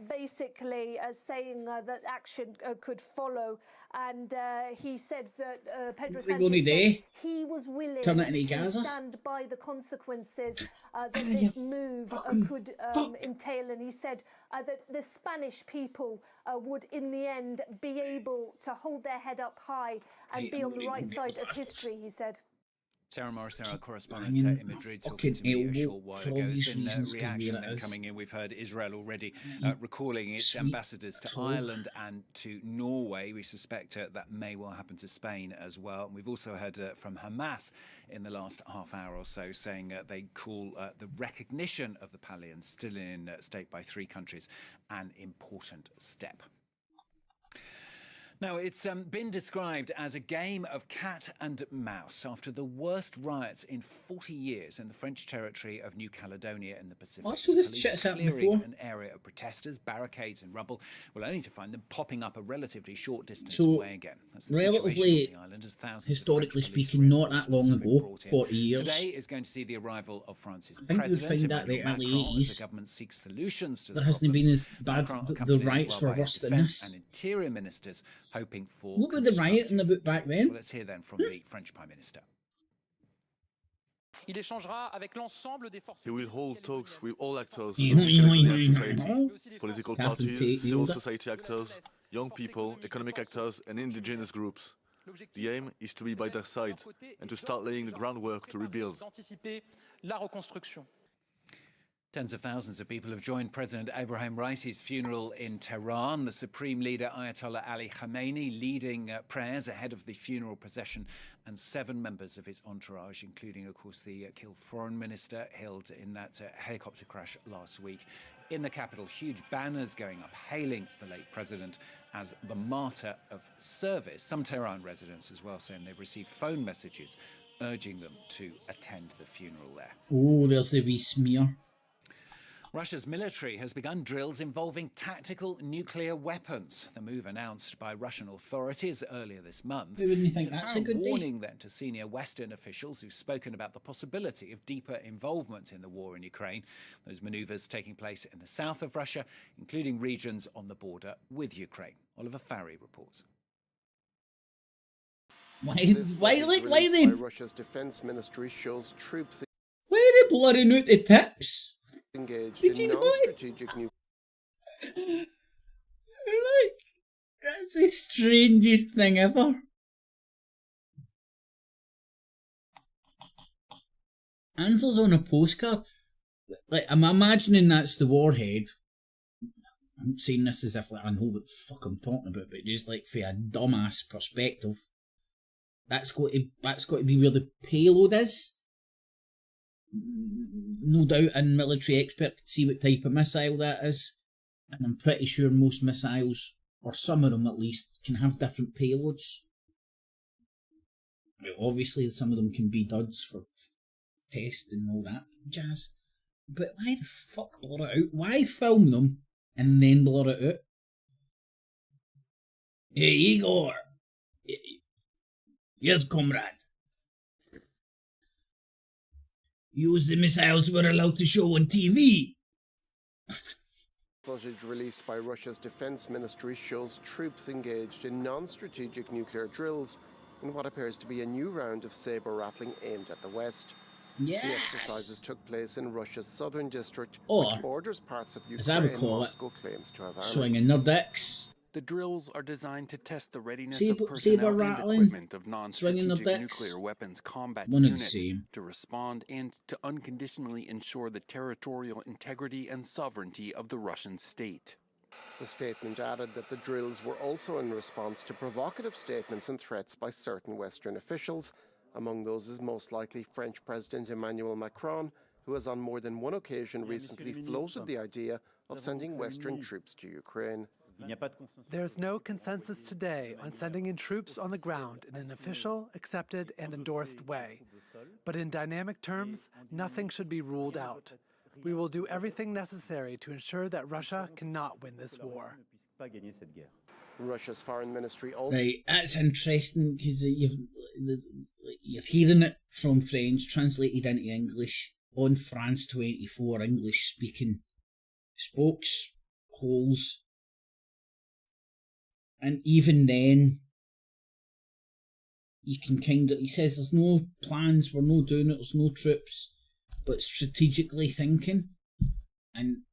basically saying that action could follow. And he said that Pedro Sanchez said he was willing to stand by the consequences that this move could entail. And he said that the Spanish people would, in the end, be able to hold their head up high and be on the right side of history, he said. Sarah Morris, our correspondent in Madrid, talking to me a short while ago. There's been reaction then coming in. We've heard Israel already recalling its ambassadors to Ireland and to Norway. We suspect that may well happen to Spain as well. And we've also heard from Hamas in the last half hour or so, saying they call the recognition of the Palestinian state by three countries an important step. Now, it's been described as a game of cat and mouse after the worst riots in 40 years in the French territory of New Caledonia in the Pacific. I saw this chat's happened before. An area of protesters, barricades and rubble, well, only to find them popping up a relatively short distance away again. That's the relatively, on the island, as thousands historically speaking, not that long ago, 40 years. Today is going to see the arrival of France's I think president, we'd find that the early 80s. The government seeks solutions to there hasn't been as bad. The riots were worse than this. And interior ministers hoping for. What were the rioting about back then? So let's hear then from the French Prime Minister. He will hold talks with all actors, society, political parties, civil society actors, young people, economic actors and indigenous groups. The aim is to be by their side and to start laying the groundwork to rebuild. Tens of thousands of people have joined President Ebrahim Raisi's funeral in Tehran. The Supreme Leader Ayatollah Ali Khamenei leading prayers ahead of the funeral procession, and 7 members of his entourage, including, of course, the killed foreign minister held in that helicopter crash last week. In the capital, huge banners going up hailing the late president as the martyr of service. Some Tehran residents as well saying they've received phone messages urging them to attend the funeral there. Oh, there's the wee smear. Russia's military has begun drills involving tactical nuclear weapons. The move announced by Russian authorities earlier this month. Wouldn't you think that's a good warning then to senior Western officials who've spoken about the possibility of deeper involvement in the war in Ukraine. Those manoeuvres taking place in the south of Russia, including regions on the border with Ukraine. Oliver Farry reports. Why then? Russia's defense ministry shows troops. Why are they blurring out the tips? Engaged Did in you know non-strategic nuclear. Like, that's the strangest thing ever. Answers on a postcard. like, I'm imagining that's the warhead. I'm saying this as if like I know what the fuck I'm talking about, but just like for a dumbass perspective, that's got to be where the payload is. No doubt, a military expert could see what type of missile that is, and I'm pretty sure most missiles, or some of them at least, can have different payloads. Obviously, some of them can be duds for test and all that jazz. But why the fuck blur it out? Why film them and then blur it out? Hey, Igor! Yes, comrade. Use the missiles we're allowed to show on TV. Footage released by Russia's defense ministry shows troops engaged in non-strategic nuclear drills in what appears to be a new round of saber rattling aimed at the West. Yes. The exercises took place in Russia's southern district, or, which borders parts of Ukraine. As I would call Moscow claims to have swinging their dicks. The drills are designed to test the readiness saber of personnel and rattling, equipment of non-strategic nuclear weapons combat units to respond and to unconditionally ensure the territorial integrity and sovereignty of the Russian state. The statement added that the drills were also in response to provocative statements and threats by certain Western officials. Among those is most likely French President Emmanuel Macron, who has on more than one occasion recently floated the idea of sending Western troops to Ukraine. There's no consensus today on sending in troops on the ground in an official, accepted, and endorsed way. But in dynamic terms, nothing should be ruled out. We will do everything necessary to ensure that Russia cannot win this war. Russia's foreign ministry also... Right, that's interesting because you're hearing it from French translated into English on France 24 English-speaking spokesholes. And even then, you can he says there's no plans, we're not doing it, there's no troops, but strategically thinking. And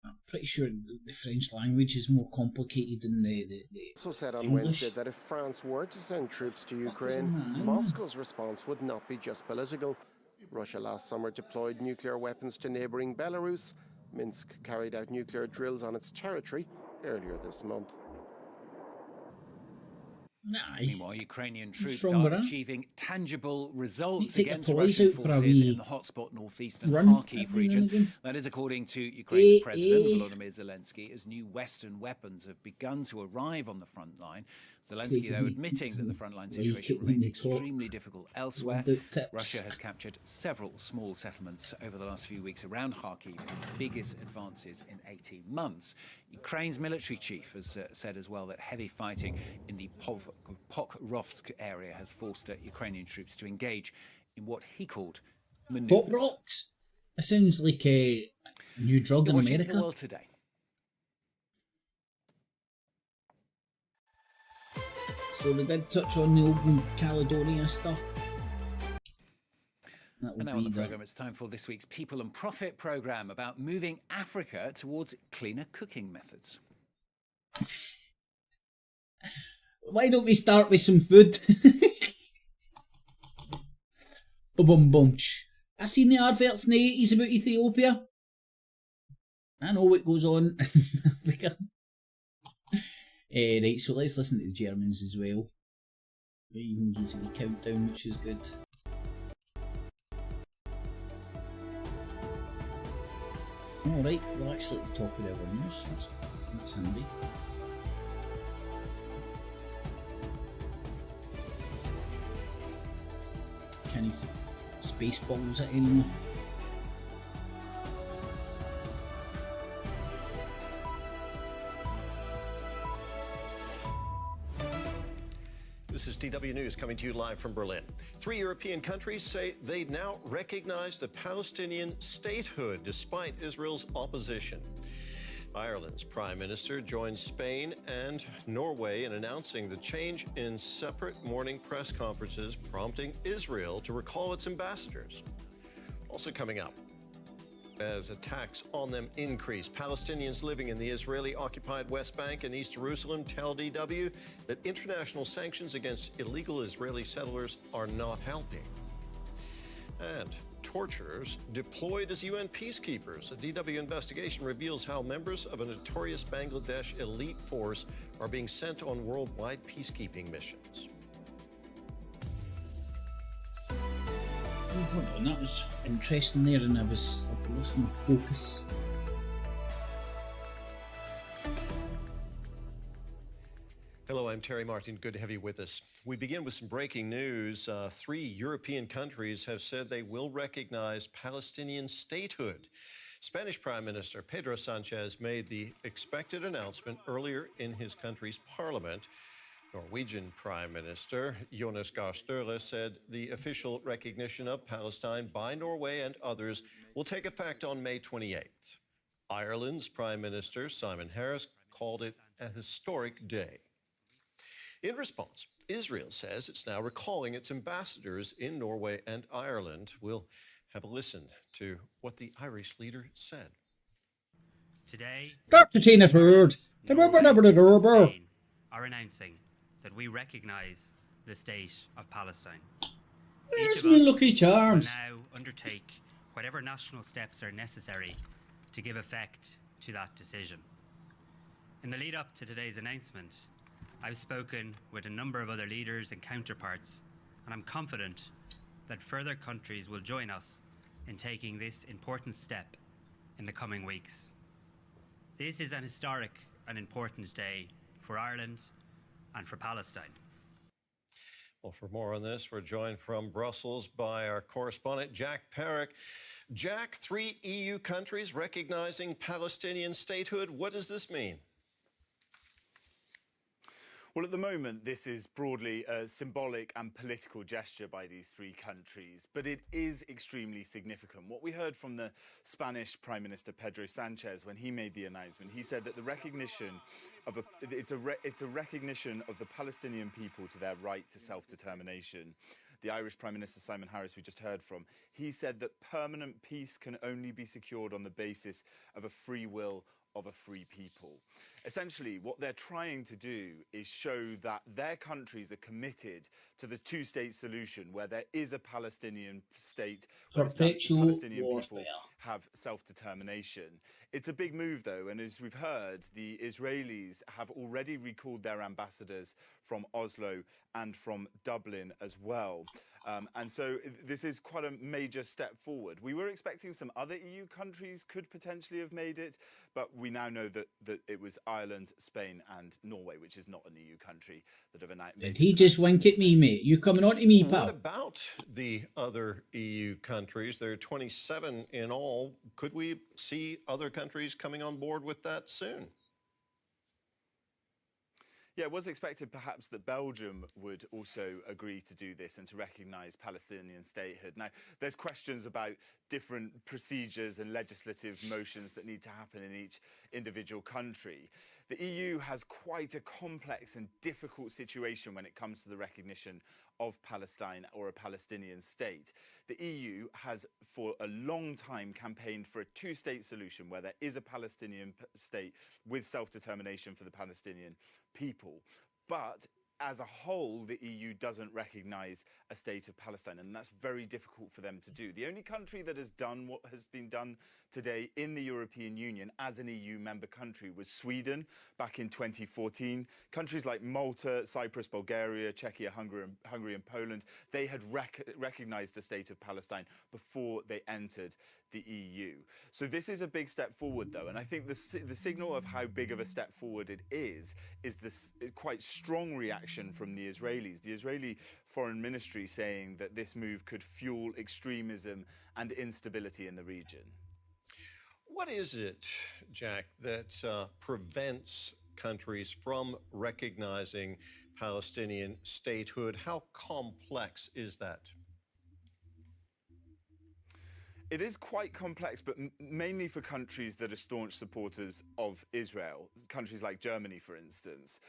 I'm pretty sure the French language is more complicated than the also said on English. Wednesday that if France were to send troops to Ukraine, Moscow's response would not be just political. Russia last summer deployed nuclear weapons to neighbouring Belarus. Minsk carried out nuclear drills on its territory earlier this month. Meanwhile, Ukrainian troops are achieving tangible results against Russian forces in the hotspot northeastern Kharkiv region. That is according to Ukraine's President Volodymyr Zelensky, as new Western weapons have begun to arrive on the front line. Zelensky, though, admitting that the frontline situation remains extremely difficult elsewhere. Russia has captured several small settlements over the last few weeks around Kharkiv, its biggest advances in 18 months. Ukraine's military chief has said as well that heavy fighting in the Pokrovsk area has forced Ukrainian troops to engage in what he called maneuvers. Pokrovsk? That sounds like a new drug in America. The World Today. So they did touch on the old Caledonia stuff. And now on the programme, it's time for this week's People and Profit programme about moving Africa towards cleaner cooking methods. Why don't we start with some food? Ba-bum-bunch. I seen the adverts in the 80s about Ethiopia. I know what goes on in Africa. Right, so let's listen to the Germans as well. Even gives a wee countdown, which is good. Alright, we're actually at the top of our news. That's handy. Can't you space balls it anymore? This is DW News coming to you live from Berlin. 3 European countries say they now recognize the Palestinian statehood despite Israel's opposition. Ireland's Prime Minister joined Spain and Norway in announcing the change in separate morning press conferences, prompting Israel to recall its ambassadors. Also coming up, as attacks on them increase, Palestinians living in the Israeli-occupied West Bank and East Jerusalem tell DW that international sanctions against illegal Israeli settlers are not helping. And torturers deployed as UN peacekeepers. A DW investigation reveals how members of a notorious Bangladesh elite force are being sent on worldwide peacekeeping missions. Oh, hold on, that was interesting there, and I'd lost my focus. Hello, I'm Terry Martin. Good to have you with us. We begin with some breaking news. 3 European countries have said they will recognize Palestinian statehood. Spanish Prime Minister Pedro Sanchez made the expected announcement earlier in his country's parliament. Norwegian Prime Minister Jonas Gahr Støre said the official recognition of Palestine by Norway and others will take effect on May 28th. Ireland's Prime Minister Simon Harris called it a historic day. In response, Israel says it's now recalling its ambassadors in Norway and Ireland. We'll have a listen to what the Irish leader said. Today, are announcing that we recognise the state of Palestine. There's my Lucky Charms. Will now undertake whatever national steps are necessary to give effect to that decision. In the lead up to today's announcement, I've spoken with a number of other leaders and counterparts, and I'm confident that further countries will join us in taking this important step in the coming weeks. This is an historic and important day for Ireland and for Palestine. Well, for more on this, we're joined from Brussels by our correspondent, Jack Perrick. Jack, 3 EU countries recognizing Palestinian statehood. What does this mean? Well, at the moment, this is broadly a symbolic and political gesture by these 3 countries, but it is extremely significant. What we heard from the Spanish Prime Minister Pedro Sanchez when he made the announcement, he said that the recognition of it's a recognition of the Palestinian people to their right to self-determination. The Irish Prime Minister Simon Harris, we just heard from, he said that permanent peace can only be secured on the basis of a free will of a free people. Essentially, what they're trying to do is show that their countries are committed to the 2-state solution, where there is a Palestinian state, where Palestinian people have self-determination. It's a big move, though, and as we've heard, the Israelis have already recalled their ambassadors from Oslo and from Dublin as well. And so this is quite a major step forward. We were expecting some other EU countries could potentially have made it, but we now know that it was Ireland, Spain and Norway, which is not an EU country, that have announced. Did he just wink at me, mate? You coming on to me, pal? What about the other EU countries? There are 27 in all. Could we see other countries coming on board with that soon? Yeah, it was expected perhaps that Belgium would also agree to do this and to recognise Palestinian statehood. Now, there's questions about different procedures and legislative motions that need to happen in each individual country. The EU has quite a complex and difficult situation when it comes to the recognition of Palestine or a Palestinian state. The EU has for a long time campaigned for a 2-state solution where there is a Palestinian state with self-determination for the Palestinian people. But as a whole, the EU doesn't recognise a state of Palestine, and that's very difficult for them to do. The only country that has done what has been done today in the European Union as an EU member country was Sweden back in 2014. Countries like Malta, Cyprus, Bulgaria, Czechia, Hungary and Poland, they had recognised the state of Palestine before they entered the EU. So this is a big step forward, though, and I think the signal of how big of a step forward it is this quite strong reaction from the Israelis. The Israeli Foreign Ministry saying that this move could fuel extremism and instability in the region. What is it, Jack, that prevents countries from recognizing Palestinian statehood? How complex is that? It is quite complex, but mainly for countries that are staunch supporters of Israel, countries like Germany, for instance.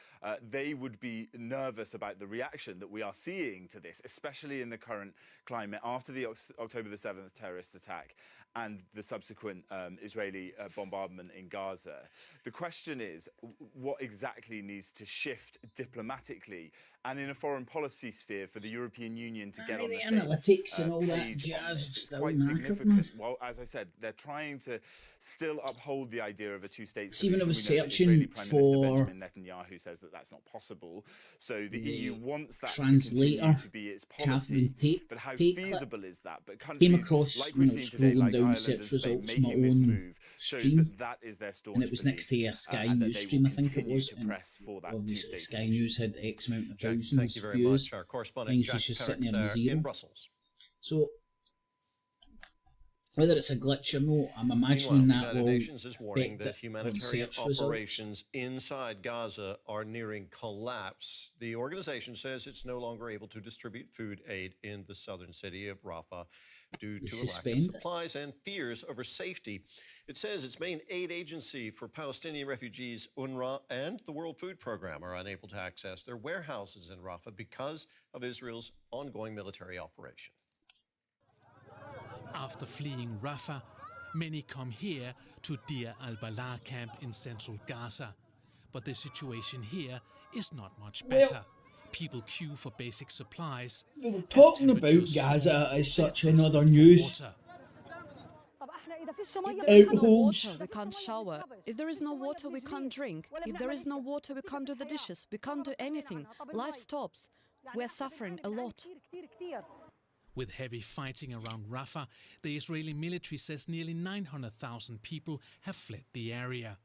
They would be nervous about the reaction that we are seeing to this, especially in the current climate after the October the 7th terrorist attack and the subsequent Israeli bombardment in Gaza. The question is, what exactly needs to shift diplomatically And in a foreign policy sphere, for the European Union to get on the the same analytics and all that page on jazz, this, it's quite significant. Well, as I said, they're trying to still uphold the idea of a two-state solution. See, when I was We know that searching Israeli Prime Minister for Benjamin Netanyahu says that that's not possible. So the EU wants that translator, to continue to be its policy. Catherine But how Tate feasible is that? But came countries across, like you we're know, seeing today, scrolling like down Ireland search and Spain, results, my making this own move shows stream, that that is their staunch and it was next to a Sky News stream, I think it was, and obviously Sky News had X amount of thousands thank you of very views. much. Our correspondent Mine Jack was just Perrick sitting there there with zero. in Brussels. So, whether it's a glitch or no, I'm Meanwhile, imagining that the United will Nations is warning affect that it on humanitarian search results. operations inside Gaza are nearing collapse. The organization says it's no longer able to distribute food aid in the southern city of Rafah due to a lack of supplies and fears over safety. It says its main aid agency for Palestinian refugees, UNRWA, and the World Food Programme are unable to access their warehouses in Rafah because of Israel's ongoing military operation. After fleeing Rafah, many come here to Deir al-Balah camp in central Gaza. But the situation here is not much better. People queue for basic supplies. They were talking about Gaza as such in other news. If there is no water, we can't shower. If there is no water, we can't drink. If there is no water, we can't do the dishes. We can't do anything. Life stops. We are suffering a lot. With heavy fighting around Rafah, the Israeli military says nearly 900,000 people have fled the area.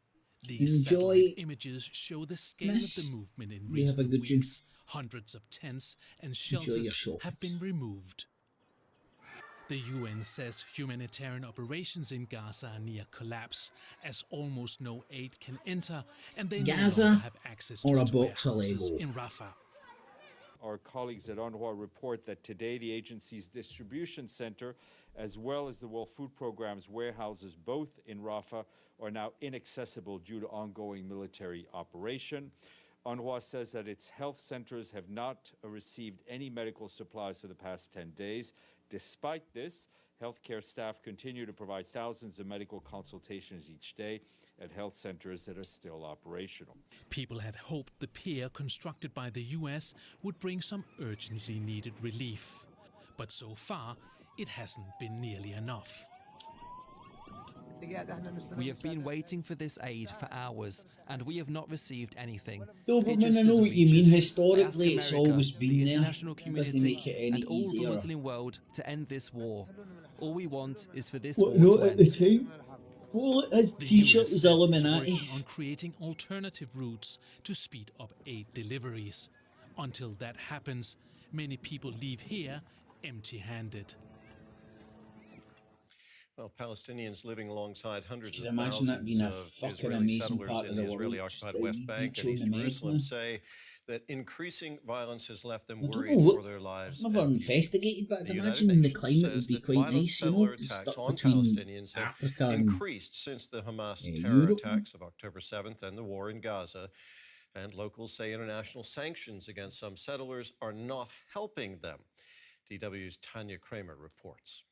These satellite images show the scale of the movement in recent weeks. Hundreds of tents and shelters have been removed. The UN says humanitarian operations in Gaza are near collapse, as almost no aid can enter, and they no longer have access to its warehouses in Rafah. Our colleagues at UNRWA report that today the agency's distribution center, as well as the World Food Programme's warehouses, both in Rafah, are now inaccessible due to ongoing military operation. UNRWA says that its health centers have not received any medical supplies for the past 10 days. Despite this, healthcare staff continue to provide thousands of medical consultations each day at health centers that are still operational. People had hoped the pier constructed by the US would bring some urgently needed relief. But so far, it hasn't been nearly enough. We have been waiting for this aid for hours, and we have not received anything. Doberman, I know what you mean. Historically, it's always been there. Doesn't make it any all easier. the Muslim world to end this war. All we want is for this What, war not to at the end. time? Well, his t-shirt was Illuminati. On creating alternative routes to speed up aid deliveries. Until that happens, many people leave here empty-handed. Well, Palestinians living alongside hundreds of imagine that being a thousands of fucking Israeli amazing settlers part in of the the world, Israeli-occupied just West Bank and beach East on the Jerusalem Mediterranean. say that increasing violence has left them I don't worried know for what, their lives. I've never investigated, but I'd imagine the climate would be quite nice, you know, stuck on between Palestinians have Africa and increased since the Hamas terror Europe. attacks of October 7th and the war in Gaza. And locals say international sanctions against some settlers are not helping them. DW's Tanya Kramer reports.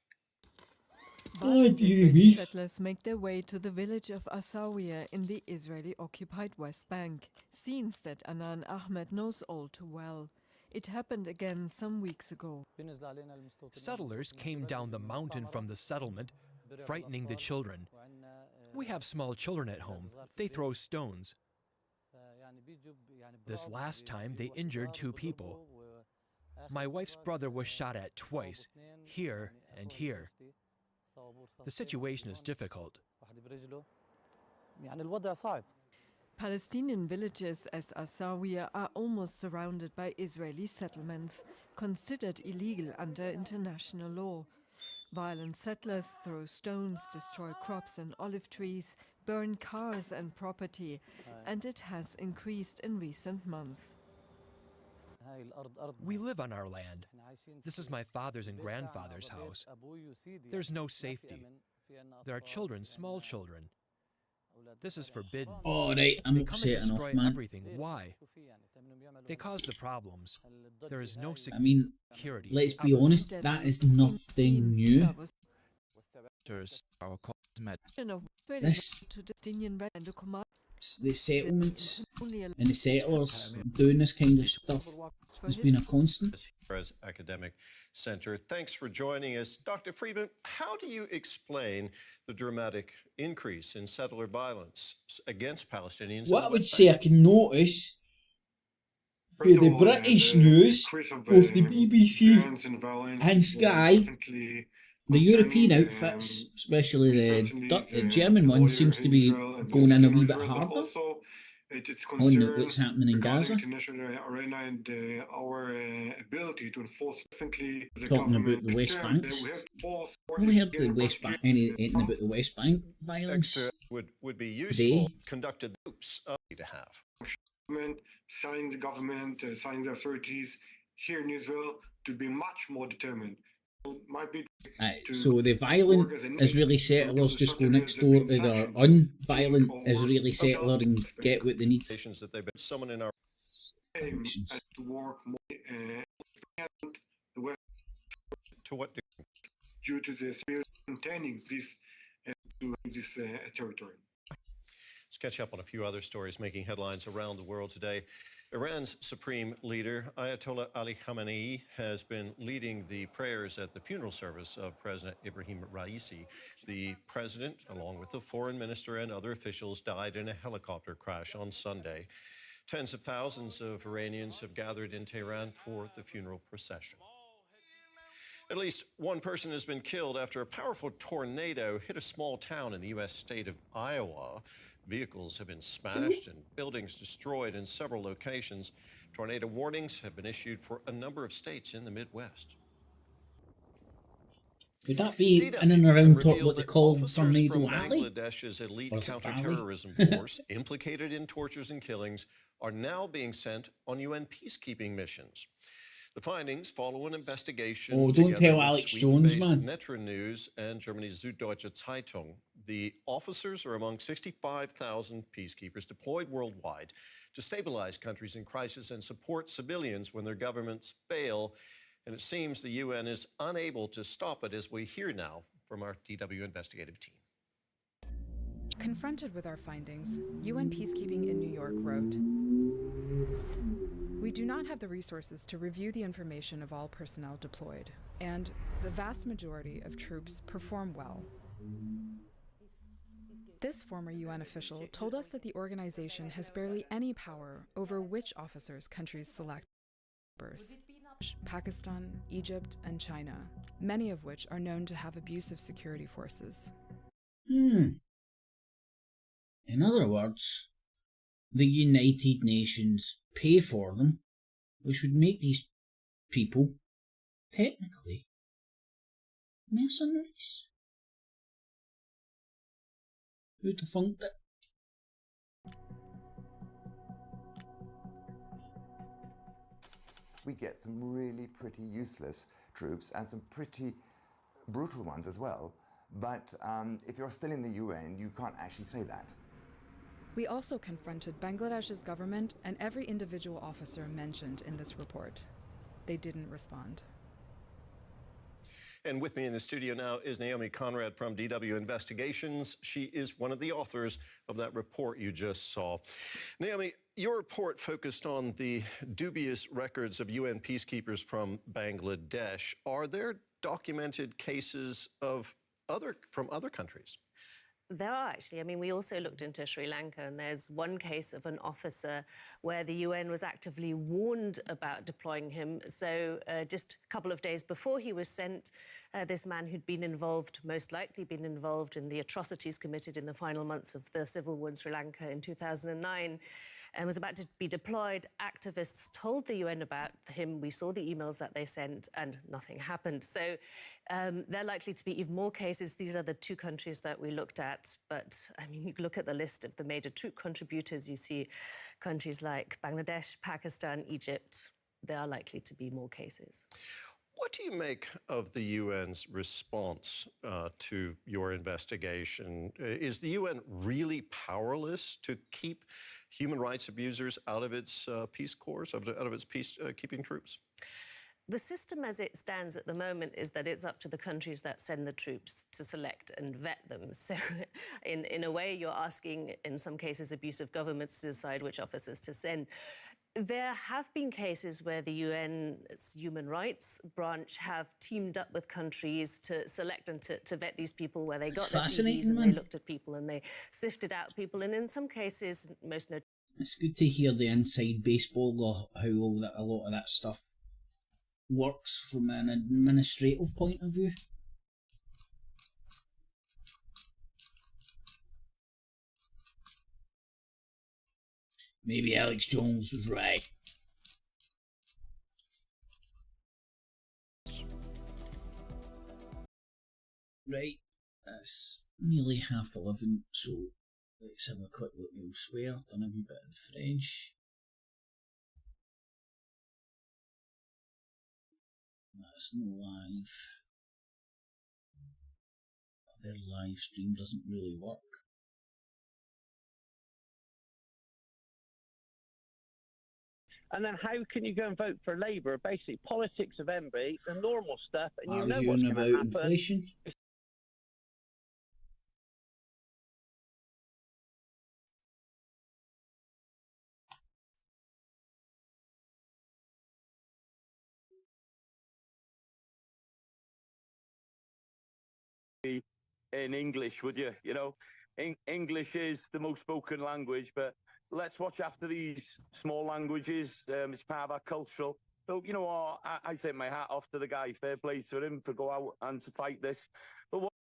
Violent Israeli settlers make their way to the village of Asawiya in the Israeli-occupied West Bank, scenes that Anan Ahmed knows all too well. It happened again some weeks ago. Settlers came down the mountain from the settlement, frightening the children. We have small children at home. They throw stones. This last time, they injured 2 people. My wife's brother was shot at twice, here and here. The situation is difficult. Palestinian villages as Asawiya are almost surrounded by Israeli settlements, considered illegal under international law. Violent settlers throw stones, destroy crops and olive trees, burn cars and property, and it has increased in recent months. We live on our land. This is my father's and grandfather's house. There's no safety. There are children, small children. This is forbidden. All right, I'm They come and upset enough, destroy man. everything. Why? They cause the problems. There is no I mean, security. let's be honest, that is nothing new. This, the settlements and the settlers doing this kind of stuff has been a constant. As academic center. Thanks for joining us. Dr. Friedman, how do you explain the dramatic increase in settler violence against Palestinians? What I would say I can notice with the British news, both the BBC and Sky, the European outfits, especially the German one, seems to be going in a wee bit harder on what's happening in Gaza. Talking about the West Banks. Have we heard the West Bank, anything about the West Bank violence would be useful today? Conducted groups to have. Signing the government, signing the authorities here in Israel to be much more determined. So the violent Israeli settlers just go next door to their unviolent Israeli settler and get what they need. That they've been someone in our to work more, to what degree? Due to the spirit containing this territory. Let's catch up on a few other stories making headlines around the world today. Iran's supreme leader, Ayatollah Ali Khamenei, has been leading the prayers at the funeral service of President Ibrahim Raisi. The president, along with the foreign minister and other officials, died in a helicopter crash on Sunday. Tens of thousands of Iranians have gathered in Tehran for the funeral procession. At least one person has been killed after a powerful tornado hit a small town in the U.S. state of Iowa. Vehicles have been smashed and buildings destroyed in several locations. Tornado warnings have been issued for a number of states in the Midwest. Would that be in and around what they call Tornado Alley? Bangladesh's elite counterterrorism force, implicated in tortures and killings, are now being sent on UN peacekeeping missions. The findings follow an investigation. Oh, don't tell Alex Jones, man. Metro News and Germany's Süddeutsche Zeitung. The officers are among 65,000 peacekeepers deployed worldwide to stabilize countries in crisis and support civilians when their governments fail. And it seems the UN is unable to stop it, as we hear now from our DW investigative team. Confronted with our findings, UN Peacekeeping in New York wrote, "We do not have the resources to review the information of all personnel deployed, and the vast majority of troops perform well." This former UN official told us that the organization has barely any power over which officers countries select. Pakistan, Egypt, and China, many of which are known to have abusive security forces. In other words, the United Nations pay for them, which would make these people technically mercenaries. Who'd have funked it? We get some really pretty useless troops and some pretty brutal ones as well. But if you're still in the UN, you can't actually say that. We also confronted Bangladesh's government and every individual officer mentioned in this report. They didn't respond. And with me in the studio now is Naomi Conrad from DW Investigations. She is one of the authors of that report you just saw. Naomi, your report focused on the dubious records of UN peacekeepers from Bangladesh. Are there documented cases from other countries? There are actually. I mean, we also looked into Sri Lanka, and there's one case of an officer where the UN was actively warned about deploying him. So just a couple of days before he was sent, this man who'd been involved, most likely been involved in the atrocities committed in the final months of the civil war in Sri Lanka in 2009, and was about to be deployed. Activists told the UN about him. We saw the emails that they sent, and nothing happened. So there are likely to be even more cases. These are the two countries that we looked at. But I mean, you look at the list of the major troop contributors, you see countries like Bangladesh, Pakistan, Egypt. There are likely to be more cases. What do you make of the UN's response to your investigation? Is the UN really powerless to keep human rights abusers out of its peace corps, out of its peacekeeping troops? The system as it stands at the moment is that it's up to the countries that send the troops to select and vet them. So in a way, you're asking, in some cases, abusive governments to decide which officers to send. There have been cases where the UN's human rights branch have teamed up with countries to select and to vet these people, where they got their CVs and they looked at people and they sifted out people. And in some cases, it's good to hear the inside baseball of how a lot of that stuff works from an administrative point of view. Maybe Alex Jones was right. Right, it's nearly 11:30, so let's have a quick look elsewhere. Done a wee bit of the French. That's no live. Their live stream doesn't really work. And then how can you go and vote for Labour? Basically, politics of envy, the normal stuff, and you know Arguing what's going about to happen. inflation. In English, would you? You know, English is the most spoken language, but let's watch after these small languages. It's part of our cultural. So, you know, I take my hat off to the guy. Fair play to him for go out and to fight this. But what?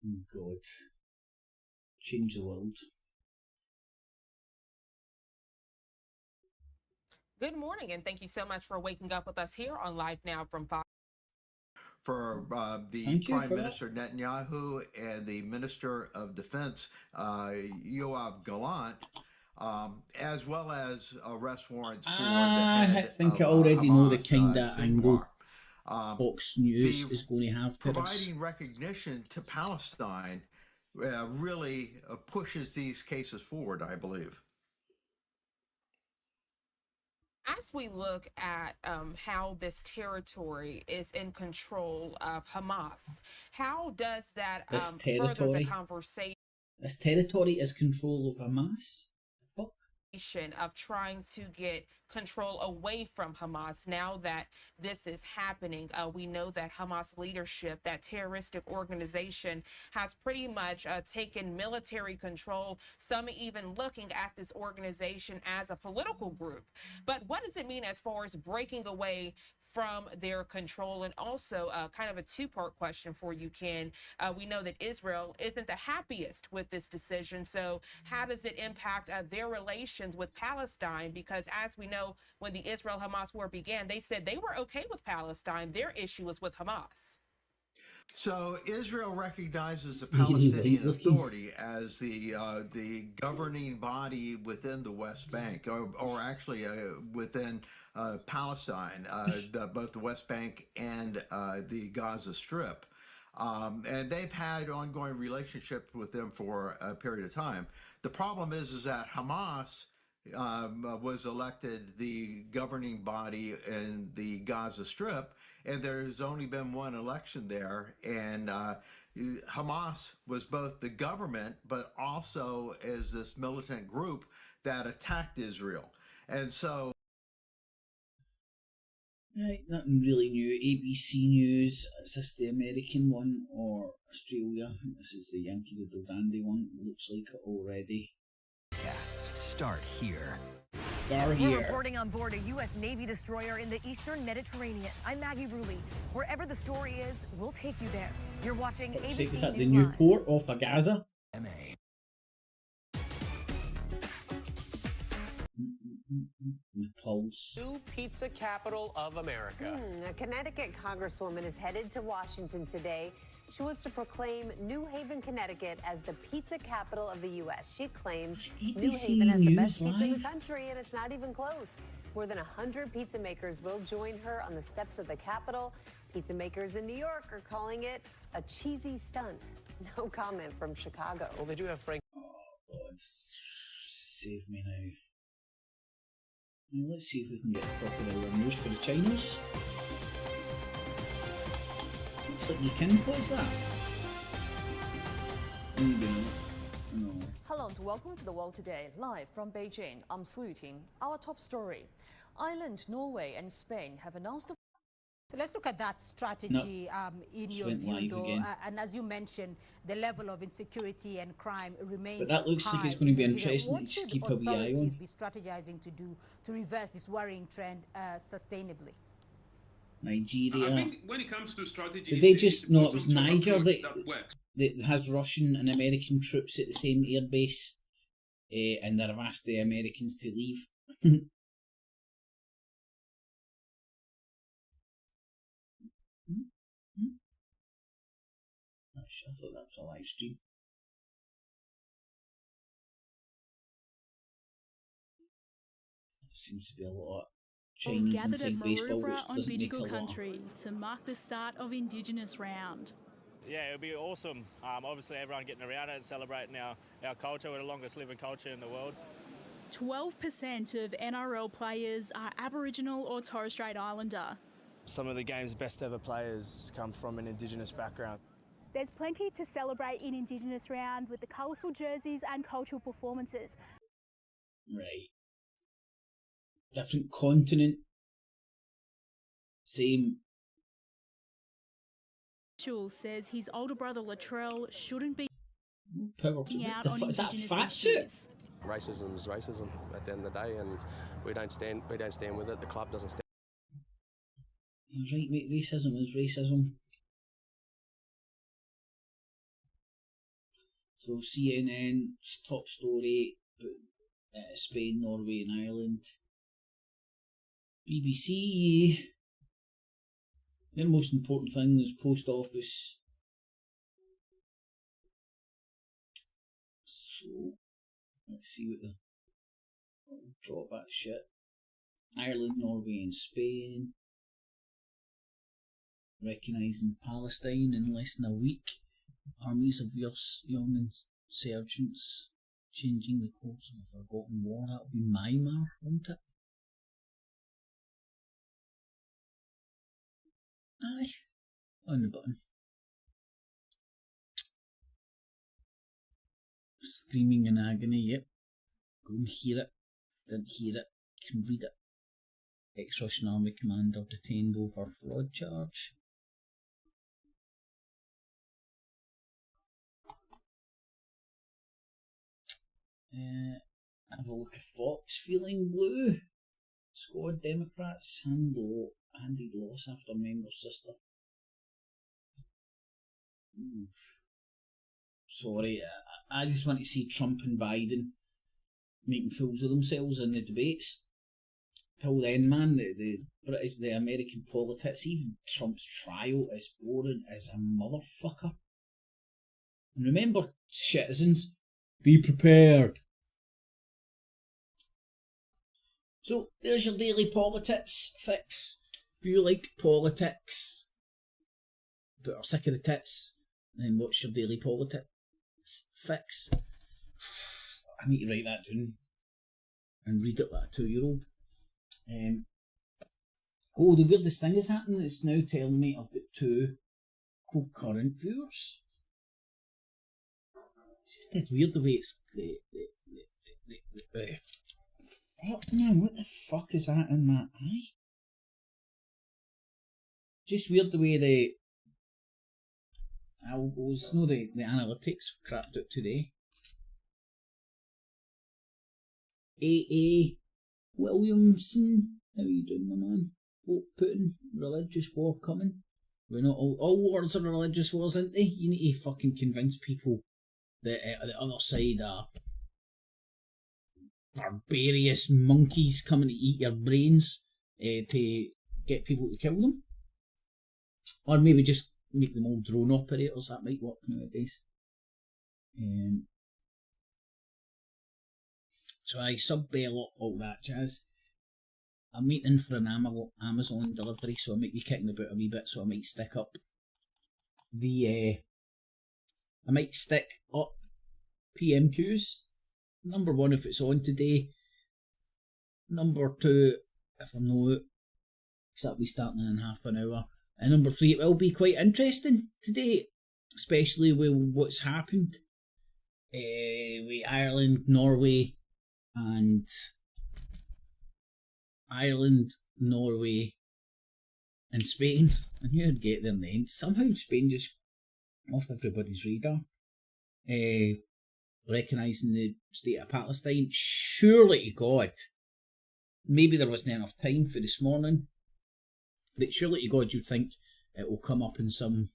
Oh God. Change the world. Good morning, and thank you so much for waking up with us here on Live Now from Fox. For the Prime Minister Netanyahu and the Minister of Defense, Yoav Gallant, as well as arrest warrants for the head I think I already know the kind of angle Fox News is going to have. Providing recognition to Palestine really pushes these cases forward, I believe. As we look at how this territory is in control of Hamas, how does that further the conversation? This territory is control of Hamas? The fuck? Of trying to get control away from Hamas. Now that this is happening, we know that Hamas leadership, that terroristic organization, has pretty much taken military control, some even looking at this organization as a political group. But what does it mean as far as breaking away from their control? And also kind of a two-part question for you, Ken. We know that Israel isn't the happiest with this decision. So how does it impact their relations with Palestine? Because as we know, when the Israel-Hamas war began, they said they were okay with Palestine. Their issue was with Hamas. So Israel recognizes the Palestinian Authority as the governing body within the West Bank, or actually within Palestine, both the West Bank and the Gaza Strip. And they've had ongoing relationship with them for a period of time. The problem is that Hamas was elected the governing body in the Gaza Strip, and there's only been one election there, and Hamas was both the government but also as this militant group that attacked Israel. And so right, nothing really new. ABC News, is this the American one or Australia? I think this is the Yankee Doodle Dandy one, looks like it already. Start here. We're reporting on board a U.S. Navy destroyer in the eastern Mediterranean. I'm Maggie Rulli. Wherever the story is, we'll take you there. You're watching ABC Is that News the new Live. port off of Gaza? The Pulse. New pizza capital of America. A Connecticut congresswoman is headed to Washington today. She wants to proclaim New Haven, Connecticut as the pizza capital of the U.S. She claims New Haven has the best pizza in the country, and it's not even close. More than 100 pizza makers will join her on the steps of the Capitol. Pizza makers in New York are calling it a cheesy stunt. No comment from Chicago. Well, they do have Frank. Oh, God. Save me now. Now let's see if we can get a proper hour news for the Chinos. Looks like you can. What is that? There you go. No. Hello and welcome to The World Today, live from Beijing. I'm Su Yuting. Our top story. Ireland, Norway and Spain have announced a... So let's look at that strategy in your view, though. And as you mentioned, the level of insecurity and crime remains But that looks like it's going to be interesting to keep a wee eye on. What should authorities be strategizing to do to reverse this worrying trend sustainably? Nigeria. I think when it comes to strategy, did they just no? It was Niger that has Russian and American troops at the same air base, and they've asked the Americans to leave. I thought that was a live stream. There seems to be a lot of Chinese inside baseball, which doesn't make a lot. Country to mark the start of Indigenous Round. Yeah, it would be awesome. Obviously, everyone getting around it and celebrating our culture. We're the longest living culture in the world. 12% of NRL players are Aboriginal or Torres Strait Islander. Some of the game's best ever players come from an Indigenous background. There's plenty to celebrate in Indigenous Round with the colourful jerseys and cultural performances. Right. Different continent. Same. Says his older brother Latrell shouldn't be power to out on is that fat suit? Racism is racism at the end of the day, and we don't stand with it. The club doesn't stand. You're right, mate. Racism is racism. So CNN's top story about Spain, Norway and Ireland. BBC. The most important thing is post office. So let's see what the drop that shit. Ireland, Norway and Spain recognising Palestine in less than a week. Armies of young insurgents changing the course of a forgotten war. That would be Myanmar, wouldn't it? Aye. On the button. Screaming in agony, yep. Go and hear it. Didn't hear it. Can read it. Ex-Russian army commander detained over fraud charge. Have a look at Fox. Feeling blue. Squad Democrats handed loss after member's sister. Sorry, I just want to see Trump and Biden making fools of themselves in the debates. Till then, man, the American PoliTITS, even Trump's trial is boring as a motherfucker. And remember, citizens, be prepared. So, there's your daily PoliTITS fix. If you like politics, but are sick of the tits, then watch your daily PoliTITS fix. I need to write that down and read it like a 2-year-old. Oh, the weirdest thing is happening. It's now telling me I've got 2 concurrent viewers. It's just dead weird the way it's fuck man, what the fuck is that in my eye? Just weird the way the algos, no, the analytics crapped out today. A. Williamson, how are you doing, my man? Vote Putin, religious war coming. We're not all wars are religious wars, aren't they? You need to fucking convince people that the other side are barbarous monkeys coming to eat your brains to get people to kill them. Or maybe just make them all drone operators, that might work nowadays. So I sub-bail all that jazz. I'm waiting for an Amazon delivery, so I might be kicking about a wee bit, so I might stick up PMQs. Number 1 if it's on today. Number 2 if I'm not, because that'll be starting in half an hour. And number 3, it will be quite interesting today, especially with what's happened with Ireland, Norway, and Spain. I knew I'd get there in the end. Somehow Spain just off everybody's radar. Recognising the state of Palestine. Surely to God, maybe there wasn't enough time for this morning, but surely to God you'd think it will come up in some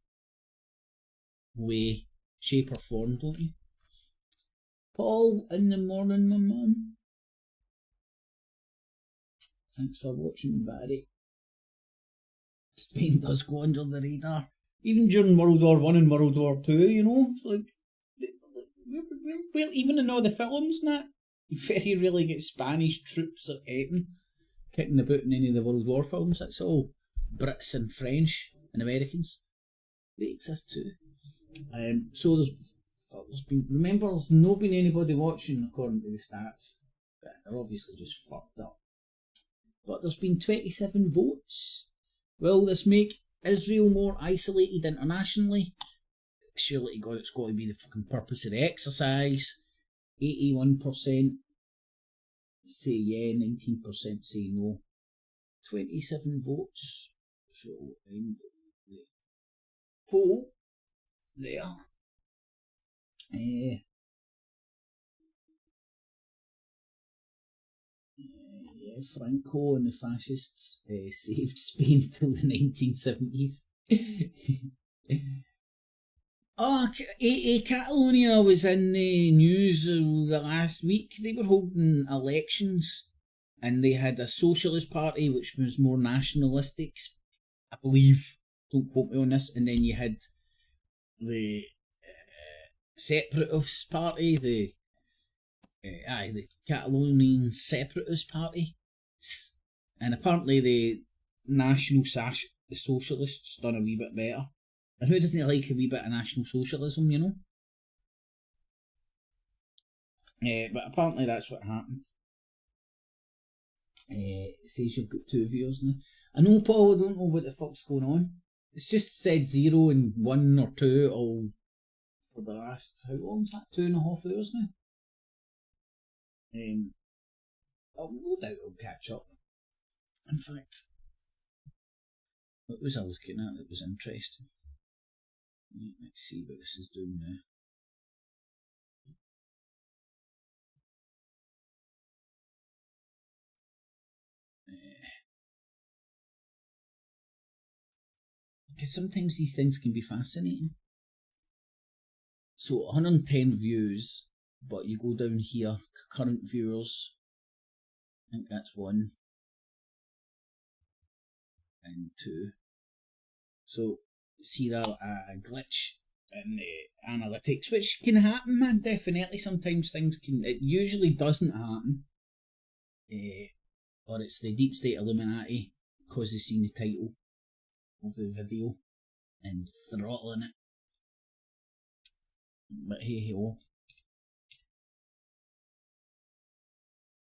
way, shape or form, don't you? Paul, in the morning, my man. Thanks for watching, Barry. Spain does go under the radar. Even during World War I and World War II, you know? It's like, even in all the films and that, you very rarely get Spanish troops or anything kicking about in any of the World War films. That's all Brits and French and Americans. They exist too. So there's been, remember, there's not been anybody watching according to the stats, but they're obviously just fucked up. But there's been 27 votes. Will this make Israel more isolated internationally? Surely to God, it's got to be the fucking purpose of the exercise. 81% say yeah, 19% say no. 27 votes. So end the poll there. Franco and the fascists saved Spain till the 1970s. Catalonia was in the news the last week. They were holding elections and they had a socialist party which was more nationalistic, I believe. Don't quote me on this. And then you had the separatist party, the Catalonian Separatist Party, and apparently the the socialists done a wee bit better. And who doesn't like a wee bit of National Socialism, you know? But apparently that's what happened. It says you've got 2 viewers now. I know, Paul, I don't know what the fuck's going on. It's just said 0 and 1 or 2 all for the last, how long is that? 2.5 hours now? No doubt it'll catch up. In fact, what was I looking at that was interesting? Let's see what this is doing now. Because sometimes these things can be fascinating. So 110 views, but you go down here, current viewers. I think that's 1 and 2. So see that glitch in the analytics, which can happen, man. Definitely, sometimes things can. It usually doesn't happen, or it's the deep state Illuminati because they've seen the title of the video and throttling it. But hey ho,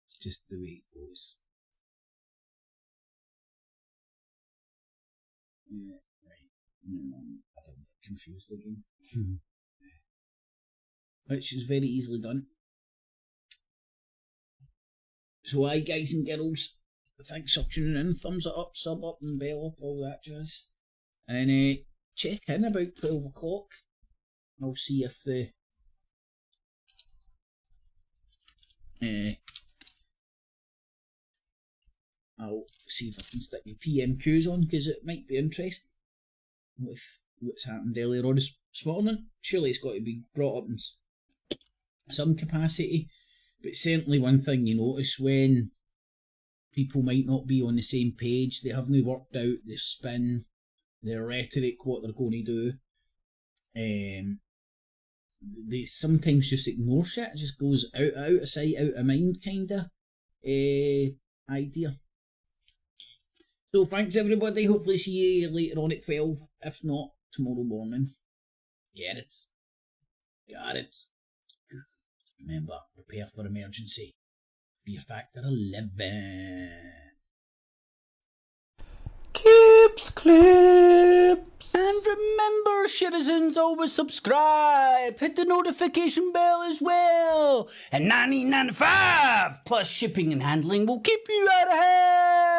it's just the way it goes. Yeah, right. I don't get confused again. Which is very easily done. So aye, guys and girls, thanks for tuning in. Thumbs it up, sub up and bell up, all that jazz. And check in about 12 o'clock. I'll see if the I'll see if I can stick the PMQs on, because it might be interesting with what's happened earlier on this morning. Surely it's got to be brought up in some capacity, but certainly one thing you notice when people might not be on the same page, they haven't worked out the spin, the rhetoric, what they're going to do. They sometimes just ignore shit. It just goes out of sight, out of mind kind of idea. So thanks everybody. Hopefully see you later on at 12. If not, tomorrow morning. Get it. Got it. Remember, prepare for emergency. Fear factor 11. Clips. And remember, citizens, always subscribe. Hit the notification bell as well. And $19.95 plus shipping and handling will keep you out of hell.